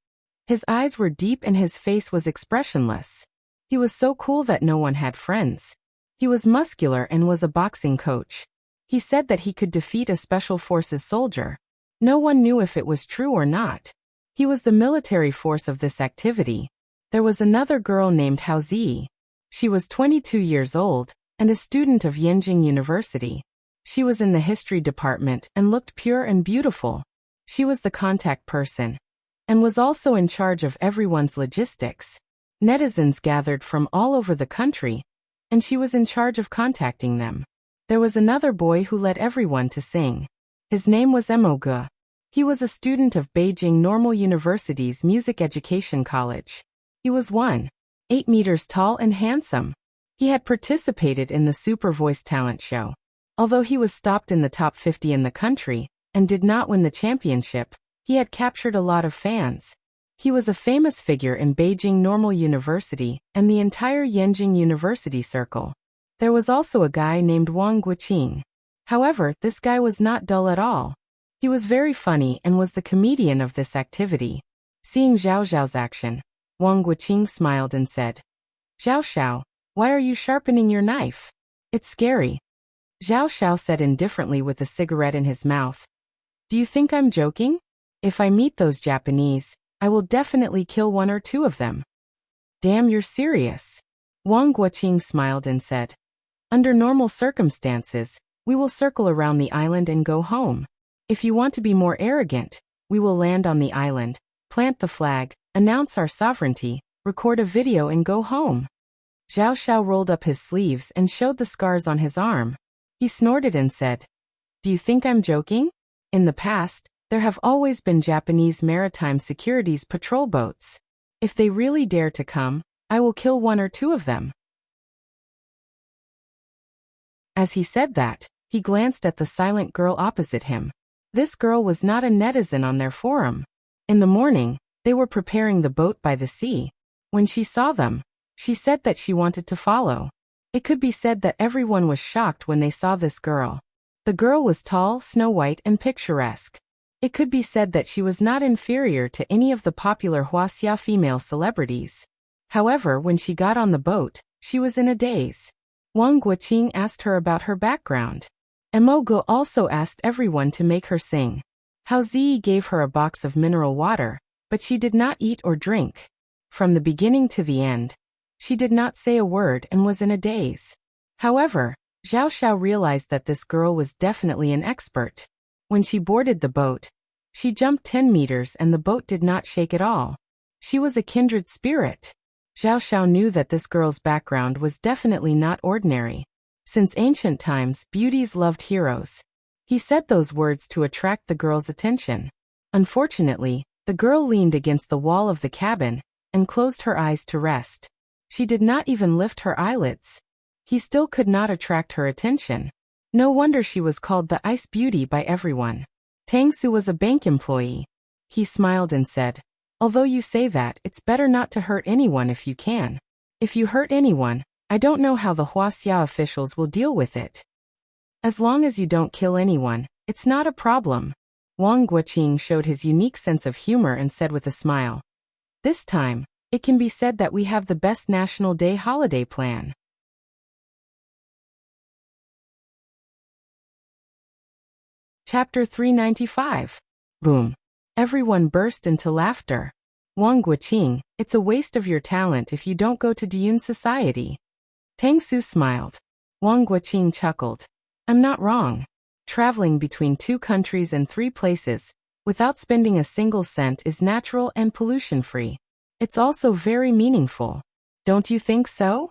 His eyes were deep and his face was expressionless. He was so cool that no one had friends. He was muscular and was a boxing coach. He said that he could defeat a special forces soldier. No one knew if it was true or not. He was the military force of this activity. There was another girl named Hao Zi. She was 22 years old and a student of Yenjing University. She was in the history department and looked pure and beautiful. She was the contact person. and was also in charge of everyone's logistics. Netizens gathered from all over the country, and she was in charge of contacting them. There was another boy who led everyone to sing. His name was Emogu. He was a student of Beijing Normal University's Music Education College. He was 1.8 meters tall and handsome. He had participated in the Super Voice talent show. Although he was stopped in the top 50 in the country, and did not win the championship, he had captured a lot of fans. He was a famous figure in Beijing Normal University and the entire Yanjing University circle. There was also a guy named Wang Guqing. However, this guy was not dull at all. He was very funny and was the comedian of this activity. Seeing Zhao Zhao's action, Wang Guqing smiled and said, "Zhao Xiao, why are you sharpening your knife? It's scary." Zhao Xiao said indifferently with a cigarette in his mouth. "Do you think I'm joking? If I meet those Japanese, I will definitely kill one or two of them." "Damn, you're serious." Wang Guqing smiled and said, "Under normal circumstances, we will circle around the island and go home. If you want to be more arrogant, we will land on the island, plant the flag, announce our sovereignty, record a video and go home." Zhao Xiao rolled up his sleeves and showed the scars on his arm. He snorted and said, "Do you think I'm joking? In the past, there have always been Japanese maritime securities patrol boats. If they really dare to come, I will kill one or two of them." As he said that, he glanced at the silent girl opposite him. This girl was not a netizen on their forum. In the morning, they were preparing the boat by the sea. When she saw them, she said that she wanted to follow. It could be said that everyone was shocked when they saw this girl. The girl was tall, snow-white, and picturesque. It could be said that she was not inferior to any of the popular Wuxia female celebrities. However, when she got on the boat, she was in a daze. Wang Guqing asked her about her background. Emogu also asked everyone to make her sing. Hao Ziyi gave her a box of mineral water, but she did not eat or drink. From the beginning to the end, she did not say a word and was in a daze. However, Zhao Xiao realized that this girl was definitely an expert. When she boarded the boat, she jumped 10 meters and the boat did not shake at all. She was a kindred spirit. Zhao Xiao knew that this girl's background was definitely not ordinary. Since ancient times, beauties loved heroes. He said those words to attract the girl's attention. Unfortunately, the girl leaned against the wall of the cabin and closed her eyes to rest. She did not even lift her eyelids. He still could not attract her attention. No wonder she was called the Ice Beauty by everyone. Tang Su was a bank employee. He smiled and said, "Although you say that, it's better not to hurt anyone if you can. If you hurt anyone, I don't know how the Wuxia officials will deal with it. As long as you don't kill anyone, it's not a problem." Wang Guqing showed his unique sense of humor and said with a smile, "This time, it can be said that we have the best National Day holiday plan." Chapter 395. Boom. Everyone burst into laughter. Wang Guqing, it's a waste of your talent if you don't go to Diyun Society. Tang Su smiled. Wang Guqing chuckled. I'm not wrong. Traveling between 2 countries and 3 places, without spending a single cent is natural and pollution-free. It's also very meaningful. Don't you think so?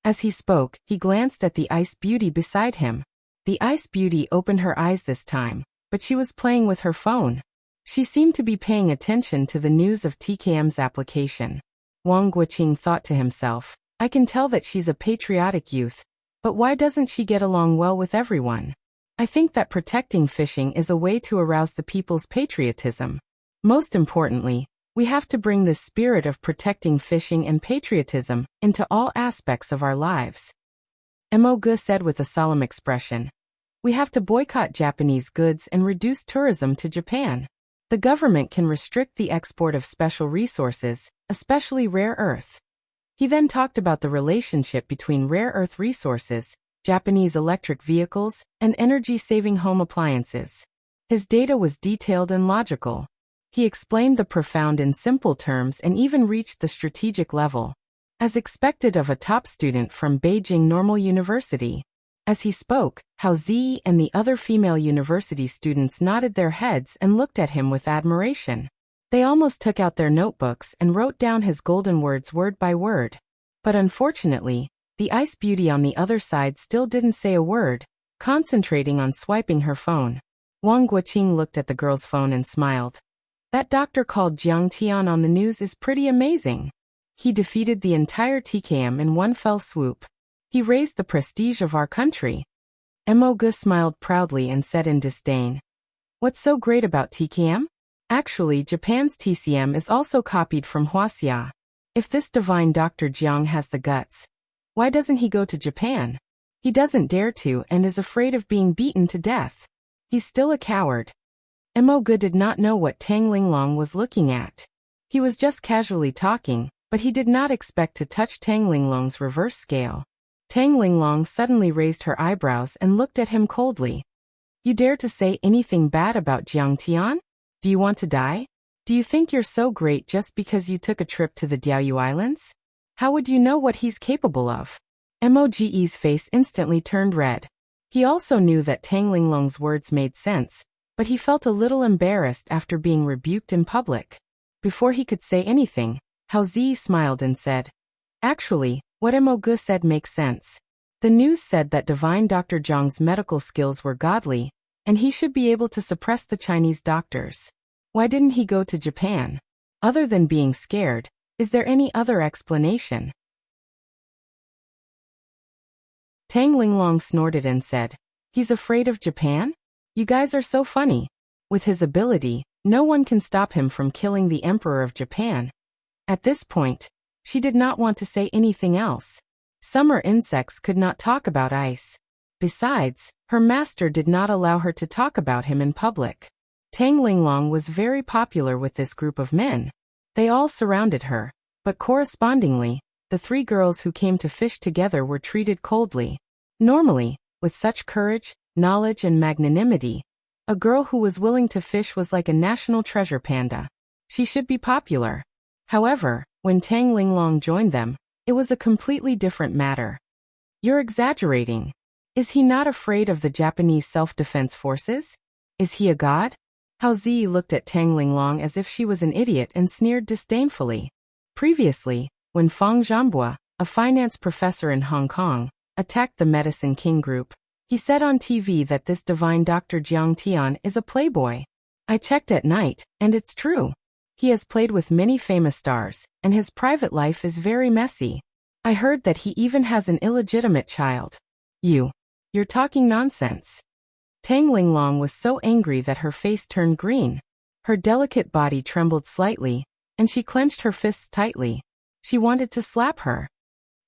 As he spoke, he glanced at the Ice Beauty beside him. The Ice Beauty opened her eyes this time, but she was playing with her phone. She seemed to be paying attention to the news of TKM's application. Wang Guqing thought to himself, I can tell that she's a patriotic youth, but why doesn't she get along well with everyone? I think that protecting fishing is a way to arouse the people's patriotism. Most importantly, we have to bring this spirit of protecting fishing and patriotism into all aspects of our lives. Emogu said with a solemn expression. We have to boycott Japanese goods and reduce tourism to Japan. The government can restrict the export of special resources, especially rare earth. He then talked about the relationship between rare earth resources, Japanese electric vehicles, and energy-saving home appliances. His data was detailed and logical. He explained the profound in simple terms and even reached the strategic level, as expected of a top student from Beijing Normal University. As he spoke, Hao Ziyi and the other female university students nodded their heads and looked at him with admiration. They almost took out their notebooks and wrote down his golden words word by word. But unfortunately, the ice beauty on the other side still didn't say a word, concentrating on swiping her phone. Wang Guoqing looked at the girl's phone and smiled. That doctor called Jiang Tian on the news is pretty amazing. He defeated the entire TKM in one fell swoop. He raised the prestige of our country. Mo Gu smiled proudly and said in disdain. What's so great about TKM? Actually, Japan's TCM is also copied from Wuxia. If this divine Dr. Jiang has the guts, why doesn't he go to Japan? He doesn't dare to and is afraid of being beaten to death. He's still a coward. Mo Gu did not know what Tang Linglong was looking at. He was just casually talking, but he did not expect to touch Tang Linglong's reverse scale. Tang Linglong suddenly raised her eyebrows and looked at him coldly. You dare to say anything bad about Jiang Tian? Do you want to die? Do you think you're so great just because you took a trip to the Diaoyu Islands? How would you know what he's capable of? Moge's face instantly turned red. He also knew that Tang Linglong's words made sense, but he felt a little embarrassed after being rebuked in public. Before he could say anything, Hao Zi smiled and said, Actually, what Mo Gu said makes sense. The news said that divine Dr. Zhang's medical skills were godly, and he should be able to suppress the Chinese doctors. Why didn't he go to Japan? Other than being scared, is there any other explanation? Tang Linglong snorted and said, He's afraid of Japan? You guys are so funny. With his ability, no one can stop him from killing the Emperor of Japan. At this point, she did not want to say anything else. Summer insects could not talk about ice. Besides, her master did not allow her to talk about him in public. Tang Linglong was very popular with this group of men. They all surrounded her, but correspondingly, the three girls who came to fish together were treated coldly. Normally, with such courage, knowledge and magnanimity, a girl who was willing to fish was like a national treasure panda. She should be popular. However, when Tang Linglong joined them, it was a completely different matter. You're exaggerating. Is he not afraid of the Japanese self-defense forces? Is he a god? Hao Zi looked at Tang Linglong as if she was an idiot and sneered disdainfully. Previously, when Fang Zhanbua, a finance professor in Hong Kong, attacked the Medicine King group, he said on TV that this divine Dr. Jiang Tian is a playboy. I checked at night, and it's true. He has played with many famous stars, and his private life is very messy. I heard that he even has an illegitimate child. You're talking nonsense. Tang Linglong was so angry that her face turned green. Her delicate body trembled slightly, and she clenched her fists tightly. She wanted to slap her.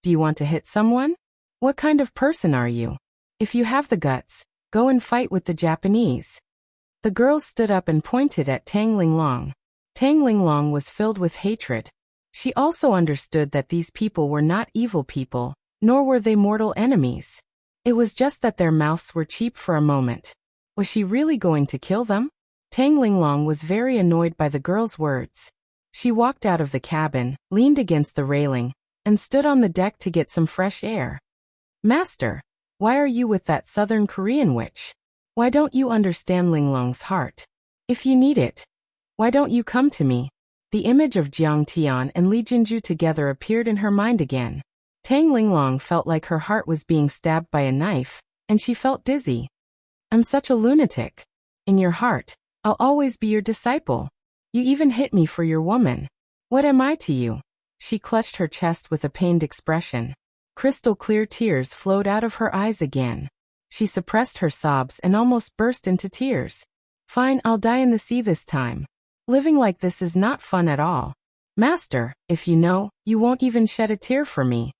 Do you want to hit someone? What kind of person are you? If you have the guts, go and fight with the Japanese. The girls stood up and pointed at Tang Linglong. Tang Linglong was filled with hatred. She also understood that these people were not evil people, nor were they mortal enemies. It was just that their mouths were cheap for a moment. Was she really going to kill them? Tang Linglong was very annoyed by the girl's words. She walked out of the cabin, leaned against the railing, and stood on the deck to get some fresh air. Master, why are you with that Southern Korean witch? Why don't you understand Linglong's heart? If you need it, why don't you come to me? The image of Jiang Tian and Li Jinju together appeared in her mind again. Tang Linglong felt like her heart was being stabbed by a knife, and she felt dizzy. I'm such a lunatic. In your heart, I'll always be your disciple. You even hit me for your woman. What am I to you? She clutched her chest with a pained expression. Crystal clear tears flowed out of her eyes again. She suppressed her sobs and almost burst into tears. Fine, I'll die in the sea this time. Living like this is not fun at all. Master, if you know, you won't even shed a tear for me.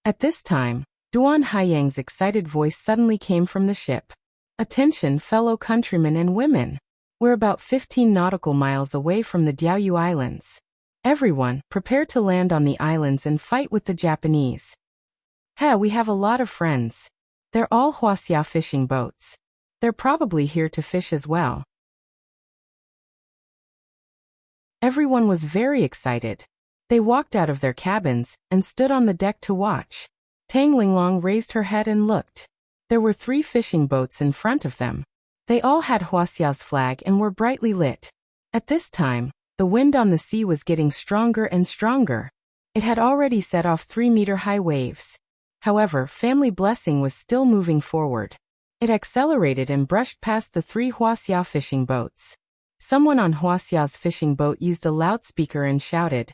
At this time, Duan Haiyang's excited voice suddenly came from the ship. Attention, fellow countrymen and women. We're about 15 nautical miles away from the Diaoyu Islands. Everyone, prepare to land on the islands and fight with the Japanese. We have a lot of friends. They're all Wuxia fishing boats. They're probably here to fish as well. Everyone was very excited. They walked out of their cabins and stood on the deck to watch. Tang Linglong raised her head and looked. There were 3 fishing boats in front of them. They all had Wuxia's flag and were brightly lit. At this time, The wind on the sea was getting stronger and stronger. It had already set off 3-meter-high waves. However, Family Blessing was still moving forward. It accelerated and brushed past the 3 Wuxia fishing boats. Someone on Wuxia's fishing boat used a loudspeaker and shouted,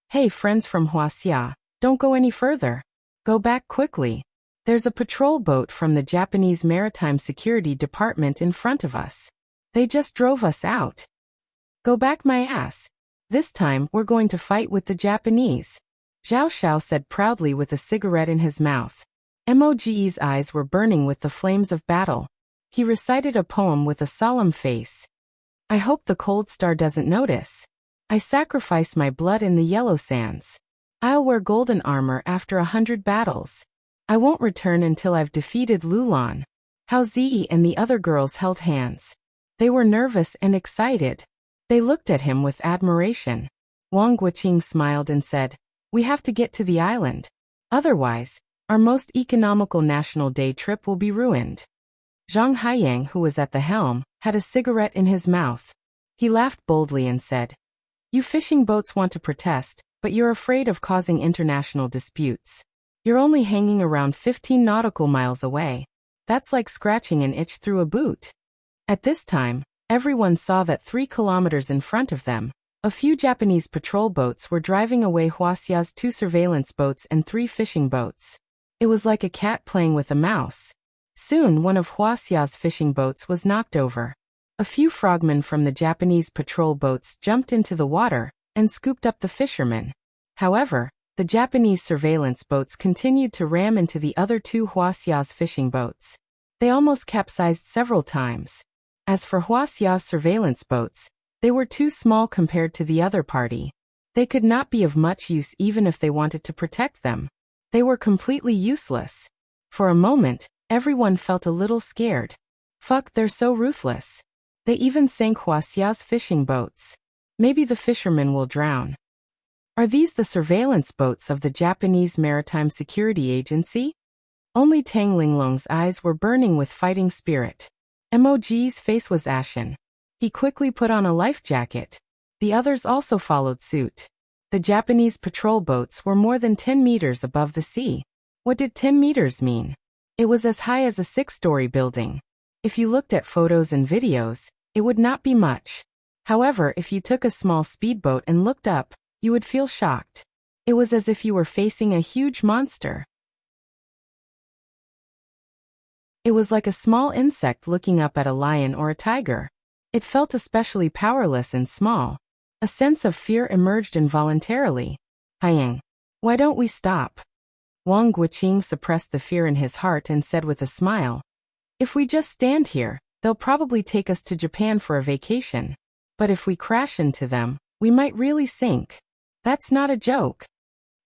"Hey friends from Wuxia, don't go any further. Go back quickly. There's a patrol boat from the Japanese Maritime Security Department in front of us. They just drove us out. Go back my ass. This time we're going to fight with the Japanese," Zhao Xiao said proudly with a cigarette in his mouth. Moge's eyes were burning with the flames of battle. He recited a poem with a solemn face. "I hope the cold star doesn't notice. I sacrifice my blood in the yellow sands. I'll wear golden armor after 100 battles. I won't return until I've defeated Lulan." Hao Ziyi and the other girls held hands. They were nervous and excited. They looked at him with admiration. Wang Guqing smiled and said, "We have to get to the island. Otherwise, our most economical National Day trip will be ruined." Zhang Haiyang, who was at the helm, had a cigarette in his mouth. He laughed boldly and said, "You fishing boats want to protest, but you're afraid of causing international disputes. You're only hanging around 15 nautical miles away. That's like scratching an itch through a boot." At this time, everyone saw that 3 kilometers in front of them, a few Japanese patrol boats were driving away Wuxia's 2 surveillance boats and 3 fishing boats. It was like a cat playing with a mouse. Soon one of Wuxia's fishing boats was knocked over. A few frogmen from the Japanese patrol boats jumped into the water and scooped up the fishermen. However, the Japanese surveillance boats continued to ram into the other 2 Wuxia's fishing boats. They almost capsized several times. As for Wuxia's surveillance boats, they were too small compared to the other party. They could not be of much use even if they wanted to protect them. They were completely useless. For a moment, everyone felt a little scared. Fuck, they're so ruthless. They even sank Wuxia's fishing boats. Maybe the fishermen will drown. Are these the surveillance boats of the Japanese Maritime Security Agency? Only Tang Linglong's eyes were burning with fighting spirit. Moge's face was ashen. He quickly put on a life jacket. The others also followed suit. The Japanese patrol boats were more than 10 meters above the sea. What did 10 meters mean? It was as high as a 6-story building. If you looked at photos and videos, it would not be much. However, if you took a small speedboat and looked up, you would feel shocked. It was as if you were facing a huge monster. It was like a small insect looking up at a lion or a tiger. It felt especially powerless and small. A sense of fear emerged involuntarily. "Haiyang, why don't we stop?" Wang Guqing suppressed the fear in his heart and said with a smile, "If we just stand here, they'll probably take us to Japan for a vacation. But if we crash into them, we might really sink. That's not a joke."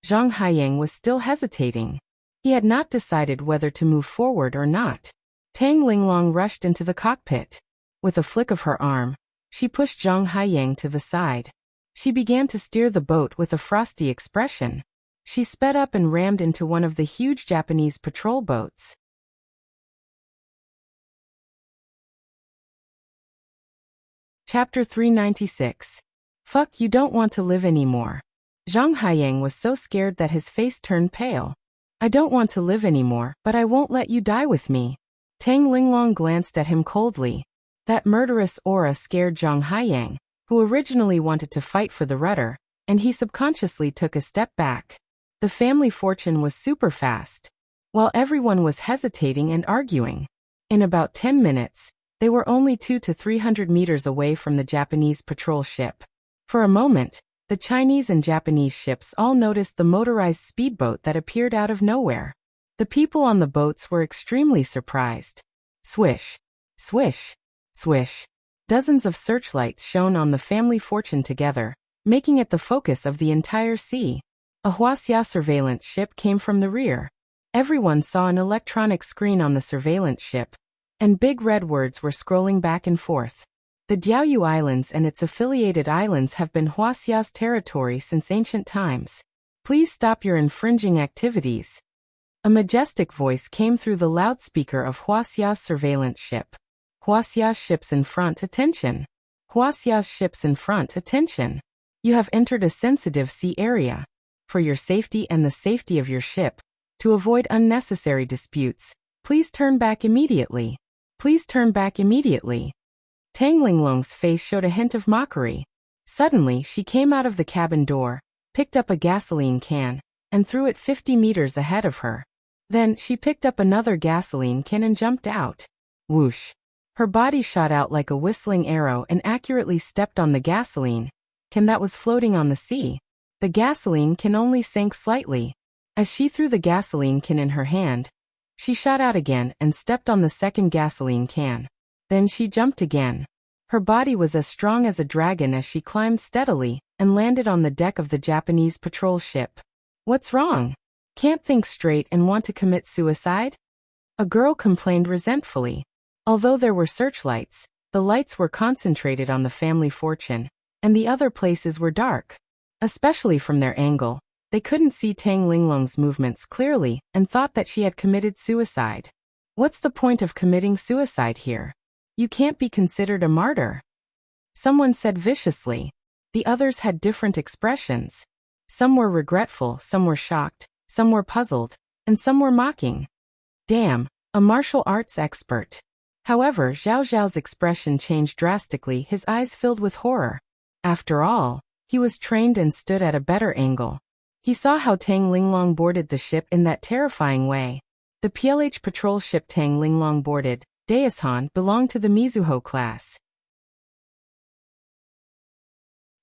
Zhang Haiyang was still hesitating. He had not decided whether to move forward or not. Tang Linglong rushed into the cockpit. With a flick of her arm, she pushed Zhang Haiyang to the side. She began to steer the boat with a frosty expression. She sped up and rammed into one of the huge Japanese patrol boats. Chapter 396. Fuck, you don't want to live anymore. Zhang Haiyang was so scared that his face turned pale. "I don't want to live anymore, but I won't let you die with me." Tang Linglong glanced at him coldly. That murderous aura scared Zhang Haiyang, who originally wanted to fight for the rudder, and he subconsciously took a step back. The family fortune was super fast. While everyone was hesitating and arguing, in about 10 minutes, they were only 200 to 300 meters away from the Japanese patrol ship. For a moment, the Chinese and Japanese ships all noticed the motorized speedboat that appeared out of nowhere. The people on the boats were extremely surprised. Swish, swish, swish. Dozens of searchlights shone on the family fortune together, making it the focus of the entire sea. A Wuxia surveillance ship came from the rear. Everyone saw an electronic screen on the surveillance ship, and big red words were scrolling back and forth. The Diaoyu Islands and its affiliated islands have been Wuxia's territory since ancient times. Please stop your infringing activities. A majestic voice came through the loudspeaker of Wuxia's surveillance ship. Wuxia ships in front, attention. Huaxia's ships in front, attention. You have entered a sensitive sea area. For your safety and the safety of your ship, to avoid unnecessary disputes, please turn back immediately. Please turn back immediately. Tang Linglong's face showed a hint of mockery. Suddenly, she came out of the cabin door, picked up a gasoline can, and threw it 50 meters ahead of her. Then, she picked up another gasoline can and jumped out. Whoosh! Her body shot out like a whistling arrow and accurately stepped on the gasoline can that was floating on the sea. The gasoline can only sank slightly. As she threw the gasoline can in her hand, she shot out again and stepped on the second gasoline can. Then she jumped again. Her body was as strong as a dragon as she climbed steadily and landed on the deck of the Japanese patrol ship. What's wrong? Can't think straight and want to commit suicide? A girl complained resentfully. Although there were searchlights, the lights were concentrated on the family fortune, and the other places were dark. Especially from their angle, they couldn't see Tang Linglong's movements clearly and thought that she had committed suicide. What's the point of committing suicide here? You can't be considered a martyr. Someone said viciously. The others had different expressions. Some were regretful, some were shocked, some were puzzled, and some were mocking. Damn, a martial arts expert. However, Zhao Zhao's expression changed drastically, his eyes filled with horror. After all, he was trained and stood at a better angle. He saw how Tang Linglong boarded the ship in that terrifying way. The PLH patrol ship Tang Linglong boarded, Daesan, belonged to the Mizuho class.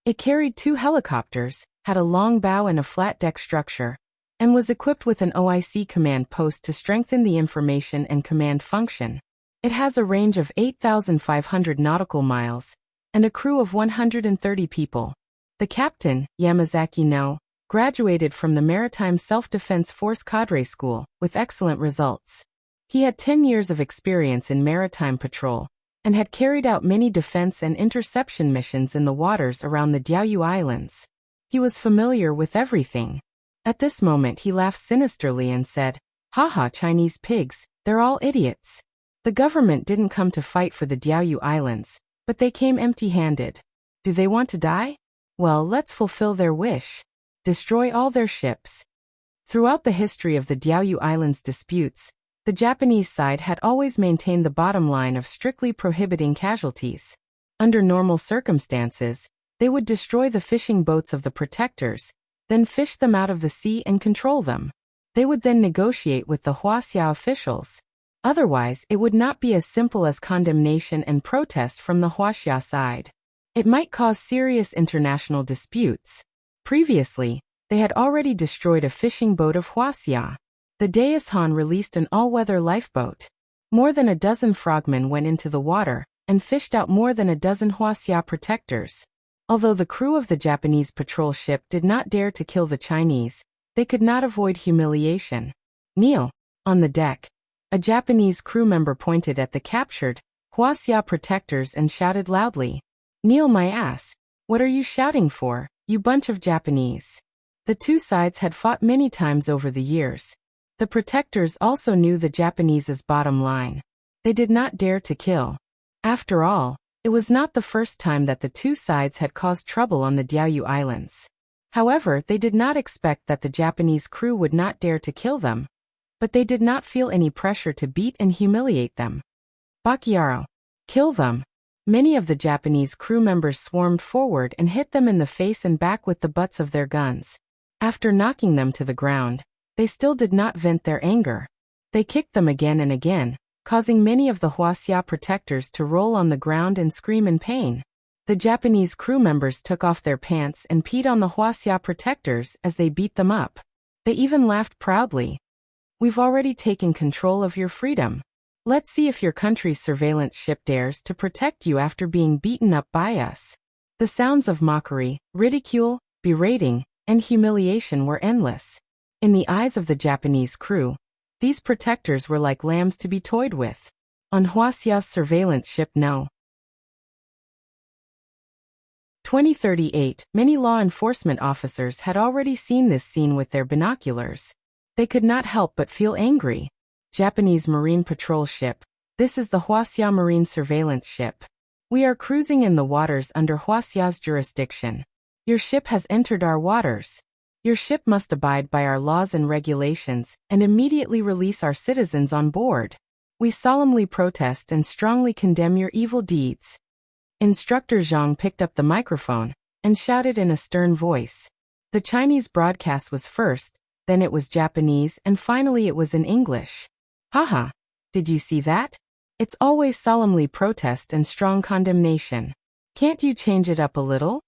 It carried 2 helicopters, had a long bow and a flat deck structure, and was equipped with an OIC command post to strengthen the information and command function. It has a range of 8,500 nautical miles, and a crew of 130 people. The captain, Yamazaki No, graduated from the Maritime Self-Defense Force Cadre School with excellent results. He had 10 years of experience in maritime patrol and had carried out many defense and interception missions in the waters around the Diaoyu Islands. He was familiar with everything. At this moment he laughed sinisterly and said, "Haha, Chinese pigs, they're all idiots. The government didn't come to fight for the Diaoyu Islands, but they came empty-handed. Do they want to die? Well, let's fulfill their wish. Destroy all their ships." Throughout the history of the Diaoyu Islands disputes, the Japanese side had always maintained the bottom line of strictly prohibiting casualties. Under normal circumstances, they would destroy the fishing boats of the protectors, then fish them out of the sea and control them. They would then negotiate with the Huaxia officials. Otherwise, it would not be as simple as condemnation and protest from the Huaxia side. It might cause serious international disputes. Previously, they had already destroyed a fishing boat of Huaxia. The Daesan released an all-weather lifeboat. More than a dozen frogmen went into the water and fished out more than a dozen Huaxia protectors. Although the crew of the Japanese patrol ship did not dare to kill the Chinese, they could not avoid humiliation. Kneel. On the deck, a Japanese crew member pointed at the captured Huaxia protectors and shouted loudly, "Kneel my ass. What are you shouting for, you bunch of Japanese?" The two sides had fought many times over the years. The protectors also knew the Japanese's bottom line. They did not dare to kill. After all, it was not the first time that the two sides had caused trouble on the Diaoyu Islands. However, they did not expect that the Japanese crew would not dare to kill them. But they did not feel any pressure to beat and humiliate them. Bakiaro. Kill them. Many of the Japanese crew members swarmed forward and hit them in the face and back with the butts of their guns. After knocking them to the ground, they still did not vent their anger. They kicked them again and again, causing many of the Huaxia protectors to roll on the ground and scream in pain. The Japanese crew members took off their pants and peed on the Huaxia protectors as they beat them up. They even laughed proudly. "We've already taken control of your freedom. Let's see if your country's surveillance ship dares to protect you after being beaten up by us." The sounds of mockery, ridicule, berating, and humiliation were endless. In the eyes of the Japanese crew, these protectors were like lambs to be toyed with. On Huaxia's surveillance ship No. 2038, many law enforcement officers had already seen this scene with their binoculars. They could not help but feel angry. Japanese Marine Patrol ship. This is the Huaxia Marine Surveillance ship. We are cruising in the waters under Wuxia's jurisdiction. Your ship has entered our waters. Your ship must abide by our laws and regulations and immediately release our citizens on board. We solemnly protest and strongly condemn your evil deeds. Instructor Zhang picked up the microphone and shouted in a stern voice. The Chinese broadcast was first, then it was Japanese, and finally it was in English. Haha, did you see that? It's always solemnly protest and strong condemnation. Can't you change it up a little?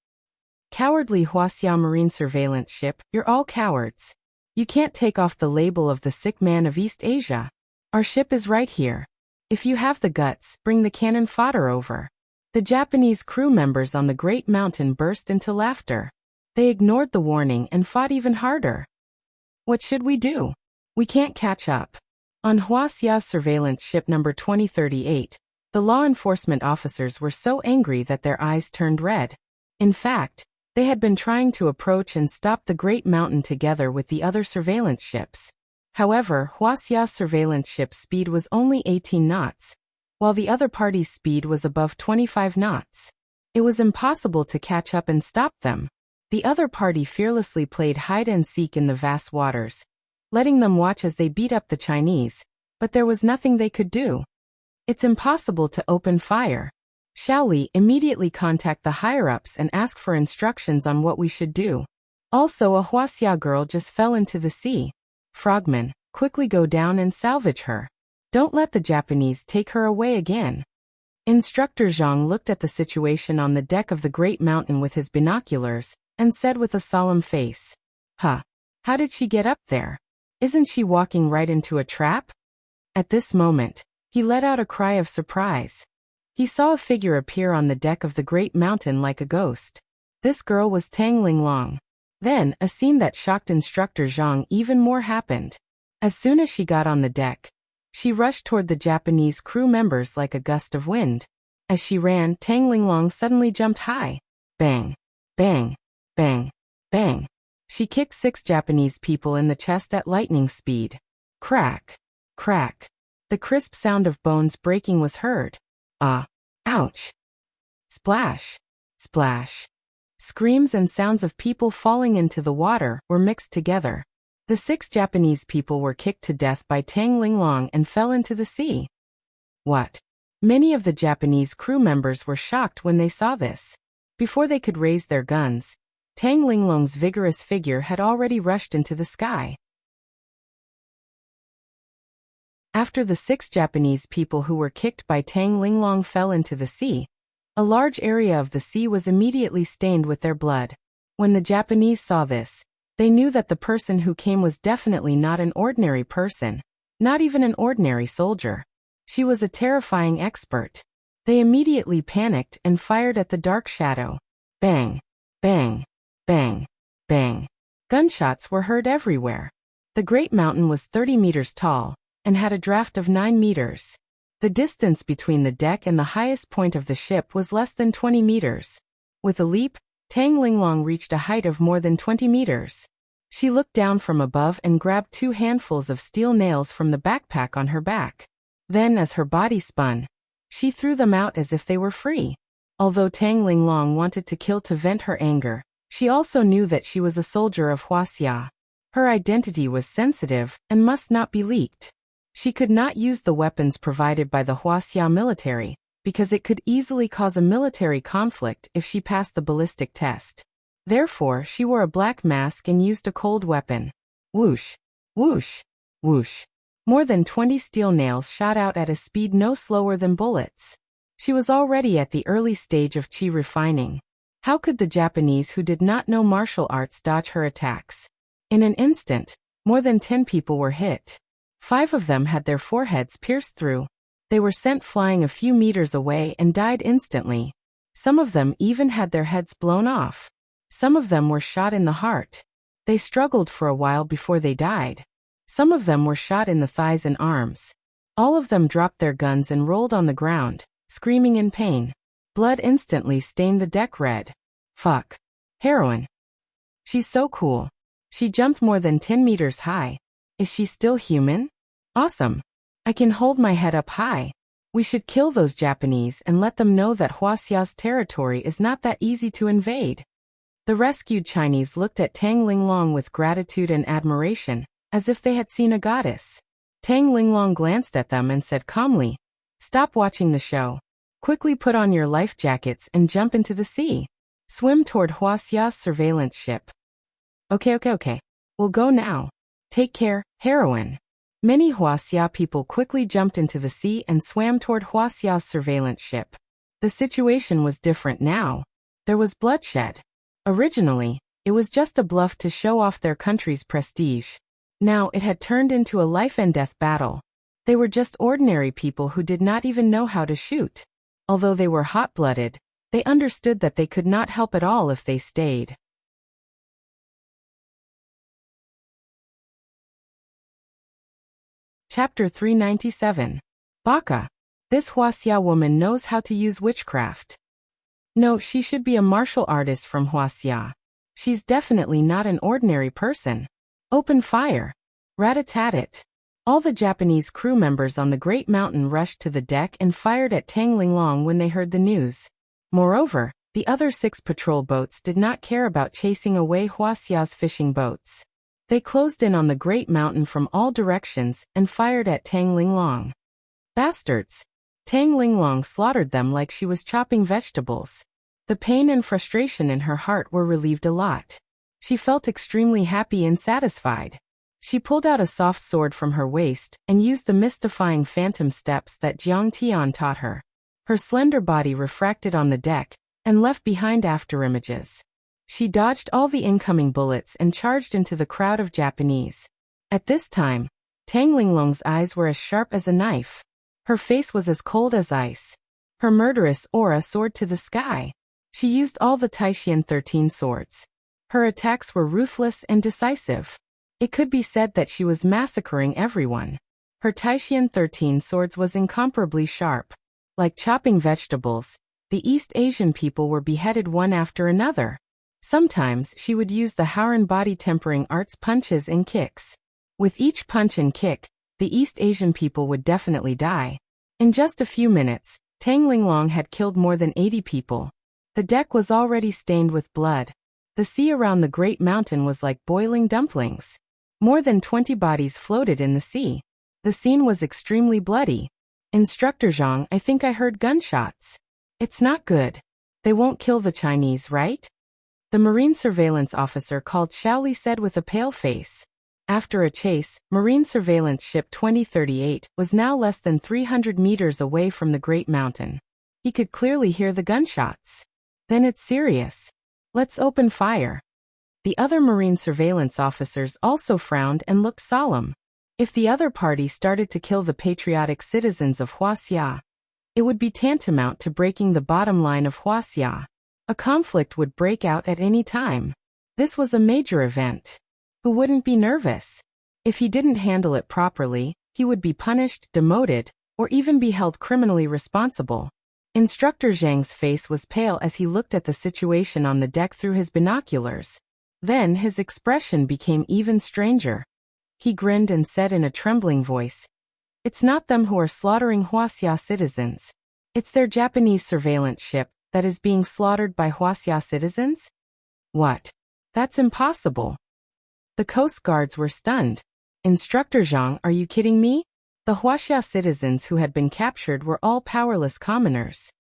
Cowardly Wuxia marine surveillance ship, you're all cowards. You can't take off the label of the sick man of East Asia. Our ship is right here. If you have the guts, bring the cannon fodder over. The Japanese crew members on the Great Mountain burst into laughter. They ignored the warning and fought even harder. What should we do? We can't catch up. On Wuxia's surveillance ship number 2038, the law enforcement officers were so angry that their eyes turned red. In fact, they had been trying to approach and stop the Great Mountain together with the other surveillance ships. However, Wuxia's surveillance ship's speed was only 18 knots, while the other party's speed was above 25 knots. It was impossible to catch up and stop them. The other party fearlessly played hide-and-seek in the vast waters, letting them watch as they beat up the Chinese, but there was nothing they could do. It's impossible to open fire. Shaoli, immediately contact the higher-ups and ask for instructions on what we should do. Also, a Wuxia girl just fell into the sea. Frogman, quickly go down and salvage her. Don't let the Japanese take her away again. Instructor Zhang looked at the situation on the deck of the Great Mountain with his binoculars and said with a solemn face, "Huh, how did she get up there? Isn't she walking right into a trap?" At this moment, he let out a cry of surprise. He saw a figure appear on the deck of the Great Mountain like a ghost. This girl was Tang Linglong. Then, a scene that shocked Instructor Zhang even more happened. As soon as she got on the deck, she rushed toward the Japanese crew members like a gust of wind. As she ran, Tang Linglong suddenly jumped high. Bang! Bang! Bang! Bang! She kicked 6 Japanese people in the chest at lightning speed. Crack! Crack! The crisp sound of bones breaking was heard. Ah! Ouch! Splash! Splash! Screams and sounds of people falling into the water were mixed together. The 6 Japanese people were kicked to death by Tang Linglong and fell into the sea. What? Many of the Japanese crew members were shocked when they saw this. Before they could raise their guns, Tang Linglong's vigorous figure had already rushed into the sky. After the 6 Japanese people who were kicked by Tang Linglong fell into the sea, a large area of the sea was immediately stained with their blood. When the Japanese saw this, they knew that the person who came was definitely not an ordinary person, not even an ordinary soldier. She was a terrifying expert. They immediately panicked and fired at the dark shadow. Bang! Bang! Bang! Bang! Gunshots were heard everywhere. The Great Mountain was 30 meters tall and had a draft of 9 meters. The distance between the deck and the highest point of the ship was less than 20 meters. With a leap, Tang Linglong reached a height of more than 20 meters. She looked down from above and grabbed 2 handfuls of steel nails from the backpack on her back. Then, as her body spun, she threw them out as if they were free. Although Tang Linglong wanted to kill to vent her anger, she also knew that she was a soldier of Wuxia. Her identity was sensitive and must not be leaked. She could not use the weapons provided by the Wuxia military, because it could easily cause a military conflict if she passed the ballistic test. Therefore, she wore a black mask and used a cold weapon. Whoosh! Whoosh! Whoosh! More than 20 steel nails shot out at a speed no slower than bullets. She was already at the early stage of chi refining. How could the Japanese who did not know martial arts dodge her attacks? In an instant, more than 10 people were hit. 5 of them had their foreheads pierced through. They were sent flying a few meters away and died instantly. Some of them even had their heads blown off. Some of them were shot in the heart. They struggled for a while before they died. Some of them were shot in the thighs and arms. All of them dropped their guns and rolled on the ground, screaming in pain. Blood instantly stained the deck red. Fuck. Heroine. She's so cool. She jumped more than 10 meters high. Is she still human? Awesome. I can hold my head up high. We should kill those Japanese and let them know that Huaxia's territory is not that easy to invade. The rescued Chinese looked at Tang Linglong with gratitude and admiration, as if they had seen a goddess. Tang Linglong glanced at them and said calmly, "Stop watching the show. Quickly put on your life jackets and jump into the sea. Swim toward Huaxia's surveillance ship." Okay. We'll go now. Take care, heroine. Many Huaxia people quickly jumped into the sea and swam toward Huaxia's surveillance ship. The situation was different now. There was bloodshed. Originally, it was just a bluff to show off their country's prestige. Now it had turned into a life-and-death battle. They were just ordinary people who did not even know how to shoot. Although they were hot-blooded, they understood that they could not help at all if they stayed. Chapter 397. Baka. This Huaxia woman knows how to use witchcraft. No, she should be a martial artist from Huaxia. She's definitely not an ordinary person. Open fire. Rat-a-tat-tat. All the Japanese crew members on the Great Mountain rushed to the deck and fired at Tang Linglong when they heard the news. Moreover, the other 6 patrol boats did not care about chasing away Huaxia's fishing boats. They closed in on the Great Mountain from all directions and fired at Tang Linglong. Bastards! Tang Linglong slaughtered them like she was chopping vegetables. The pain and frustration in her heart were relieved a lot. She felt extremely happy and satisfied. She pulled out a soft sword from her waist and used the mystifying phantom steps that Jiang Tian taught her. Her slender body refracted on the deck and left behind afterimages. She dodged all the incoming bullets and charged into the crowd of Japanese. At this time, Tang Linglong's eyes were as sharp as a knife. Her face was as cold as ice. Her murderous aura soared to the sky. She used all the Taishan 13 swords. Her attacks were ruthless and decisive. It could be said that she was massacring everyone. Her Taishan 13 swords was incomparably sharp. Like chopping vegetables, the East Asian people were beheaded one after another. Sometimes she would use the Howren body tempering arts punches and kicks. With each punch and kick, the East Asian people would definitely die. In just a few minutes, Tang Linglong had killed more than 80 people. The deck was already stained with blood. The sea around the Great Mountain was like boiling dumplings. More than 20 bodies floated in the sea. The scene was extremely bloody. "Instructor Zhang, I think I heard gunshots. It's not good. They won't kill the Chinese, right?" The Marine surveillance officer called Shaoli said with a pale face. After a chase, Marine surveillance ship 2038 was now less than 300 meters away from the Great Mountain. He could clearly hear the gunshots. "Then it's serious. Let's open fire." The other Marine surveillance officers also frowned and looked solemn. If the other party started to kill the patriotic citizens of Huaxia, it would be tantamount to breaking the bottom line of Huaxia. A conflict would break out at any time. This was a major event. Who wouldn't be nervous? If he didn't handle it properly, he would be punished, demoted, or even be held criminally responsible. Instructor Zhang's face was pale as he looked at the situation on the deck through his binoculars. Then his expression became even stranger. He grinned and said in a trembling voice, "It's not them who are slaughtering Huaxia citizens. It's their Japanese surveillance ship that is being slaughtered by Huaxia citizens?" "What? That's impossible." The Coast Guards were stunned. "Instructor Zhang, are you kidding me? The Huaxia citizens who had been captured were all powerless commoners.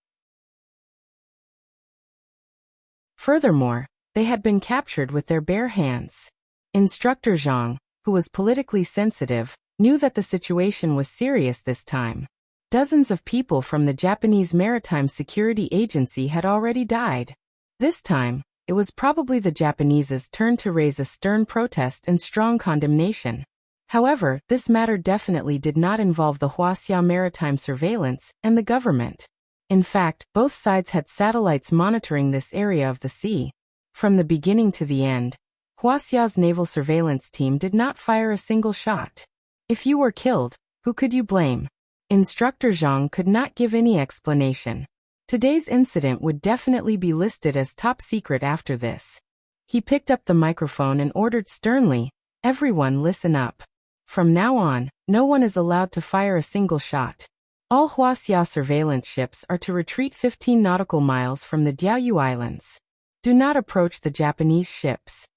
Furthermore, they had been captured with their bare hands." Instructor Zhang, who was politically sensitive, knew that the situation was serious this time. Dozens of people from the Japanese Maritime Security Agency had already died. This time, it was probably the Japanese's turn to raise a stern protest and strong condemnation. However, this matter definitely did not involve the Huaxia maritime surveillance and the government. In fact, both sides had satellites monitoring this area of the sea. From the beginning to the end, Huaxia's naval surveillance team did not fire a single shot. If you were killed, who could you blame? Instructor Zhang could not give any explanation. Today's incident would definitely be listed as top secret after this. He picked up the microphone and ordered sternly, "Everyone listen up. From now on, no one is allowed to fire a single shot. All Wuxia surveillance ships are to retreat 15 nautical miles from the Diaoyu Islands. Do not approach the Japanese ships.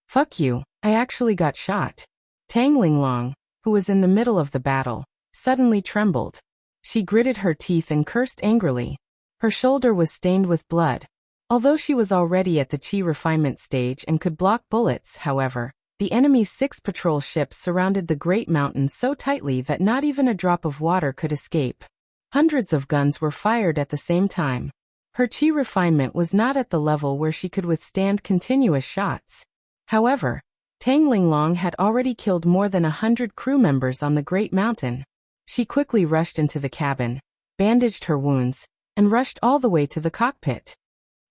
Fuck you, I actually got shot. Tang Linglong, who was in the middle of the battle, suddenly trembled. She gritted her teeth and cursed angrily. Her shoulder was stained with blood. Although she was already at the chi refinement stage and could block bullets, however, the enemy's 6 patrol ships surrounded the Great Mountain so tightly that not even a drop of water could escape. Hundreds of guns were fired at the same time. Her chi refinement was not at the level where she could withstand continuous shots. However, Tang Linglong had already killed more than 100 crew members on the Great Mountain. She quickly rushed into the cabin, bandaged her wounds, and rushed all the way to the cockpit.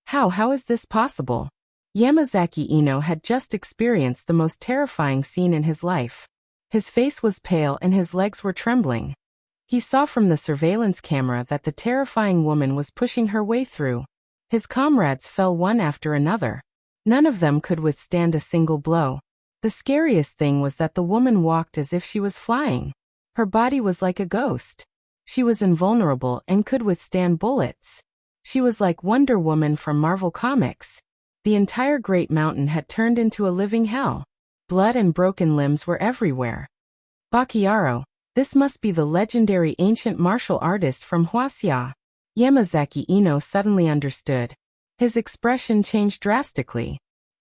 How is this possible? Yamazaki Ino had just experienced the most terrifying scene in his life. His face was pale and his legs were trembling. He saw from the surveillance camera that the terrifying woman was pushing her way through. His comrades fell one after another. None of them could withstand a single blow. The scariest thing was that the woman walked as if she was flying. Her body was like a ghost. She was invulnerable and could withstand bullets. She was like Wonder Woman from Marvel Comics. The entire Great Mountain had turned into a living hell. Blood and broken limbs were everywhere. Bakiaro, this must be the legendary ancient martial artist from Wuxia. Yamazaki Ino suddenly understood. His expression changed drastically.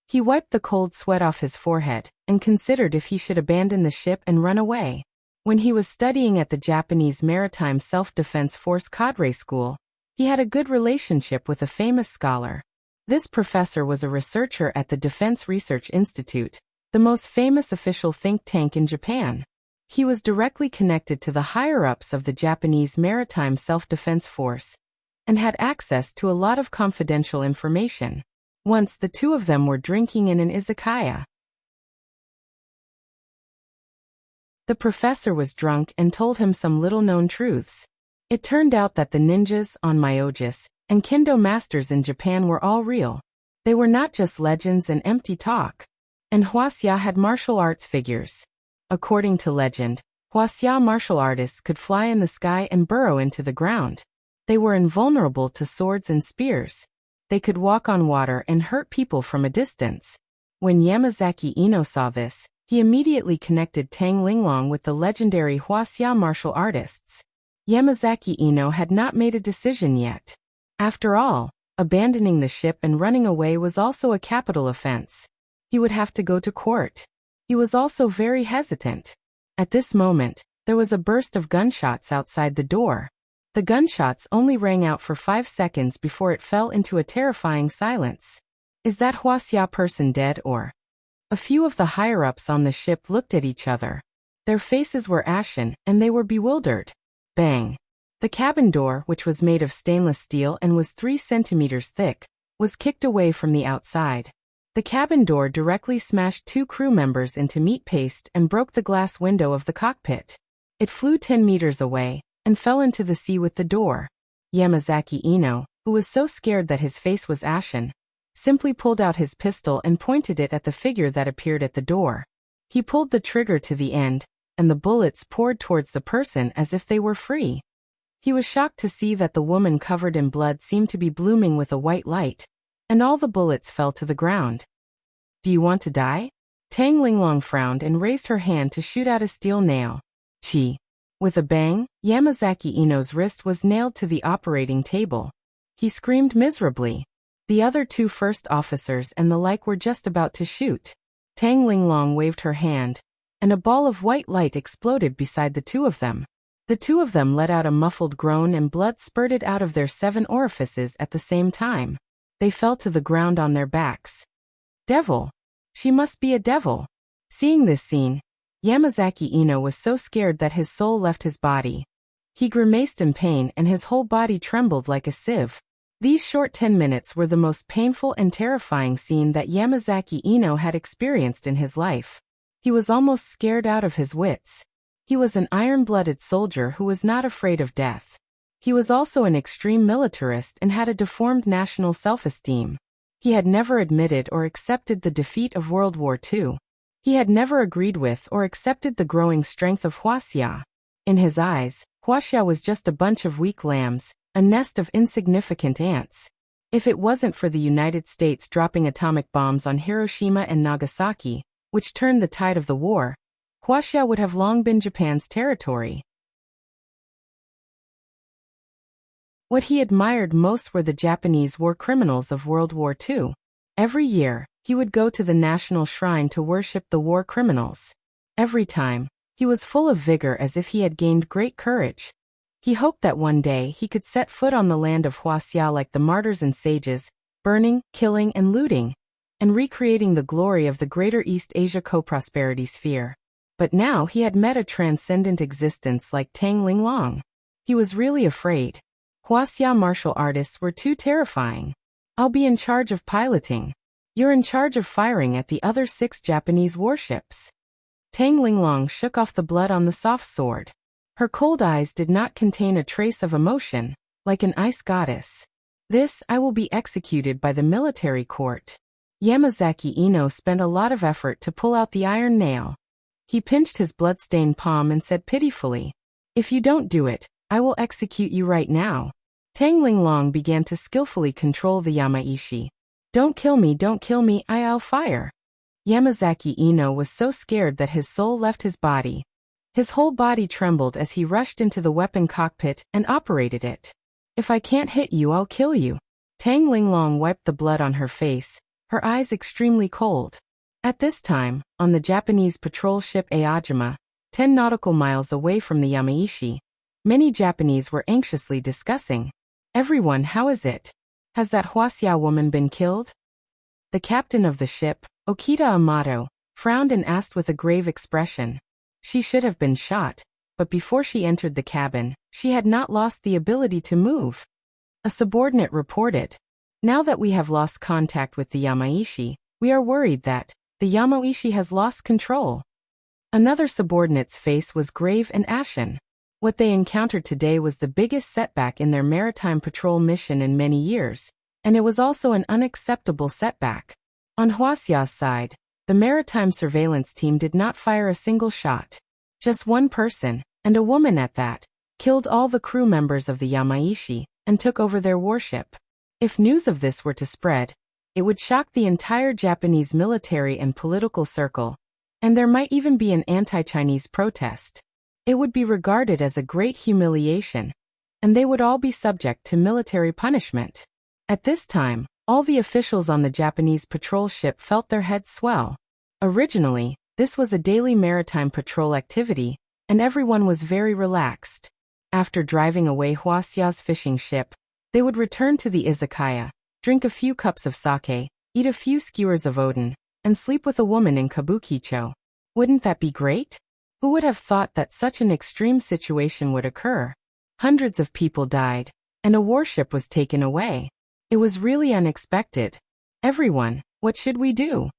He wiped the cold sweat off his forehead and considered if he should abandon the ship and run away. When he was studying at the Japanese Maritime Self-Defense Force Cadre School, he had a good relationship with a famous scholar. This professor was a researcher at the Defense Research Institute, the most famous official think tank in Japan. He was directly connected to the higher-ups of the Japanese Maritime Self-Defense Force and had access to a lot of confidential information. Once the two of them were drinking in an izakaya. The professor was drunk and told him some little-known truths. It turned out that the ninjas, onmyojis, and kendo masters in Japan were all real. They were not just legends and empty talk. And Wuxia had martial arts figures. According to legend, Wuxia martial artists could fly in the sky and burrow into the ground. They were invulnerable to swords and spears. They could walk on water and hurt people from a distance. When Yamazaki Ino saw this, he immediately connected Tang Linglong with the legendary Wuxia martial artists. Yamazaki Ino had not made a decision yet. After all, abandoning the ship and running away was also a capital offense. He would have to go to court. He was also very hesitant. At this moment, there was a burst of gunshots outside the door. The gunshots only rang out for 5 seconds before it fell into a terrifying silence. Is that Wuxia person dead or? A few of the higher-ups on the ship looked at each other. Their faces were ashen, and they were bewildered. Bang! The cabin door, which was made of stainless steel and was 3 centimeters thick, was kicked away from the outside. The cabin door directly smashed 2 crew members into meat paste and broke the glass window of the cockpit. It flew 10 meters away and fell into the sea with the door. Yamazaki Ino, who was so scared that his face was ashen, simply pulled out his pistol and pointed it at the figure that appeared at the door. He pulled the trigger to the end, and the bullets poured towards the person as if they were free. He was shocked to see that the woman covered in blood seemed to be blooming with a white light, and all the bullets fell to the ground. Do you want to die? Tang Linglong frowned and raised her hand to shoot out a steel nail. Chi. With a bang, Yamazaki Ino's wrist was nailed to the operating table. He screamed miserably. The other 2 first officers and the like were just about to shoot. Tang Linglong waved her hand, and a ball of white light exploded beside the 2 of them. The 2 of them let out a muffled groan and blood spurted out of their 7 orifices at the same time. They fell to the ground on their backs. Devil! She must be a devil! Seeing this scene, Yamazaki Ino was so scared that his soul left his body. He grimaced in pain and his whole body trembled like a sieve. These short 10 minutes were the most painful and terrifying scene that Yamazaki Ino had experienced in his life. He was almost scared out of his wits. He was an iron-blooded soldier who was not afraid of death. He was also an extreme militarist and had a deformed national self-esteem. He had never admitted or accepted the defeat of World War II. He had never agreed with or accepted the growing strength of Wuxia. In his eyes, Wuxia was just a bunch of weak lambs, a nest of insignificant ants. If it wasn't for the United States dropping atomic bombs on Hiroshima and Nagasaki, which turned the tide of the war, Wuxia would have long been Japan's territory. What he admired most were the Japanese war criminals of World War II. Every year, he would go to the national shrine to worship the war criminals. Every time, he was full of vigor as if he had gained great courage. He hoped that one day he could set foot on the land of Wuxia like the martyrs and sages, burning, killing, and looting, and recreating the glory of the Greater East Asia co-prosperity sphere. But now he had met a transcendent existence like Tang Linglong. He was really afraid. Wuxia martial artists were too terrifying. I'll be in charge of piloting. You're in charge of firing at the other 6 Japanese warships. Tang Linglong shook off the blood on the soft sword. Her cold eyes did not contain a trace of emotion, like an ice goddess. This I will be executed by the military court. Yamazaki Ino spent a lot of effort to pull out the iron nail. He pinched his blood-stained palm and said pitifully, "If you don't do it, I will execute you right now." Tang Linglong began to skillfully control the Yamaishi. Don't kill me, I'll fire." Yamazaki Ino was so scared that his soul left his body. His whole body trembled as he rushed into the weapon cockpit and operated it. "If I can't hit you, I'll kill you." Tang Linglong wiped the blood on her face, her eyes extremely cold. At this time, on the Japanese patrol ship Aojima, 10 nautical miles away from the Yamaishi, many Japanese were anxiously discussing. "Everyone, how is it? Has that Wuxia woman been killed?" The captain of the ship, Okita Amato, frowned and asked with a grave expression. She should have been shot, but before she entered the cabin, she had not lost the ability to move. A subordinate reported, "Now that we have lost contact with the Yamaishi, we are worried that the Yamaishi has lost control." Another subordinate's face was grave and ashen. What they encountered today was the biggest setback in their maritime patrol mission in many years, and it was also an unacceptable setback. On Wuxia's side, the maritime surveillance team did not fire a single shot. Just one person, and a woman at that, killed all the crew members of the Yamaishi and took over their warship. If news of this were to spread, it would shock the entire Japanese military and political circle, and there might even be an anti-Chinese protest. It would be regarded as a great humiliation, and they would all be subject to military punishment. At this time, all the officials on the Japanese patrol ship felt their heads swell. Originally, this was a daily maritime patrol activity, and everyone was very relaxed. After driving away Wuxia's fishing ship, they would return to the izakaya, drink a few cups of sake, eat a few skewers of oden, and sleep with a woman in kabukicho. Wouldn't that be great? Who would have thought that such an extreme situation would occur? Hundreds of people died, and a warship was taken away. It was really unexpected. "Everyone, what should we do?"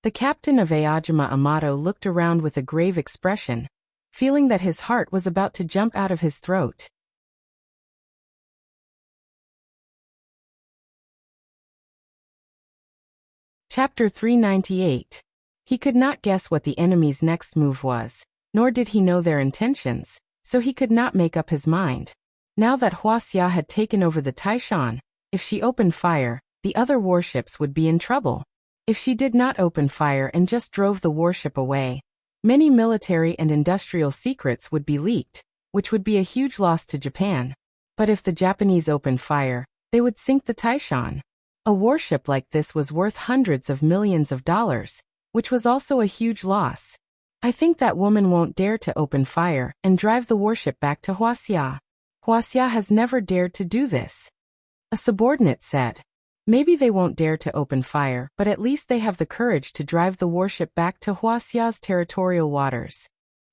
The captain of Aojima Amato looked around with a grave expression, feeling that his heart was about to jump out of his throat. Chapter 398. He could not guess what the enemy's next move was, nor did he know their intentions, so he could not make up his mind. Now that Wuxia had taken over the Taishan, if she opened fire, the other warships would be in trouble. If she did not open fire and just drove the warship away, many military and industrial secrets would be leaked, which would be a huge loss to Japan. But if the Japanese opened fire, they would sink the Taishan. A warship like this was worth hundreds of millions of dollars, which was also a huge loss. "I think that woman won't dare to open fire and drive the warship back to Wuxia. Wuxia has never dared to do this." A subordinate said, "Maybe they won't dare to open fire, but at least they have the courage to drive the warship back to Wuxia's territorial waters."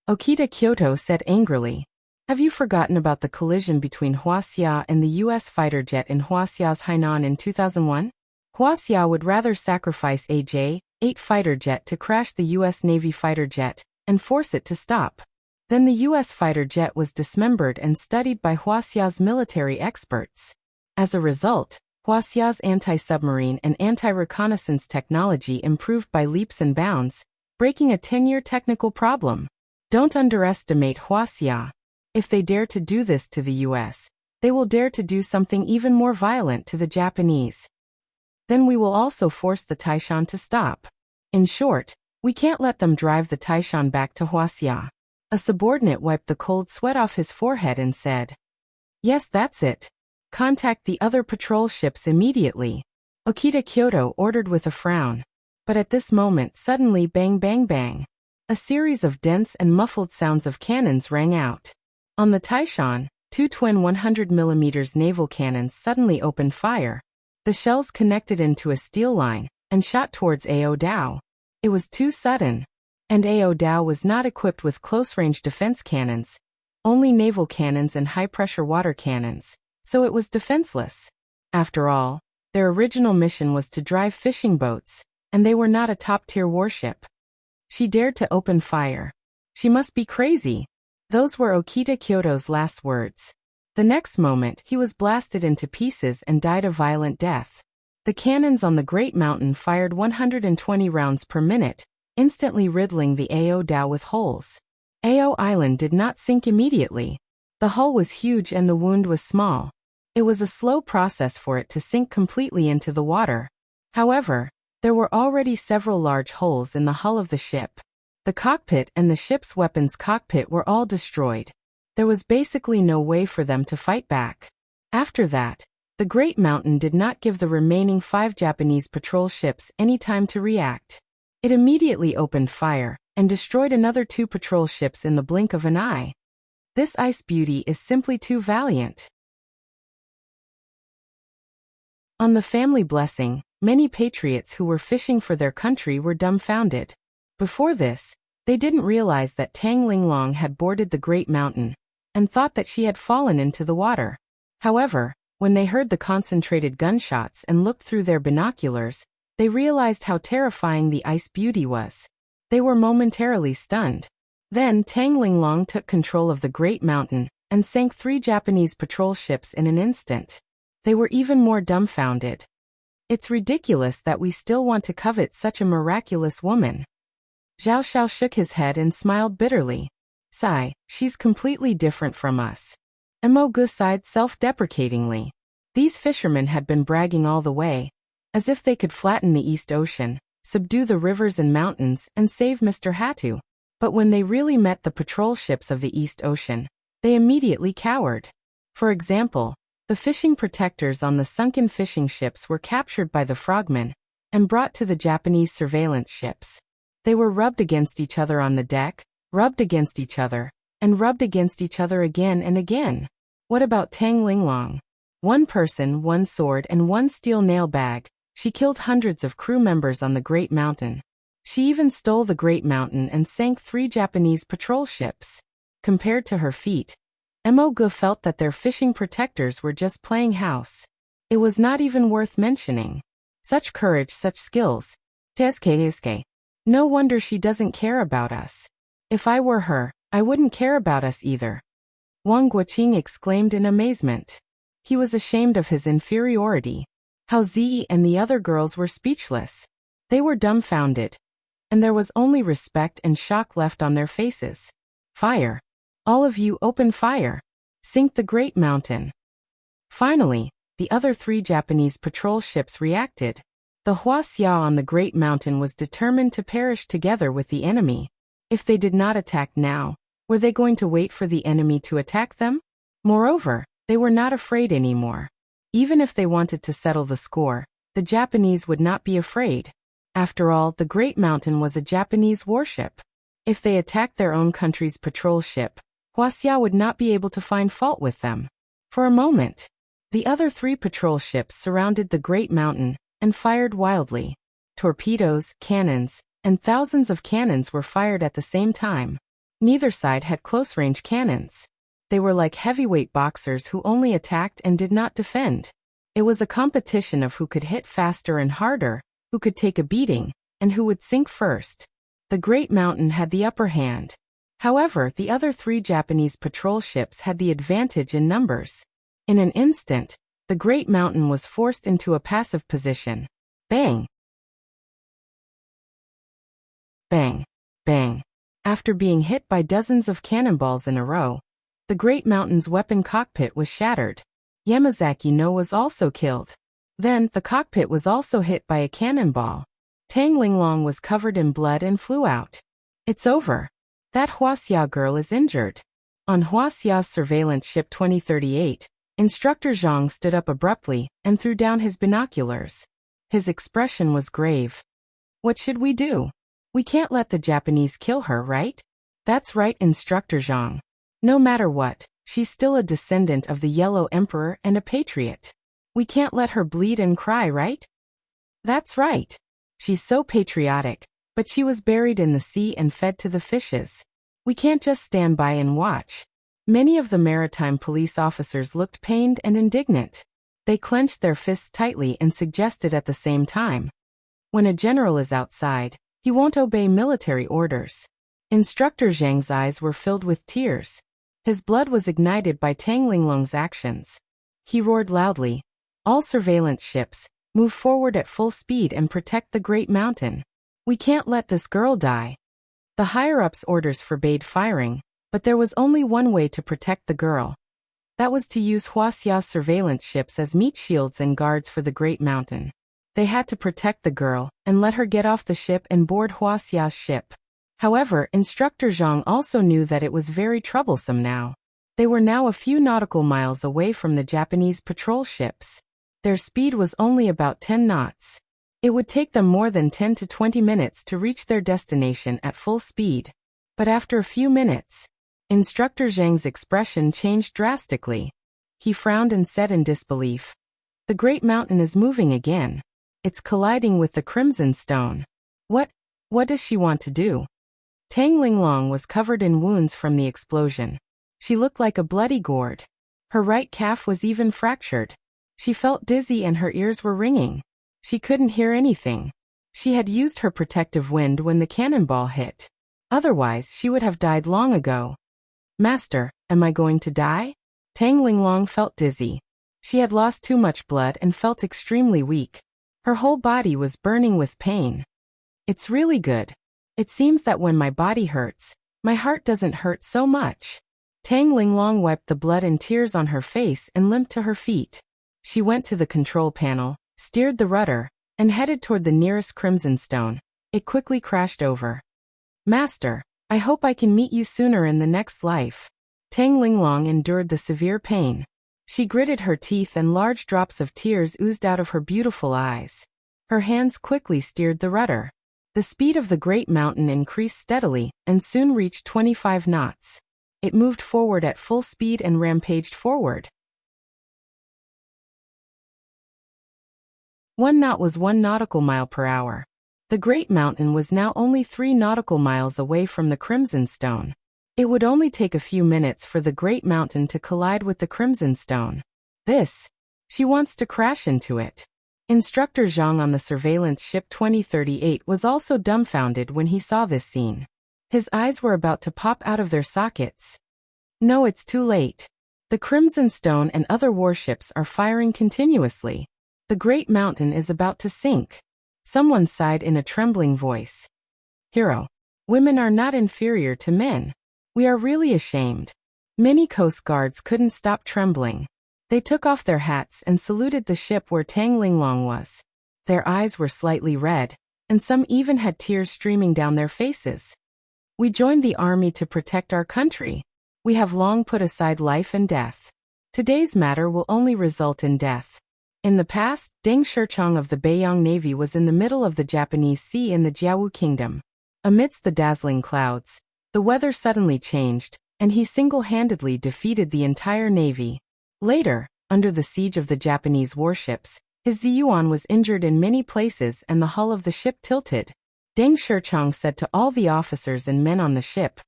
Okita Kyoto said angrily, "Have you forgotten about the collision between Wuxia and the U.S. fighter jet in Wuxia's Hainan in 2001? Wuxia would rather sacrifice a J-8 fighter jet to crash the U.S. Navy fighter jet and force it to stop. Then the U.S. fighter jet was dismembered and studied by Wuxia's military experts. As a result, Wuxia's anti-submarine and anti-reconnaissance technology improved by leaps and bounds, breaking a 10-year technical problem. Don't underestimate Wuxia. If they dare to do this to the US, they will dare to do something even more violent to the Japanese. Then we will also force the Taishan to stop. In short, we can't let them drive the Taishan back to Wuxia. A subordinate wiped the cold sweat off his forehead and said, "Yes, that's it. Contact the other patrol ships immediately," Okita Kyoto ordered with a frown. But at this moment suddenly bang bang bang. A series of dense and muffled sounds of cannons rang out. On the Taishan, two twin 100mm naval cannons suddenly opened fire. The shells connected into a steel line and shot towards Ao Dao. It was too sudden. And Ao Dao was not equipped with close-range defense cannons, only naval cannons and high-pressure water cannons, so it was defenseless. After all, their original mission was to drive fishing boats, and they were not a top-tier warship. She dared to open fire. She must be crazy. Those were Okita Kyoto's last words. The next moment, he was blasted into pieces and died a violent death. The cannons on the Great Mountain fired 120 rounds per minute, instantly riddling the Ao Dao with holes. Ao Island did not sink immediately. The hull was huge and the wound was small. It was a slow process for it to sink completely into the water. However, there were already several large holes in the hull of the ship. The cockpit and the ship's weapons cockpit were all destroyed. There was basically no way for them to fight back. After that, the Great Mountain did not give the remaining 5 Japanese patrol ships any time to react. It immediately opened fire and destroyed another 2 patrol ships in the blink of an eye. This ice beauty is simply too valiant. On the family blessing, many patriots who were fishing for their country were dumbfounded. Before this, they didn't realize that Tang Linglong had boarded the Great Mountain and thought that she had fallen into the water. However, when they heard the concentrated gunshots and looked through their binoculars, they realized how terrifying the ice beauty was. They were momentarily stunned. Then Tang Linglong took control of the Great Mountain and sank 3 Japanese patrol ships in an instant. They were even more dumbfounded. It's ridiculous that we still want to covet such a miraculous woman. Zhao Xiao shook his head and smiled bitterly. Sigh, she's completely different from us. Mo Gu sighed self-deprecatingly. These fishermen had been bragging all the way, as if they could flatten the East Ocean, subdue the rivers and mountains, and save Mr. Hatu. But when they really met the patrol ships of the East Ocean, they immediately cowered. For example, the fishing protectors on the sunken fishing ships were captured by the frogmen and brought to the Japanese surveillance ships. They were rubbed against each other on the deck, rubbed against each other, and rubbed against each other again and again. What about Tang Linglong? 1 person, 1 sword, and 1 steel nail bag. She killed hundreds of crew members on the Great Mountain. She even stole the Great Mountain and sank 3 Japanese patrol ships. Compared to her feat, Mo Gu felt that their fishing protectors were just playing house. It was not even worth mentioning. Such courage, such skills. Teske. No wonder she doesn't care about us. If I were her, I wouldn't care about us either. Wang Guoqing exclaimed in amazement. He was ashamed of his inferiority. Hao Ziyi and the other girls were speechless. They were dumbfounded. And there was only respect and shock left on their faces. Fire. All of you open fire. Sink the Great Mountain. Finally, the other 3 Japanese patrol ships reacted. The Wuxia on the Great Mountain was determined to perish together with the enemy. If they did not attack now, were they going to wait for the enemy to attack them? Moreover, they were not afraid anymore. Even if they wanted to settle the score, the Japanese would not be afraid. After all, the Great Mountain was a Japanese warship. If they attacked their own country's patrol ship, Wuxia would not be able to find fault with them. For a moment, the other 3 patrol ships surrounded the Great Mountain and fired wildly. Torpedoes, cannons, and thousands of cannons were fired at the same time. Neither side had close-range cannons. They were like heavyweight boxers who only attacked and did not defend. It was a competition of who could hit faster and harder, who could take a beating, and who would sink first. The Great Mountain had the upper hand. However, the other 3 Japanese patrol ships had the advantage in numbers. In an instant, the Great Mountain was forced into a passive position. Bang! Bang! Bang! After being hit by dozens of cannonballs in a row, the Great Mountain's weapon cockpit was shattered. Yamazaki no was also killed. Then, the cockpit was also hit by a cannonball. Tang Linglong was covered in blood and flew out. It's over. That Wuxia girl is injured. On Wuxia's surveillance ship 2038, Instructor Zhang stood up abruptly and threw down his binoculars. His expression was grave. What should we do? We can't let the Japanese kill her, right? That's right, Instructor Zhang. No matter what, she's still a descendant of the Yellow Emperor and a patriot. We can't let her bleed and cry, right? That's right. She's so patriotic, but she was buried in the sea and fed to the fishes. We can't just stand by and watch. Many of the maritime police officers looked pained and indignant. They clenched their fists tightly and suggested at the same time. When a general is outside, he won't obey military orders. Instructor Zhang's eyes were filled with tears. His blood was ignited by Tang Linglong's actions. He roared loudly, "All surveillance ships, move forward at full speed and protect the Great Mountain. We can't let this girl die." The higher-ups' orders forbade firing, but there was only one way to protect the girl. That was to use Wuxia's surveillance ships as meat shields and guards for the Great Mountain. They had to protect the girl and let her get off the ship and board Wuxia's ship. However, Instructor Zhang also knew that it was very troublesome now. They were now a few nautical miles away from the Japanese patrol ships. Their speed was only about 10 knots. It would take them more than 10 to 20 minutes to reach their destination at full speed. But after a few minutes, Instructor Zhang's expression changed drastically. He frowned and said in disbelief, "The Great Mountain is moving again. It's colliding with the Crimson Stone. What does she want to do?" Tang Linglong was covered in wounds from the explosion. She looked like a bloody gourd. Her right calf was even fractured. She felt dizzy and her ears were ringing. She couldn't hear anything. She had used her protective wind when the cannonball hit. Otherwise, she would have died long ago. "Master, am I going to die?" Tang Linglong felt dizzy. She had lost too much blood and felt extremely weak. Her whole body was burning with pain. "It's really good. It seems that when my body hurts, my heart doesn't hurt so much." Tang Linglong wiped the blood and tears on her face and limped to her feet. She went to the control panel, steered the rudder, and headed toward the nearest Crimson Stone. It quickly crashed over. "Master, I hope I can meet you sooner in the next life." Tang Linglong endured the severe pain. She gritted her teeth and large drops of tears oozed out of her beautiful eyes. Her hands quickly steered the rudder. The speed of the Great Mountain increased steadily and soon reached 25 knots. It moved forward at full speed and rampaged forward. 1 knot was 1 nautical mile per hour. The Great Mountain was now only 3 nautical miles away from the Crimson Stone. It would only take a few minutes for the Great Mountain to collide with the Crimson Stone. She wants to crash into it. Instructor Zhang on the surveillance ship 2038 was also dumbfounded when he saw this scene. His eyes were about to pop out of their sockets. No, it's too late. The Crimson Stone and other warships are firing continuously. The Great Mountain is about to sink. Someone sighed in a trembling voice. "Hero, women are not inferior to men. We are really ashamed." Many Coast Guards couldn't stop trembling. They took off their hats and saluted the ship where Tang Linglong was. Their eyes were slightly red, and some even had tears streaming down their faces. "We joined the army to protect our country. We have long put aside life and death. Today's matter will only result in death." In the past, Deng Shichong of the Beiyang Navy was in the middle of the Japanese Sea in the Jiawu Kingdom. Amidst the dazzling clouds, the weather suddenly changed, and he single-handedly defeated the entire navy. Later, under the siege of the Japanese warships, his Ziyuan was injured in many places and the hull of the ship tilted. Deng Shichong said to all the officers and men on the ship,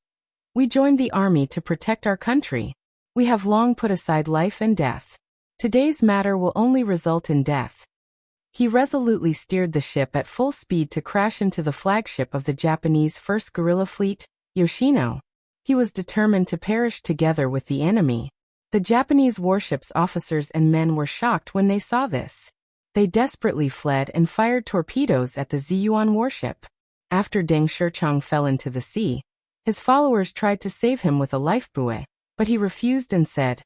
"We joined the army to protect our country. We have long put aside life and death. Today's matter will only result in death." He resolutely steered the ship at full speed to crash into the flagship of the Japanese First Guerrilla Fleet, Yoshino. He was determined to perish together with the enemy. The Japanese warship's officers and men were shocked when they saw this. They desperately fled and fired torpedoes at the Ziyuan warship. After Deng Shichong fell into the sea, His followers tried to save him with a lifebuoy, but he refused and said,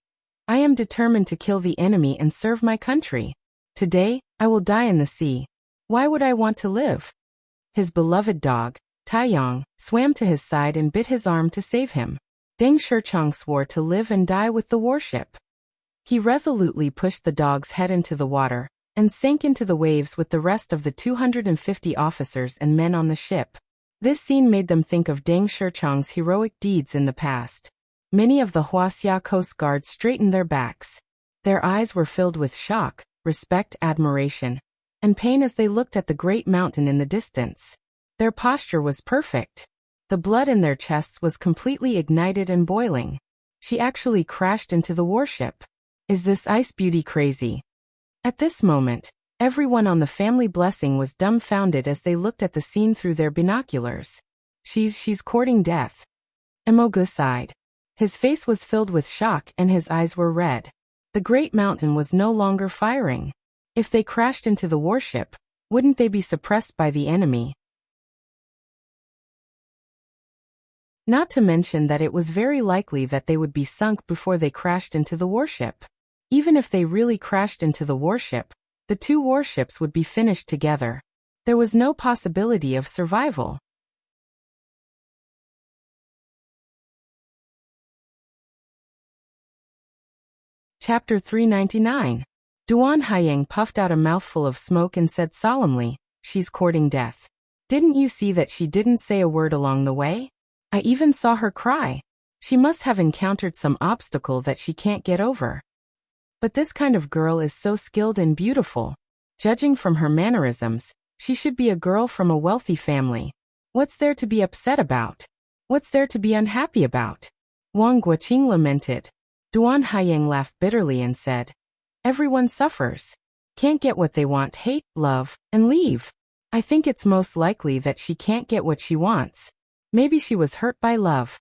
"I am determined to kill the enemy and serve my country. Today, I will die in the sea. Why would I want to live?" His beloved dog, Taiyang, swam to his side and bit his arm to save him. Deng Shichang swore to live and die with the warship. He resolutely pushed the dog's head into the water and sank into the waves with the rest of the 250 officers and men on the ship. This scene made them think of Deng Shichang's heroic deeds in the past. Many of the Wuxia Coast Guard straightened their backs. Their eyes were filled with shock, respect, admiration, and pain as they looked at the great mountain in the distance. Their posture was perfect. The blood in their chests was completely ignited and boiling. She actually crashed into the warship. Is this ice beauty crazy? At this moment, everyone on the family blessing was dumbfounded as they looked at the scene through their binoculars. She's courting death. Emogu sighed. His face was filled with shock and his eyes were red. The great mountain was no longer firing. If they crashed into the warship, wouldn't they be suppressed by the enemy? Not to mention that it was very likely that they would be sunk before they crashed into the warship. Even if they really crashed into the warship, the two warships would be finished together. There was no possibility of survival. Chapter 399. Duan Haiyang puffed out a mouthful of smoke and said solemnly, "She's courting death. Didn't you see that she didn't say a word along the way? I even saw her cry. She must have encountered some obstacle that she can't get over. But this kind of girl is so skilled and beautiful. Judging from her mannerisms, she should be a girl from a wealthy family. What's there to be upset about? What's there to be unhappy about?" Wang Guoqing lamented. Duan Haiyang laughed bitterly and said, "Everyone suffers. Can't get what they want, hate, love, and leave. I think it's most likely that she can't get what she wants. Maybe she was hurt by love.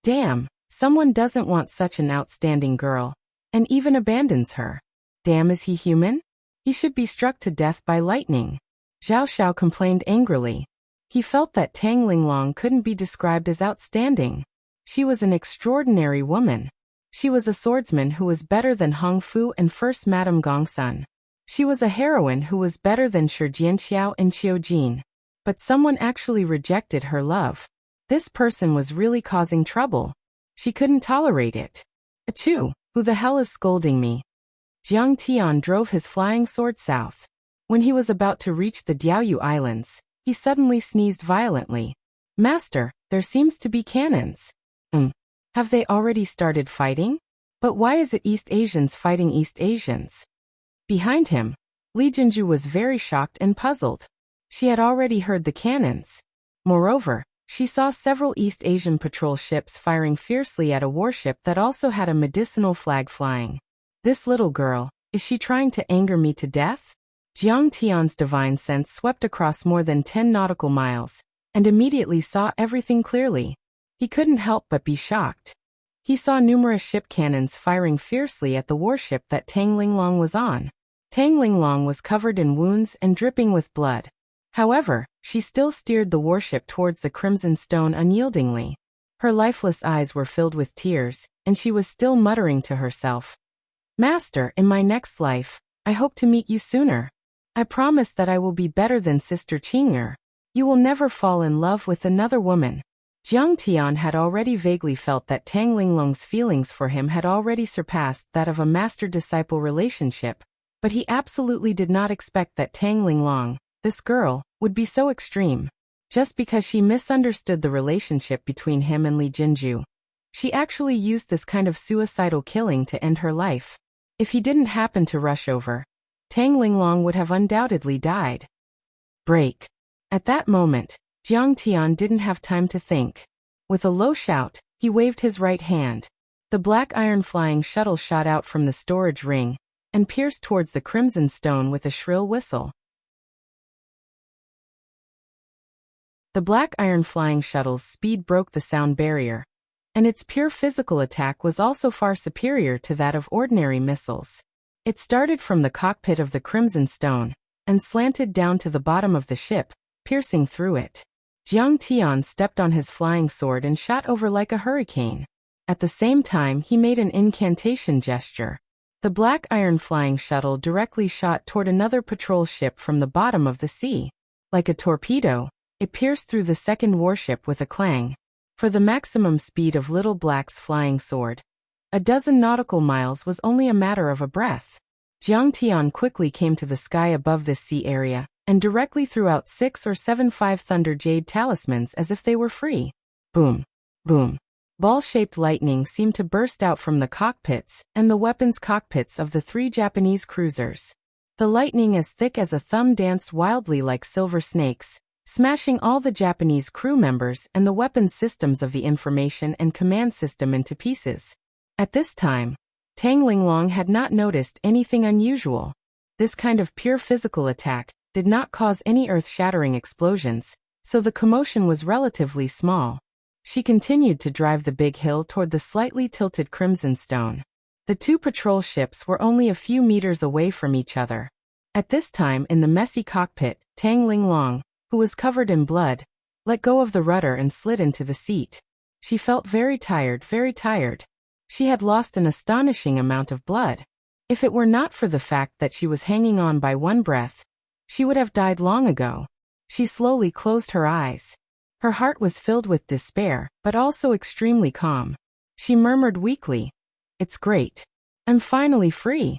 Damn, someone doesn't want such an outstanding girl, and even abandons her. Damn, is he human? He should be struck to death by lightning." Zhao Xiao complained angrily. He felt that Tang Linglong couldn't be described as outstanding. She was an extraordinary woman. She was a swordsman who was better than Hong Fu and First Madame Gongsun. She was a heroine who was better than Shi Jianxiao and Qiu Jin. But someone actually rejected her love. This person was really causing trouble. She couldn't tolerate it. Achoo, who the hell is scolding me? Jiang Tian drove his flying sword south. When he was about to reach the Diaoyu Islands, he suddenly sneezed violently. "Master, there seems to be cannons." Have they already started fighting? But why is it East Asians fighting East Asians? Behind him, Li Jinju was very shocked and puzzled. She had already heard the cannons. Moreover, she saw several East Asian patrol ships firing fiercely at a warship that also had a medicinal flag flying. This little girl, is she trying to anger me to death? Jiang Tian's divine sense swept across more than 10 nautical miles, and immediately saw everything clearly. He couldn't help but be shocked. He saw numerous ship cannons firing fiercely at the warship that Tang Linglong was on. Tang Linglong was covered in wounds and dripping with blood. However, she still steered the warship towards the Crimson Stone unyieldingly. Her lifeless eyes were filled with tears, and she was still muttering to herself, "Master, in my next life, I hope to meet you sooner. I promise that I will be better than Sister Qing'er. You will never fall in love with another woman." Jiang Tian had already vaguely felt that Tang Linglong's feelings for him had already surpassed that of a master-disciple relationship, but he absolutely did not expect that Tang Linglong, this girl, would be so extreme. Just because she misunderstood the relationship between him and Li Jinju. She actually used this kind of suicidal killing to end her life. If he didn't happen to rush over, Tang Linglong would have undoubtedly died. Break. At that moment, Jiang Tian didn't have time to think. With a low shout, he waved his right hand. The black iron flying shuttle shot out from the storage ring and pierced towards the Crimson Stone with a shrill whistle. The black iron flying shuttle's speed broke the sound barrier, and its pure physical attack was also far superior to that of ordinary missiles. It started from the cockpit of the Crimson Stone and slanted down to the bottom of the ship, piercing through it. Jiang Tian stepped on his flying sword and shot over like a hurricane. At the same time, he made an incantation gesture. The black iron flying shuttle directly shot toward another patrol ship from the bottom of the sea. Like a torpedo, it pierced through the second warship with a clang. For the maximum speed of Little Black's flying sword, a dozen nautical miles was only a matter of a breath. Jiang Tian quickly came to the sky above this sea area, and directly threw out 6 or 7 5-thunder jade talismans as if they were free. Boom! Boom! Ball-shaped lightning seemed to burst out from the cockpits and the weapons cockpits of the 3 Japanese cruisers. The lightning as thick as a thumb danced wildly like silver snakes, smashing all the Japanese crew members and the weapons systems of the information and command system into pieces. At this time, Tang Linglong had not noticed anything unusual. This kind of pure physical attack did not cause any earth-shattering explosions, so the commotion was relatively small. She continued to drive the big hill toward the slightly tilted Crimson Stone. The 2 patrol ships were only a few meters away from each other. At this time in the messy cockpit, Tang Linglong, who was covered in blood, let go of the rudder and slid into the seat. She felt very tired, very tired. She had lost an astonishing amount of blood. If it were not for the fact that she was hanging on by one breath, she would have died long ago. She slowly closed her eyes. Her heart was filled with despair, but also extremely calm. She murmured weakly, "It's great. I'm finally free."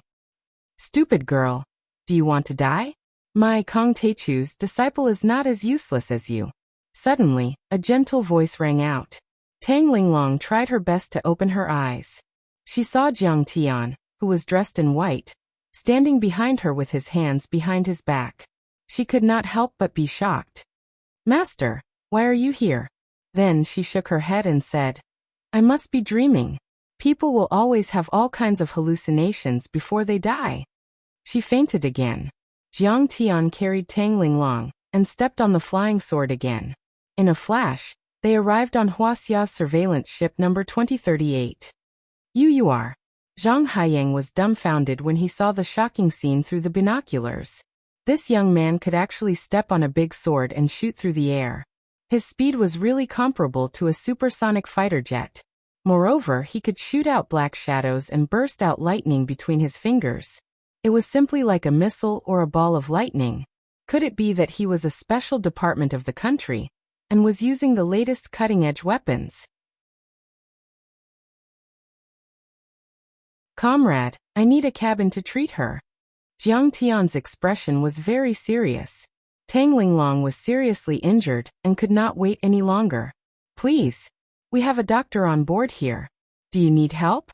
"Stupid girl. Do you want to die? My Kong Teichu's disciple is not as useless as you." Suddenly, a gentle voice rang out. Tang Linglong tried her best to open her eyes. She saw Jiang Tian, who was dressed in white, standing behind her with his hands behind his back. She could not help but be shocked. "Master, why are you here?" Then she shook her head and said, "I must be dreaming. People will always have all kinds of hallucinations before they die." She fainted again. Jiang Tian carried Tang Linglong and stepped on the flying sword again. In a flash, they arrived on Wuxia's surveillance ship number 2038. You are. Zhang Haiyang was dumbfounded when he saw the shocking scene through the binoculars. This young man could actually step on a big sword and shoot through the air. His speed was really comparable to a supersonic fighter jet. Moreover, he could shoot out black shadows and burst out lightning between his fingers. It was simply like a missile or a ball of lightning. Could it be that he was a special department of the country and was using the latest cutting-edge weapons? "Comrade, I need a cabin to treat her." Jiang Tian's expression was very serious. Tang Linglong was seriously injured and could not wait any longer. "Please, we have a doctor on board here. Do you need help?"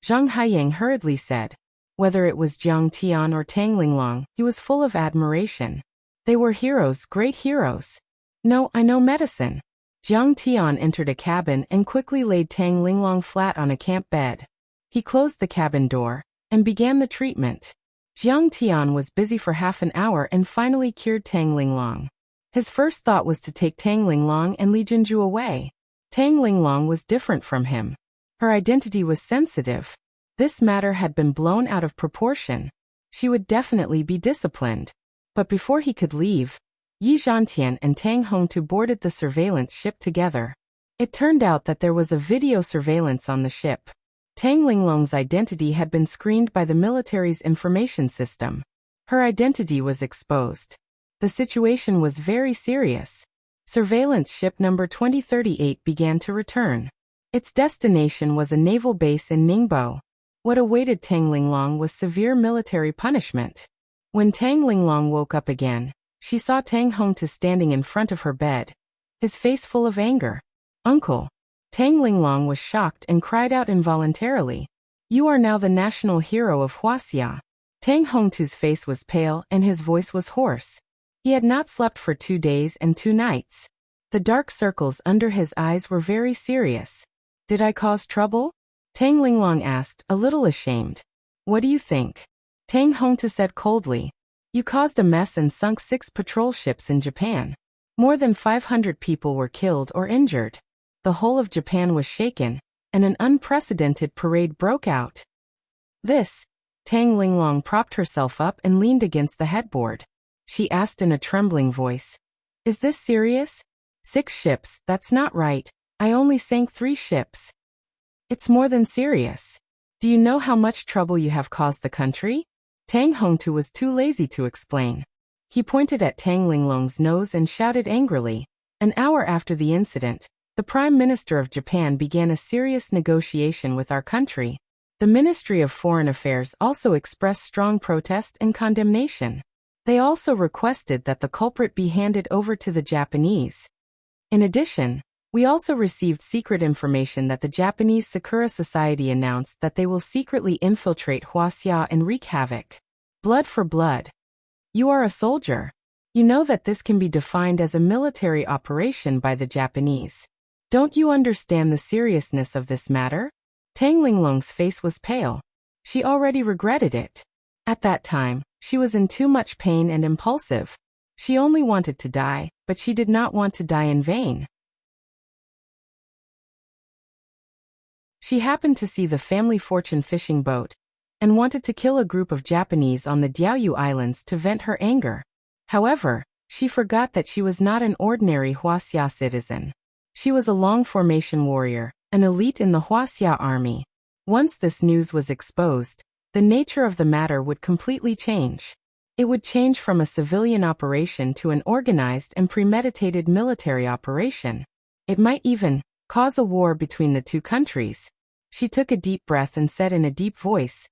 Zhang Haiyang hurriedly said. Whether it was Jiang Tian or Tang Linglong, he was full of admiration. They were heroes, great heroes. "No, I know medicine." Jiang Tian entered a cabin and quickly laid Tang Linglong flat on a camp bed. He closed the cabin door and began the treatment. Jiang Tian was busy for half an hour and finally cured Tang Linglong. His first thought was to take Tang Linglong and Li Jinju away. Tang Linglong was different from him. Her identity was sensitive. This matter had been blown out of proportion. She would definitely be disciplined. But before he could leave, Yi Zhantian and Tang Hongtu boarded the surveillance ship together. It turned out that there was a video surveillance on the ship. Tang Linglong's identity had been screened by the military's information system. Her identity was exposed. The situation was very serious. Surveillance ship number 2038 began to return. Its destination was a naval base in Ningbo. What awaited Tang Linglong was severe military punishment. When Tang Linglong woke up again, she saw Tang Hongtu standing in front of her bed, his face full of anger. "Uncle." Tang Linglong was shocked and cried out involuntarily. "You are now the national hero of Wuxia." Tang Hongtu's face was pale and his voice was hoarse. He had not slept for 2 days and 2 nights. The dark circles under his eyes were very serious. "Did I cause trouble?" Tang Linglong asked, a little ashamed. "What do you think?" Tang Hongtu said coldly. "You caused a mess and sunk 6 patrol ships in Japan. More than 500 people were killed or injured. The whole of Japan was shaken, and an unprecedented parade broke out." "This?" Tang Linglong propped herself up and leaned against the headboard. She asked in a trembling voice, "Is this serious?" 6 ships, that's not right. I only sank 3 ships. It's more than serious. Do you know how much trouble you have caused the country? Tang Hongtu was too lazy to explain. He pointed at Tang Linglong's nose and shouted angrily. An hour after the incident, the Prime Minister of Japan began a serious negotiation with our country. The Ministry of Foreign Affairs also expressed strong protest and condemnation. They also requested that the culprit be handed over to the Japanese. In addition, we also received secret information that the Japanese Sakura Society announced that they will secretly infiltrate Wuxia and wreak havoc. Blood for blood. You are a soldier. You know that this can be defined as a military operation by the Japanese. Don't you understand the seriousness of this matter? Tang Linglong's face was pale. She already regretted it. At that time, she was in too much pain and impulsive. She only wanted to die, but she did not want to die in vain. She happened to see the family fortune fishing boat and wanted to kill a group of Japanese on the Diaoyu Islands to vent her anger. However, she forgot that she was not an ordinary Wuxia citizen. She was a long-formation warrior, an elite in the Wuxia army. Once this news was exposed, the nature of the matter would completely change. It would change from a civilian operation to an organized and premeditated military operation. It might even cause a war between the two countries. She took a deep breath and said in a deep voice,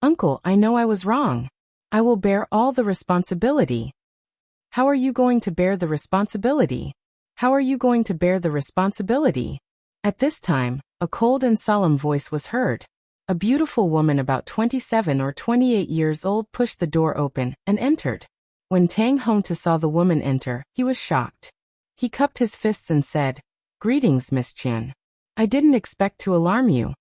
"Uncle, I know I was wrong. I will bear all the responsibility." How are you going to bear the responsibility? How are you going to bear the responsibility? At this time, a cold and solemn voice was heard. A beautiful woman about 27 or 28 years old pushed the door open and entered. When Tang Hongtu saw the woman enter, he was shocked. He cupped his fists and said, "Greetings, Miss Chun. I didn't expect to alarm you."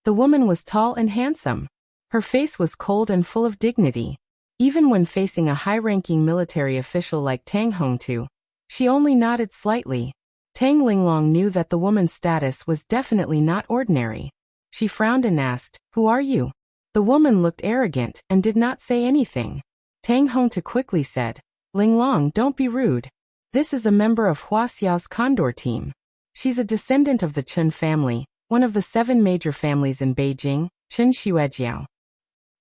The woman was tall and handsome. Her face was cold and full of dignity. Even when facing a high-ranking military official like Tang Hongtu, she only nodded slightly. Tang Linglong knew that the woman's status was definitely not ordinary. She frowned and asked, "Who are you?" The woman looked arrogant and did not say anything. Tang Hongtu quickly said, "Linglong, don't be rude. This is a member of Huaxia's Condor team. She's a descendant of the Chun family, one of the 7 major families in Beijing, Chun Xuejiao."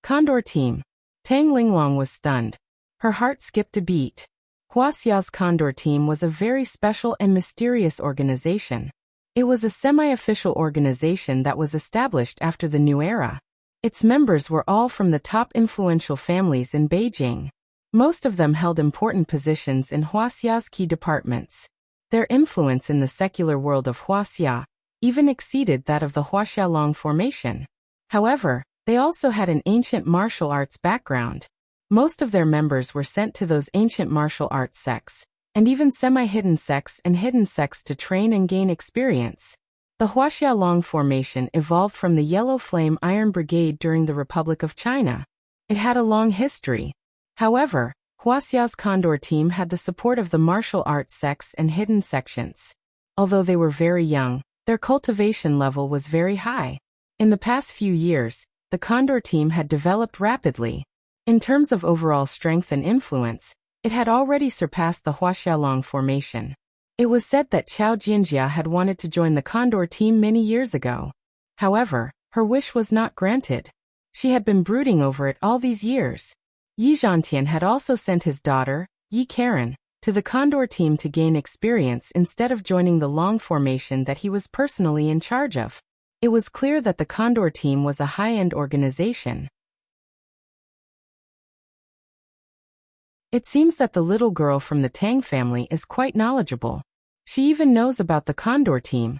Condor team. Tang Linglong was stunned. Her heart skipped a beat. Huaxia's Condor team was a very special and mysterious organization. It was a semi-official organization that was established after the new era. Its members were all from the top influential families in Beijing. Most of them held important positions in Huaxia's key departments. Their influence in the secular world of Wuxia even exceeded that of the Huaxialong formation. However, they also had an ancient martial arts background. Most of their members were sent to those ancient martial arts sects, and even semi-hidden sects and hidden sects to train and gain experience. The Huaxialong formation evolved from the Yellow Flame Iron Brigade during the Republic of China. It had a long history. However, Huaxia's Condor team had the support of the martial arts sects and hidden sections. Although they were very young, their cultivation level was very high. In the past few years, the Condor team had developed rapidly. In terms of overall strength and influence, it had already surpassed the Huaxialong formation. It was said that Qiao Jinjia had wanted to join the Condor team many years ago. However, her wish was not granted. She had been brooding over it all these years. Yi Zhantian had also sent his daughter, Yi Karen, to the Condor team to gain experience instead of joining the Long formation that he was personally in charge of. It was clear that the Condor team was a high-end organization. It seems that the little girl from the Tang family is quite knowledgeable. She even knows about the Condor team.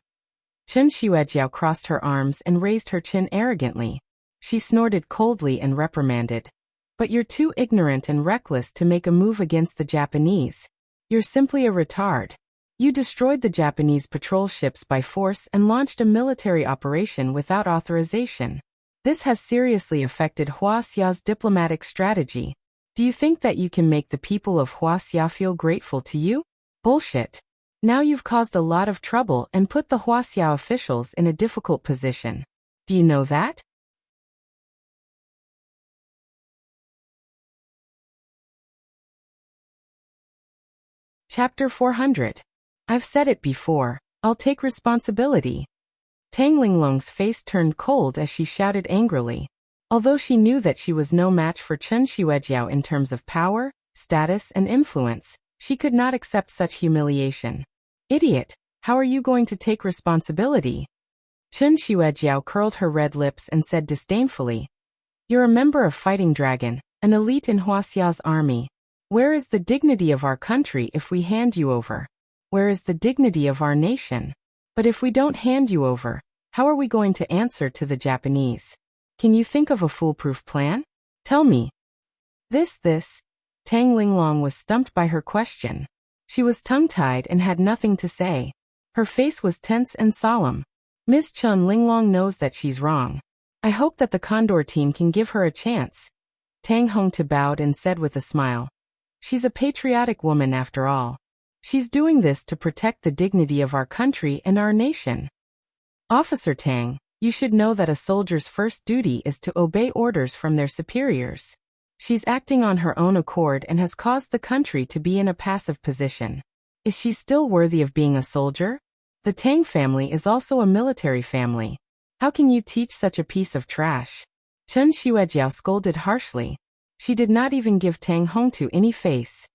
Chun Xuejiao crossed her arms and raised her chin arrogantly. She snorted coldly and reprimanded. "But you're too ignorant and reckless to make a move against the Japanese. You're simply a retard. You destroyed the Japanese patrol ships by force and launched a military operation without authorization. This has seriously affected Huaxia's diplomatic strategy. Do you think that you can make the people of Wuxia feel grateful to you? Bullshit. Now you've caused a lot of trouble and put the Wuxia officials in a difficult position. Do you know that?" Chapter 400. I've said it before, I'll take responsibility. Tang Linglong's face turned cold as she shouted angrily. Although she knew that she was no match for Chen Xuejiao in terms of power, status, and influence, she could not accept such humiliation. Idiot, how are you going to take responsibility? Chen Xuejiao curled her red lips and said disdainfully, You're a member of Fighting Dragon, an elite in Wuxia's army. Where is the dignity of our country if we hand you over? Where is the dignity of our nation? But if we don't hand you over, how are we going to answer to the Japanese? Can you think of a foolproof plan? Tell me. This. Tang Linglong was stumped by her question. She was tongue-tied and had nothing to say. Her face was tense and solemn. Miss Chen Linglong knows that she's wrong. I hope that the Condor team can give her a chance. Tang Hongtu bowed and said with a smile. She's a patriotic woman after all. She's doing this to protect the dignity of our country and our nation. Officer Tang, you should know that a soldier's first duty is to obey orders from their superiors. She's acting on her own accord and has caused the country to be in a passive position. Is she still worthy of being a soldier? The Tang family is also a military family. How can you teach such a piece of trash? Chen Xuejiao scolded harshly. She did not even give Tang Hongtu any face.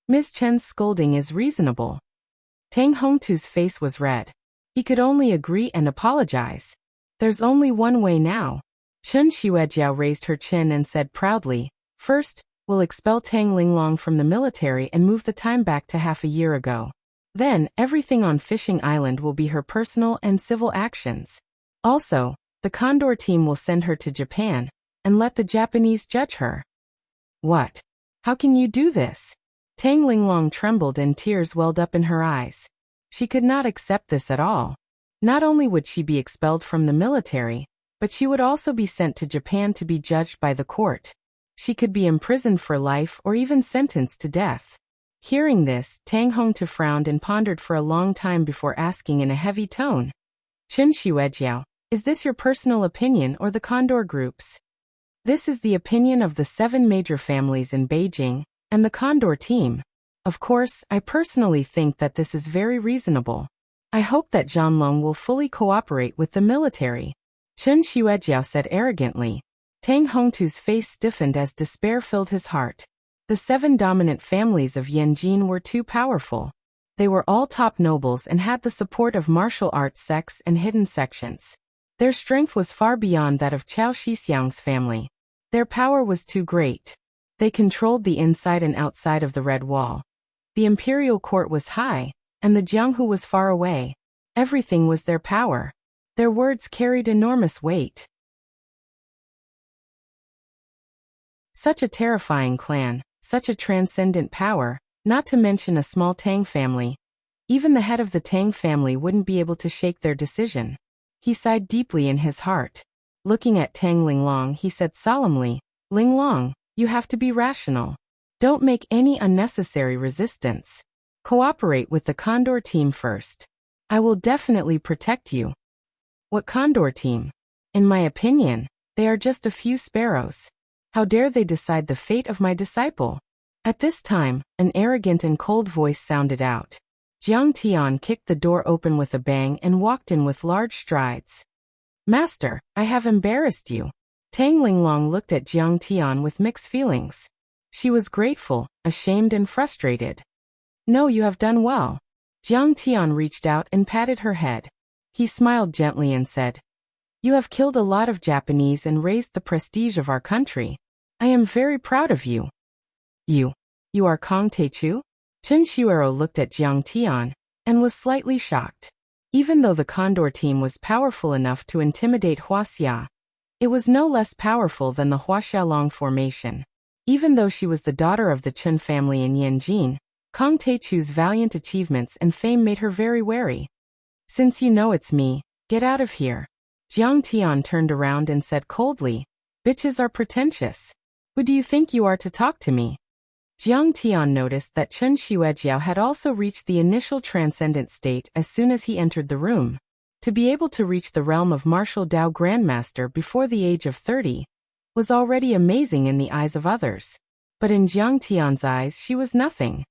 Ms. Chen's scolding is reasonable. Tang Hongtu's face was red. He could only agree and apologize. There's only one way now. Chen Xuejiao raised her chin and said proudly, First, we'll expel Tang Linglong from the military and move the time back to half a year ago. Then, everything on Fishing Island will be her personal and civil actions. Also, the Condor team will send her to Japan, and let the Japanese judge her. What? How can you do this? Tang Linglong trembled and tears welled up in her eyes. She could not accept this at all. Not only would she be expelled from the military, but she would also be sent to Japan to be judged by the court. She could be imprisoned for life or even sentenced to death. Hearing this, Tang Hongtu frowned and pondered for a long time before asking in a heavy tone, Chen Xuejiao, is this your personal opinion or the Condor Group's? This is the opinion of the 7 major families in Beijing, and the Condor team. Of course, I personally think that this is very reasonable. I hope that Zhanlong will fully cooperate with the military. Chen Xuejiao said arrogantly. Tang Hongtu's face stiffened as despair filled his heart. The 7 dominant families of Yanjin were too powerful. They were all top nobles and had the support of martial arts sects and hidden sections. Their strength was far beyond that of Chao Shixiang's family. Their power was too great. They controlled the inside and outside of the Red Wall. The imperial court was high, and the Jianghu was far away. Everything was their power. Their words carried enormous weight. Such a terrifying clan, such a transcendent power, not to mention a small Tang family. Even the head of the Tang family wouldn't be able to shake their decision. He sighed deeply in his heart. Looking at Tang Linglong, he said solemnly, Linglong, you have to be rational. Don't make any unnecessary resistance. Cooperate with the Condor team first. I will definitely protect you. What Condor team? In my opinion, they are just a few sparrows. How dare they decide the fate of my disciple? At this time, an arrogant and cold voice sounded out. Jiang Tian kicked the door open with a bang and walked in with large strides. Master, I have embarrassed you. Tang Linglong looked at Jiang Tian with mixed feelings. She was grateful, ashamed and frustrated. No, you have done well. Jiang Tian reached out and patted her head. He smiled gently and said, You have killed a lot of Japanese and raised the prestige of our country. I am very proud of you. You are Kong Teichu? Chen Xuero looked at Jiang Tian and was slightly shocked. Even though the Condor team was powerful enough to intimidate Wuxia, it was no less powerful than the Huaxialong formation. Even though she was the daughter of the Chen family in Yanjin, Kong Teichu's valiant achievements and fame made her very wary. Since you know it's me, get out of here. Jiang Tian turned around and said coldly, Bitches are pretentious. Who do you think you are to talk to me? Jiang Tian noticed that Chen Xuejiao had also reached the initial transcendent state as soon as he entered the room. To be able to reach the realm of martial Dao Grandmaster before the age of 30 was already amazing in the eyes of others. But in Jiang Tian's eyes she was nothing.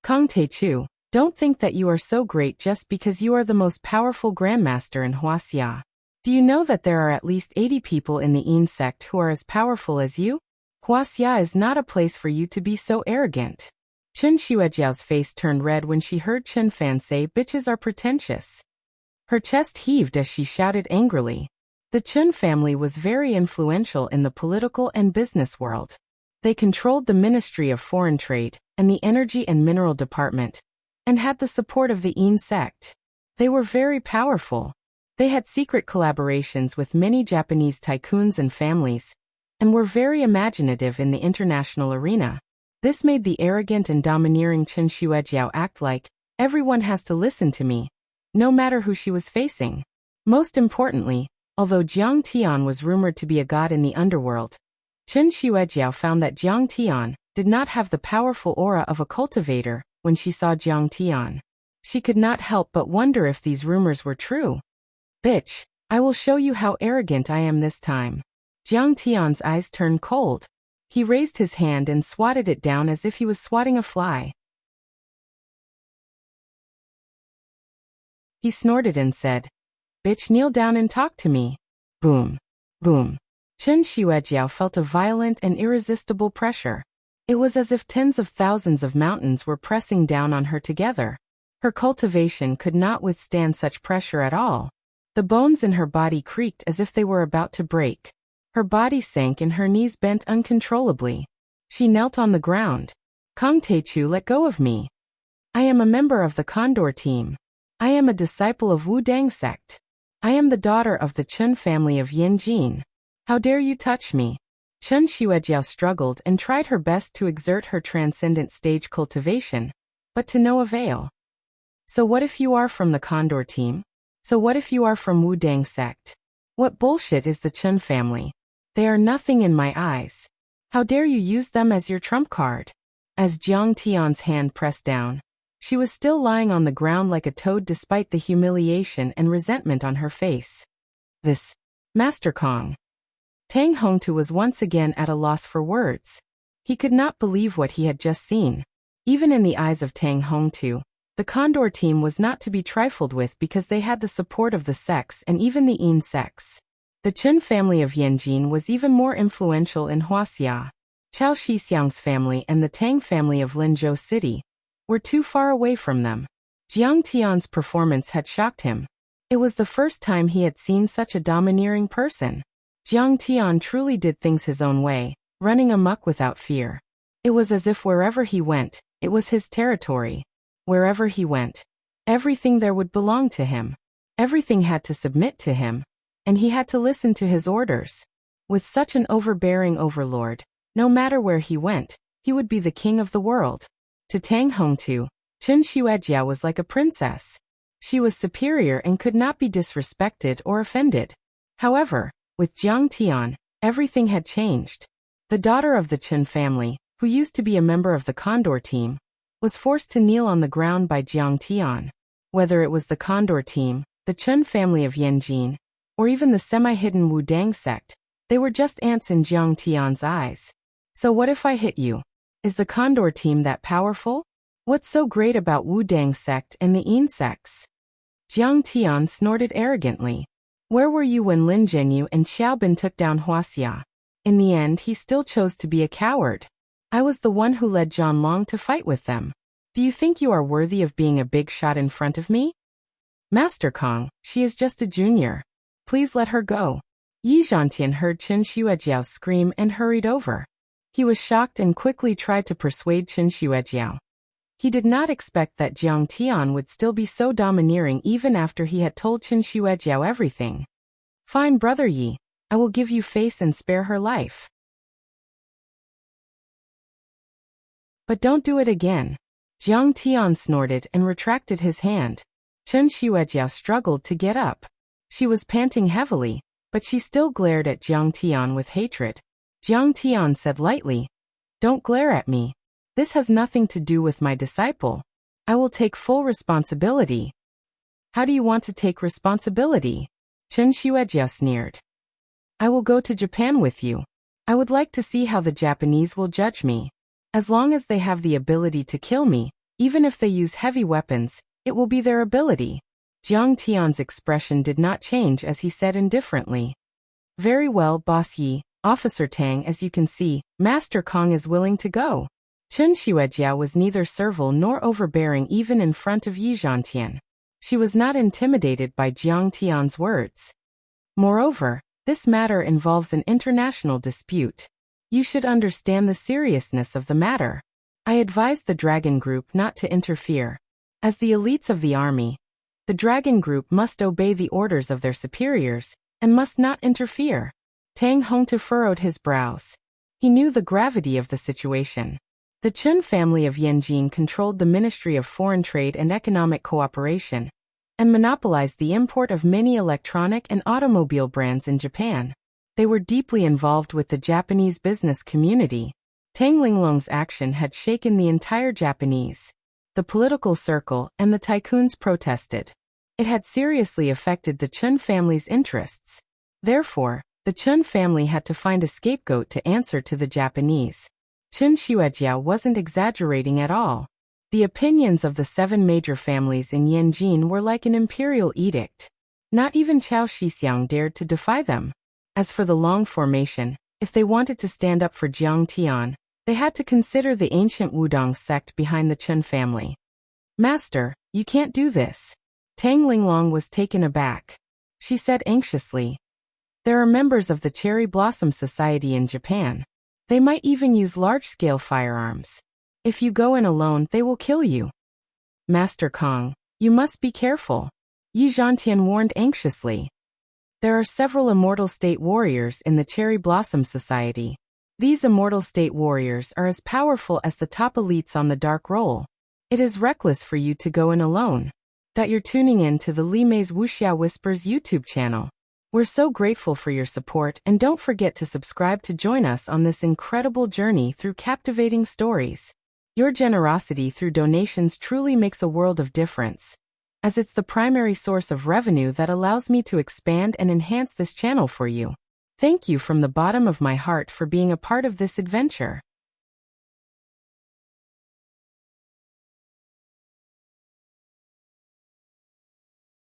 Kong Teichu, Don't think that you are so great just because you are the most powerful grandmaster in Wuxia. Do you know that there are at least 80 people in the Yin sect who are as powerful as you? Wuxia is not a place for you to be so arrogant. Chen Xuejiao's face turned red when she heard Chen Fan say bitches are pretentious. Her chest heaved as she shouted angrily. The Chen family was very influential in the political and business world. They controlled the Ministry of Foreign Trade and the Energy and Mineral Department, and had the support of the Yin sect. They were very powerful. They had secret collaborations with many Japanese tycoons and families, and were very imaginative in the international arena. This made the arrogant and domineering Chen Xuejiao act like, everyone has to listen to me, no matter who she was facing. Most importantly, although Jiang Tian was rumored to be a god in the underworld, Chen Xuejiao found that Jiang Tian did not have the powerful aura of a cultivator. When she saw Jiang Tian, she could not help but wonder if these rumors were true. Bitch, I will show you how arrogant I am this time. Jiang Tian's eyes turned cold. He raised his hand and swatted it down as if he was swatting a fly. He snorted and said, "Bitch, kneel down and talk to me." Boom. Boom. Chen Xuejiao felt a violent and irresistible pressure. It was as if tens of thousands of mountains were pressing down on her together. Her cultivation could not withstand such pressure at all. The bones in her body creaked as if they were about to break. Her body sank and her knees bent uncontrollably. She knelt on the ground. Kong Teichu, let go of me. I am a member of the Condor team. I am a disciple of Wu Dang sect. I am the daughter of the Chen family of Yanjin. How dare you touch me? Chen Xuejiao struggled and tried her best to exert her transcendent stage cultivation, but to no avail. So what if you are from the Condor team? So what if you are from Wu Dang sect? What bullshit is the Chen family? They are nothing in my eyes. How dare you use them as your trump card? As Jiang Tian's hand pressed down, she was still lying on the ground like a toad despite the humiliation and resentment on her face. This, Master Kong. Tang Hongtu was once again at a loss for words. He could not believe what he had just seen. Even in the eyes of Tang Hongtu, the Condor team was not to be trifled with because they had the support of the sects and even the Yin sects. The Chen family of Yanjin was even more influential in Wuxia. Chao Shixiang's family and the Tang family of Linzhou City were too far away from them. Jiang Tian's performance had shocked him. It was the first time he had seen such a domineering person. Jiang Tian truly did things his own way, running amok without fear. It was as if wherever he went, it was his territory. Wherever he went, everything there would belong to him. Everything had to submit to him, and he had to listen to his orders. With such an overbearing overlord, no matter where he went, he would be the king of the world. To Tang Hongtu, Chen Xuejiao was like a princess. She was superior and could not be disrespected or offended. However, with Jiang Tian, everything had changed. The daughter of the Chen family, who used to be a member of the Condor team, was forced to kneel on the ground by Jiang Tian. Whether it was the Condor team, the Chen family of Yanjin, or even the semi-hidden Wu Dang sect, they were just ants in Jiang Tian's eyes. So what if I hit you? Is the Condor team that powerful? What's so great about Wu Dang sect and the Yin sects? Jiang Tian snorted arrogantly. Where were you when Lin Zhenyu and Xiaobin took down Wuxia? In the end, he still chose to be a coward. I was the one who led Zhan Long to fight with them. Do you think you are worthy of being a big shot in front of me? Master Kong, she is just a junior. Please let her go. Yi Zhantian heard Chen Xuejiao scream and hurried over. He was shocked and quickly tried to persuade Chen Xuejiao. He did not expect that Jiang Tian would still be so domineering even after he had told Chen Xuejiao everything. Fine, brother Yi, I will give you face and spare her life. But don't do it again. Jiang Tian snorted and retracted his hand. Chen Xuejiao struggled to get up. She was panting heavily, but she still glared at Jiang Tian with hatred. Jiang Tian said lightly, "Don't glare at me. This has nothing to do with my disciple. I will take full responsibility." How do you want to take responsibility? Chen Xuejiao sneered. I will go to Japan with you. I would like to see how the Japanese will judge me. As long as they have the ability to kill me, Even if they use heavy weapons, it will be their ability. Jiang Tian's expression did not change as he said indifferently. Very well, Boss Yi, Officer Tang, as you can see, Master Kong is willing to go. Chun Xuejia was neither servile nor overbearing even in front of Yi Zhantian. She was not intimidated by Jiang Tian's words. Moreover, this matter involves an international dispute. You should understand the seriousness of the matter. I advised the Dragon Group not to interfere. As the elites of the army, the Dragon Group must obey the orders of their superiors and must not interfere. Tang Hongta furrowed his brows. He knew the gravity of the situation. The Chun family of Yanjin controlled the Ministry of Foreign Trade and Economic Cooperation and monopolized the import of many electronic and automobile brands in Japan. They were deeply involved with the Japanese business community. Tang Linglong's action had shaken the entire Japanese. The political circle and the tycoons protested. It had seriously affected the Chun family's interests. Therefore, the Chun family had to find a scapegoat to answer to the Japanese. Chun Xuejia wasn't exaggerating at all. The opinions of the 7 major families in Yanjin were like an imperial edict. Not even Chao Shixiang dared to defy them. As for the Long formation, if they wanted to stand up for Jiang Tian, they had to consider the ancient Wudong sect behind the Chun family. Master, you can't do this. Tang Linglong was taken aback. She said anxiously. There are members of the Cherry Blossom Society in Japan. They might even use large-scale firearms. If you go in alone, they will kill you. Master Kong, you must be careful. Yi Zhantian warned anxiously. There are several Immortal State Warriors in the Cherry Blossom Society. These Immortal State Warriors are as powerful as the top elites on the Dark Roll. It is reckless for you to go in alone. You're tuning in to the Li Mei's Wuxia Whispers YouTube channel. We're so grateful for your support, and don't forget to subscribe to join us on this incredible journey through captivating stories. Your generosity through donations truly makes a world of difference, as it's the primary source of revenue that allows me to expand and enhance this channel for you. Thank you from the bottom of my heart for being a part of this adventure.